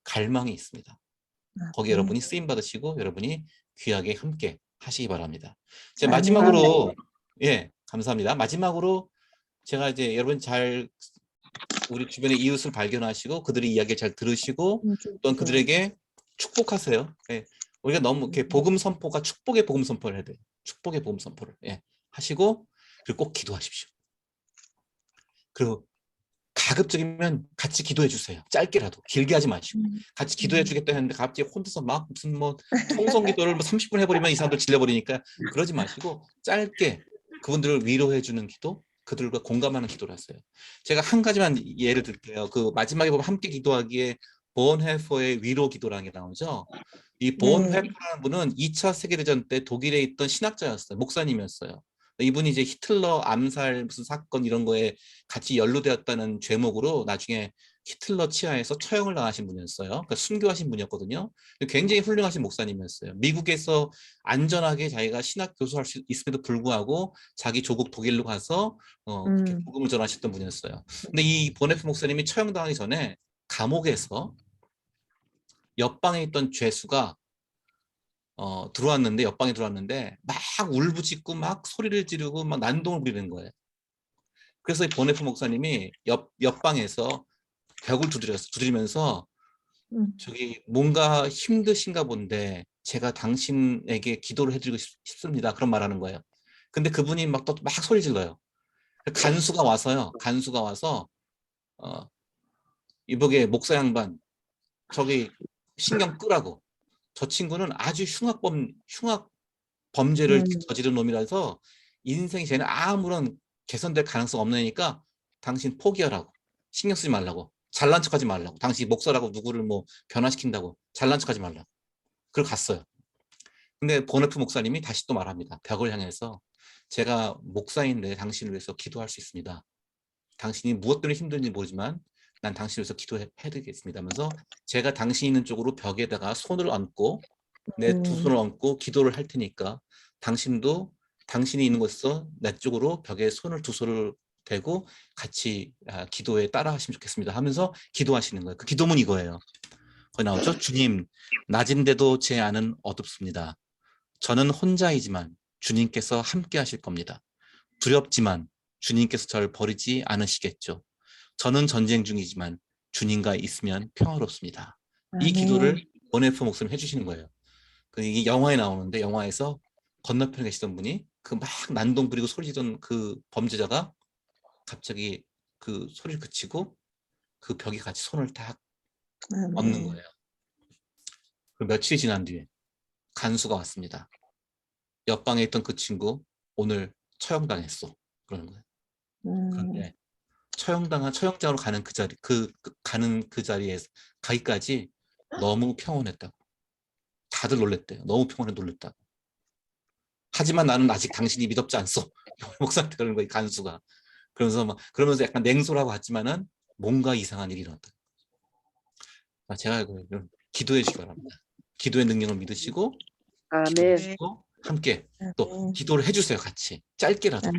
갈망이 있습니다. 거기 여러분이 쓰임 받으시고 여러분이 귀하게 함께 하시기 바랍니다. 제 마지막으로 감사합니다. 마지막으로 제가 이제 여러분 우리 주변의 이웃을 발견하시고 그들의 이야기를 잘 들으시고 또한 그들에게 축복하세요. 우리가 너무 이렇게 복음 선포가 축복의 복음 선포를 해야 돼요. 축복의 복음 선포를 하시고 그리고 꼭 기도하십시오. 그리고 가급적이면 같이 기도해 주세요. 짧게라도 길게 하지 마시고 같이 기도해 주겠다 했는데 갑자기 혼자서 막 무슨 뭐 통성 기도를 뭐 30분 해버리면 이 사람들 질려버리니까 그러지 마시고 짧게 그분들을 위로해 주는 기도 그들과 공감하는 기도를 했어요. 제가 한 가지만 예를 들게요. 그 마지막에 보면 함께 기도하기에 본헤퍼의 위로 기도라는 게 나오죠. 이 본헤퍼라는 분은 2차 세계대전 때 독일에 있던 신학자였어요. 목사님이었어요. 이분이 이제 히틀러 암살 무슨 사건 이런 거에 같이 연루되었다는 죄목으로 나중에 히틀러 치하에서 처형을 당하신 분이었어요. 그러니까 순교하신 분이었거든요. 굉장히 훌륭하신 목사님이었어요. 미국에서 안전하게 자기가 신학 교수할 수 있음에도 불구하고 자기 조국 독일로 가서 그렇게 복음을 전하셨던 분이었어요. 근데 이 보네프 목사님이 처형당하기 전에 감옥에서 옆방에 있던 죄수가 들어왔는데 옆방에 들어왔는데 막 울부짖고 막 소리를 지르고 막 난동을 부리는 거예요. 그래서 이 보네프 목사님이 옆방에서 벽을 두드리면서 저기 뭔가 힘드신가 본데 제가 당신에게 기도를 해드리고 싶습니다. 그런 말하는 거예요. 근데 그분이 막 또 막 소리 질러요. 간수가 와서요. 간수가 와서 이보게 목사 양반 저기 신경 끄라고. 저 친구는 아주 흉악 범죄를 저지른 놈이라서 인생이 쟤는 아무런 개선될 가능성 없으니까 당신 포기하라고. 신경 쓰지 말라고. 잘난 척하지 말라고. 당신 목사라고 누구를 뭐 변화시킨다고. 잘난 척하지 말라고. 그걸 갔어요. 근데 보네프 목사님이 다시 또 말합니다. 벽을 향해서 제가 목사인데 당신을 위해서 기도할 수 있습니다. 당신이 무엇 때문에 힘든지 모르지만 난 당신을 위해서 기도해드리겠습니다 하면서 제가 당신 있는 쪽으로 벽에다가 손을 얹고 내 두 손을 얹고 기도를 할 테니까 당신도 당신이 있는 곳에서 내 쪽으로 벽에 두 손을 대고 같이 기도에 따라 하시면 좋겠습니다 하면서 기도하시는 거예요. 그 기도문 이거예요. 거기 나오죠. 주님, 낮인데도 제 안은 어둡습니다. 저는 혼자이지만 주님께서 함께 하실 겁니다. 두렵지만 주님께서 저를 버리지 않으시겠죠. 저는 전쟁 중이지만 주님과 있으면 평화롭습니다. 이 기도를 보네프 목사님 해주시는 거예요. 이게 영화에 나오는데 영화에서 건너편에 계시던 분이 그 막 난동 부리고 소리 지던 그 범죄자가 갑자기 그 소리를 그치고 그 벽에 같이 손을 딱 얹는 거예요. 그리고 며칠이 지난 뒤에 간수가 왔습니다. 옆방에 있던 그 친구 오늘 처형당했어. 그러는 거예요. 그런데 처형장으로 가는 그 자리, 가는 그 자리에 가기까지 너무 평온했다고. 다들 놀랬대요. 너무 평온해 놀랬다고. 하지만 나는 아직 당신이 믿었지 않소. 목사한테 그러는 거예요, 간수가. 그러면서 약간 냉소라고 하지만은 뭔가 이상한 일이 일어났다. 제가 알고 기도해 주시기 바랍니다. 기도의 능력을 믿으시고 기도하시고 함께 또 기도를 해주세요. 같이 짧게라도.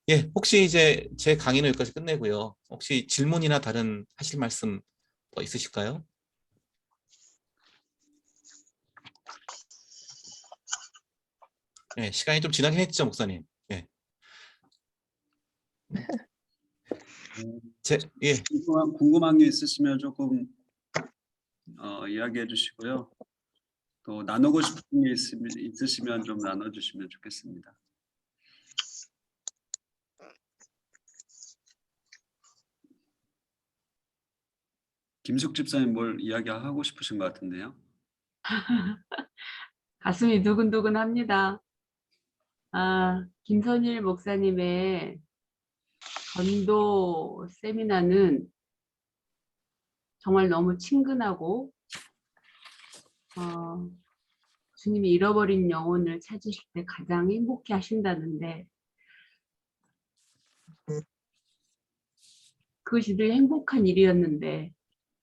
예, 혹시 이제 제 강의는 여기까지 끝내고요. 혹시 질문이나 다른 하실 말씀 더 있으실까요? 예, 시간이 좀 지나긴 했죠, 목사님. 예. 예. 궁금한 게 있으시면 조금 이야기해 주시고요. 또 나누고 싶은 게 있으시면 좀 나눠주시면 좋겠습니다. 김숙 집사님 뭘 이야기하고 싶으신 것 같은데요. 가슴이 두근두근합니다. 김선일 목사님의 전도 세미나는 정말 너무 친근하고 주님이 잃어버린 영혼을 찾으실 때 가장 행복해 하신다는데 그것이 늘 행복한 일이었는데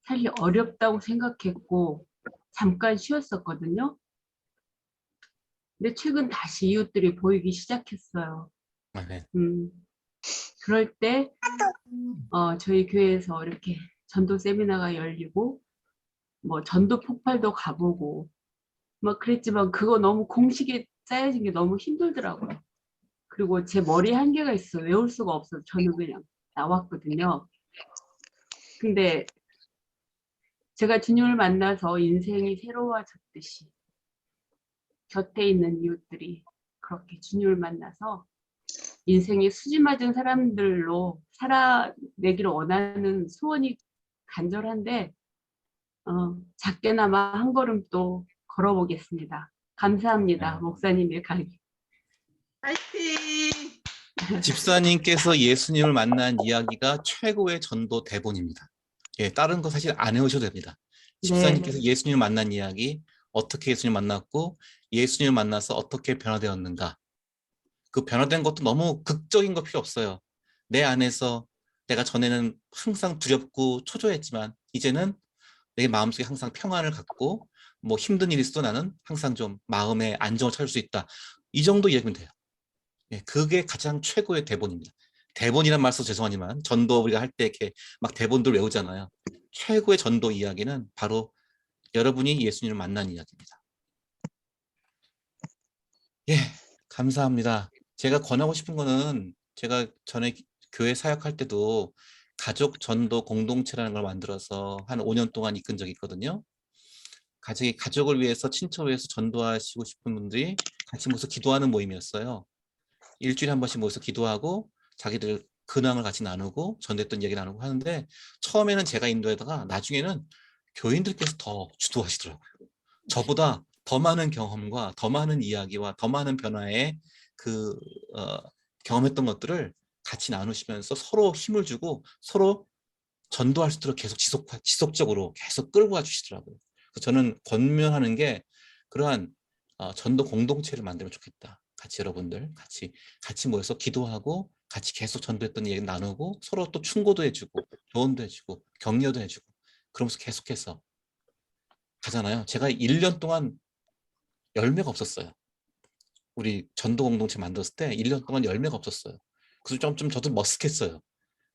사실 어렵다고 생각했고 잠깐 쉬었었거든요. 근데 최근 다시 이웃들이 보이기 시작했어요. 그럴 때 저희 교회에서 이렇게 전도 세미나가 열리고 뭐 전도 폭발도 가보고 뭐 그랬지만 그거 너무 공식에 짜여진 게 너무 힘들더라고요. 그리고 제 머리에 한계가 있어 외울 수가 없어서 저는 그냥 나왔거든요. 근데 제가 주님을 만나서 인생이 새로워졌듯이 곁에 있는 이웃들이 그렇게 주님을 만나서 인생이 수지 맞은 사람들로 살아내기를 원하는 소원이 간절한데 작게나마 한 걸음 또 걸어보겠습니다. 감사합니다. 목사님의 강의. 파이팅! 집사님께서 예수님을 만난 이야기가 최고의 전도 대본입니다. 예, 다른 거 사실 안 해오셔도 됩니다. 집사님께서 예수님을 만난 이야기, 어떻게 예수님 만났고 예수님을 만나서 어떻게 변화되었는가. 그 변화된 것도 너무 극적인 거 필요 없어요. 내 안에서 내가 전에는 항상 두렵고 초조했지만 이제는 내 마음속에 항상 평안을 갖고 뭐 힘든 일이 있어도 나는 항상 좀 마음의 안정을 찾을 수 있다. 이 정도 이야기면 돼요. 예, 그게 가장 최고의 대본입니다. 대본이란 말 써서 죄송하지만 전도 우리가 할 때 이렇게 막 대본들 외우잖아요. 최고의 전도 이야기는 바로 여러분이 예수님을 만난 이야기입니다. 예, 감사합니다. 제가 권하고 싶은 거는 제가 전에 교회 사역할 때도 가족 전도 공동체라는 걸 만들어서 한 5년 동안 이끈 적이 있거든요. 가족을 위해서 친척을 위해서 전도하시고 싶은 분들이 같이 모여서 기도하는 모임이었어요. 일주일에 한 번씩 모여서 기도하고 자기들 근황을 같이 나누고 전도했던 얘기 나누고 하는데 처음에는 제가 인도하다가 나중에는 교인들께서 더 주도하시더라고요. 저보다 더 많은 경험과 더 많은 이야기와 더 많은 변화에 경험했던 것들을 같이 나누시면서 서로 힘을 주고 서로 전도할 수 있도록 계속 지속적으로 계속 끌고 가 주시더라고요. 그래서 저는 권면하는 게 그러한 전도 공동체를 만들면 좋겠다. 같이 여러분들 같이 모여서 기도하고 같이 계속 전도했던 얘기 나누고 서로 또 충고도 해주고 조언도 해주고 격려도 해주고 그러면서 계속해서 가잖아요. 제가 1년 동안 열매가 없었어요. 우리 전도 공동체 만들었을 때 1년 동안 열매가 없었어요. 그래서 좀 저도 머쓱했어요.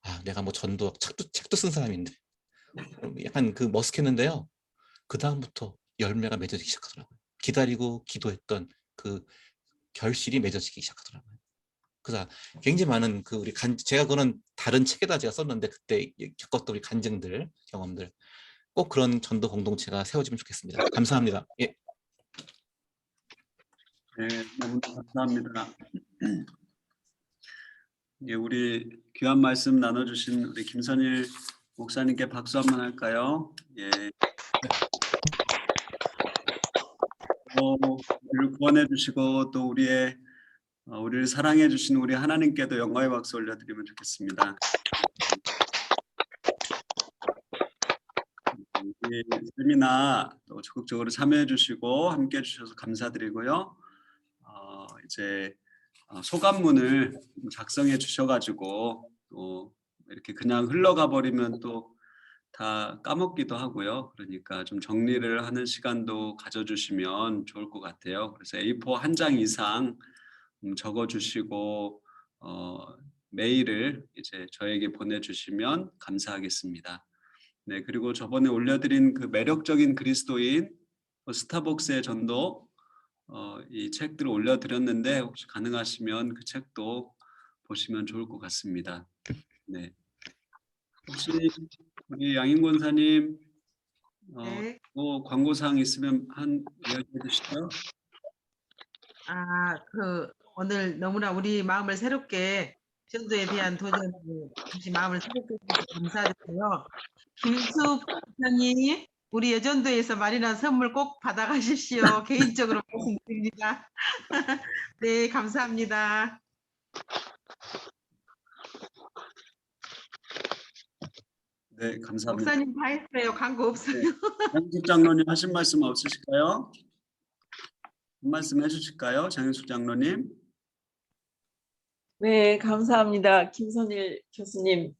아, 내가 뭐 전도 책도 쓴 사람인데 약간 그 머쓱했는데요. 그 다음부터 열매가 맺어지기 시작하더라고요. 기다리고 기도했던 그 결실이 맺어지기 시작하더라고요. 그래서 굉장히 많은 제가 그거는 다른 책에다 제가 썼는데 그때 겪었던 우리 간증들, 경험들 꼭 그런 전도 공동체가 세워지면 좋겠습니다. 감사합니다. 예. 네, 너무 감사합니다. 예, 우리 귀한 말씀 나눠주신 우리 김선일 목사님께 박수 한번 할까요? 예. 우리를 구원해 주시고 또 우리를 사랑해 주신 우리 하나님께도 영광의 박수 올려드리면 좋겠습니다. 우리 세미나 또 적극적으로 참여해 주시고 함께 해 주셔서 감사드리고요. 이제 소감문을 작성해 주셔가지고 또 이렇게 그냥 흘러가 버리면 또 다 까먹기도 하고요. 그러니까 좀 정리를 하는 시간도 가져주시면 좋을 것 같아요. 그래서 A4 한 장 이상 적어주시고 메일을 이제 저에게 보내주시면 감사하겠습니다. 네, 그리고 저번에 올려드린 그 매력적인 그리스도인 스타벅스의 전도 이 책들을 올려드렸는데 혹시 가능하시면 그 책도 보시면 좋을 것 같습니다. 네, 혹시 우리 양인 권사님 네. 뭐 광고사항 있으면 한 이야기 해주시죠. 오늘 너무나 우리 마음을 새롭게 전도에 대한 도전을 다시 마음을 새롭게 해주셔서 감사드리고요. 김수 부장님, 우리 여전도에서 마련한 선물 꼭 받아가십시오. 개인적으로 말씀드립니다. 네, 감사합니다. 네, 감사합니다. 목사님 다 했어요. 광고 없어요. 장윤숙 장로님 하신 말씀 없으실까요? 한 말씀 해주실까요? 장윤숙 장로님. 네, 감사합니다. 김선일 교수님,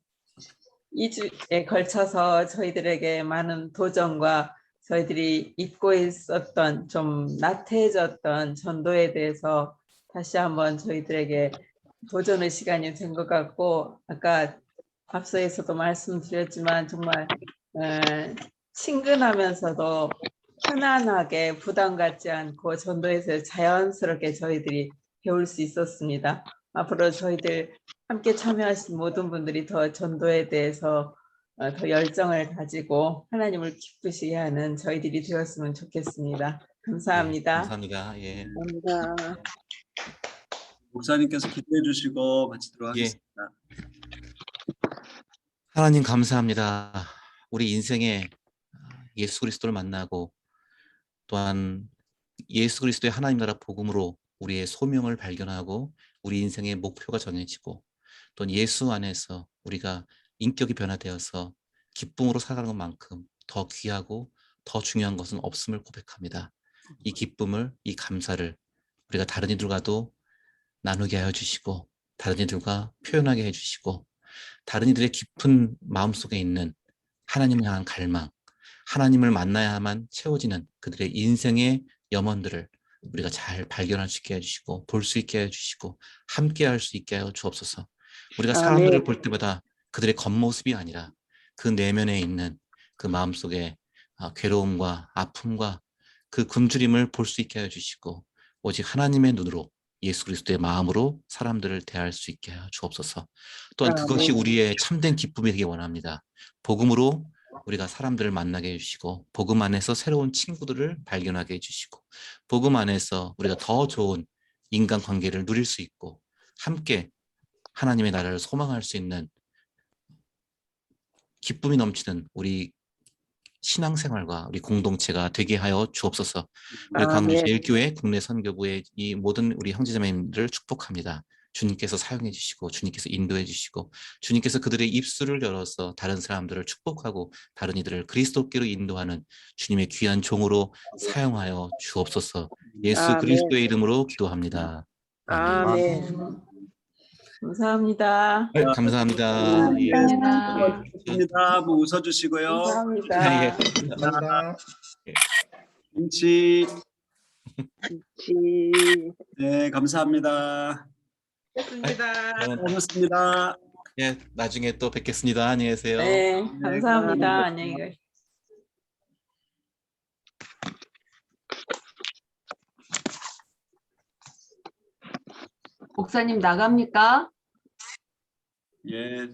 2주에 걸쳐서 저희들에게 많은 도전과 저희들이 잊고 있었던 좀 나태해졌던 전도에 대해서 다시 한번 저희들에게 도전의 시간이 된 것 같고, 아까 앞서에서도 말씀드렸지만 정말 친근하면서도 편안하게 부담 갖지 않고 전도에서 자연스럽게 저희들이 배울 수 있었습니다. 앞으로 저희들 함께 참여하신 모든 분들이 더 전도에 대해서 더 열정을 가지고 하나님을 기쁘시게 하는 저희들이 되었으면 좋겠습니다. 감사합니다. 네, 감사합니다. 예. 감사합니다. 목사님께서 기도해 주시고 마치도록 하겠습니다. 하나님 감사합니다. 우리 인생에 예수 그리스도를 만나고 또한 예수 그리스도의 하나님 나라 복음으로 우리의 소명을 발견하고 우리 인생의 목표가 정해지고 또 예수 안에서 우리가 인격이 변화되어서 기쁨으로 살아가는 것만큼 더 귀하고 더 중요한 것은 없음을 고백합니다. 이 기쁨을, 이 감사를 우리가 다른 이들과도 나누게 하여 주시고 다른 이들과 표현하게 해주시고 다른 이들의 깊은 마음속에 있는 하나님을 향한 갈망, 하나님을 만나야만 채워지는 그들의 인생의 염원들을 우리가 잘 발견할 수 있게 해주시고 볼 수 있게 해주시고 함께 할 수 있게 하여 주옵소서. 우리가 사람들을 볼 때마다 그들의 겉모습이 아니라 그 내면에 있는 그 마음속에 괴로움과 아픔과 그 굶주림을 볼 수 있게 해주시고 오직 하나님의 눈으로 예수 그리스도의 마음으로 사람들을 대할 수 있게 하여 주옵소서. 또한 그것이 우리의 참된 기쁨이 되기 원합니다. 복음으로 우리가 사람들을 만나게 해주시고 복음 안에서 새로운 친구들을 발견하게 해주시고 복음 안에서 우리가 더 좋은 인간관계를 누릴 수 있고 함께 하나님의 나라를 소망할 수 있는 기쁨이 넘치는 우리 신앙생활과 우리 공동체가 되게 하여 주옵소서. 우리 광주제일교회 국내 선교부의 이 모든 우리 형제자매님들을 축복합니다. 주님께서 사용해 주시고 주님께서 인도해 주시고 주님께서 그들의 입술을 열어서 다른 사람들을 축복하고 다른 이들을 그리스도께로 인도하는 주님의 귀한 종으로 사용하여 주옵소서. 예수 그리스도의 이름으로 기도합니다. 아멘. 감사합니다. 감사합니다. 예. 감사합니다. 좋습니다. 한번 웃어주시고요. 감사합니다. 예. 감사합니다. 김치. 네, 감사합니다. 고맙습니다. 예, 나중에 또 뵙겠습니다. 안녕히 계세요. 네, 감사합니다. 안녕히 가세요. 목사님 나갑니까? 예,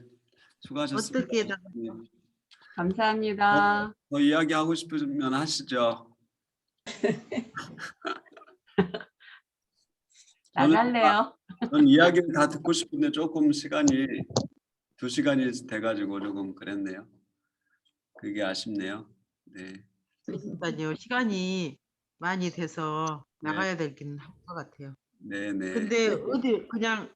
수고하셨습니다. 어떻게 감사합니다. 더 이야기하고 싶으면 하시죠. 나갈래요. 전 이야기를 다 듣고 싶은데 조금 시간이 2시간이 돼가지고 조금 그랬네요. 그게 아쉽네요. 네. 그러니까요. 시간이 많이 돼서 네. 나가야 되긴 할 것 같아요. 네, 네. 근데 어디 그냥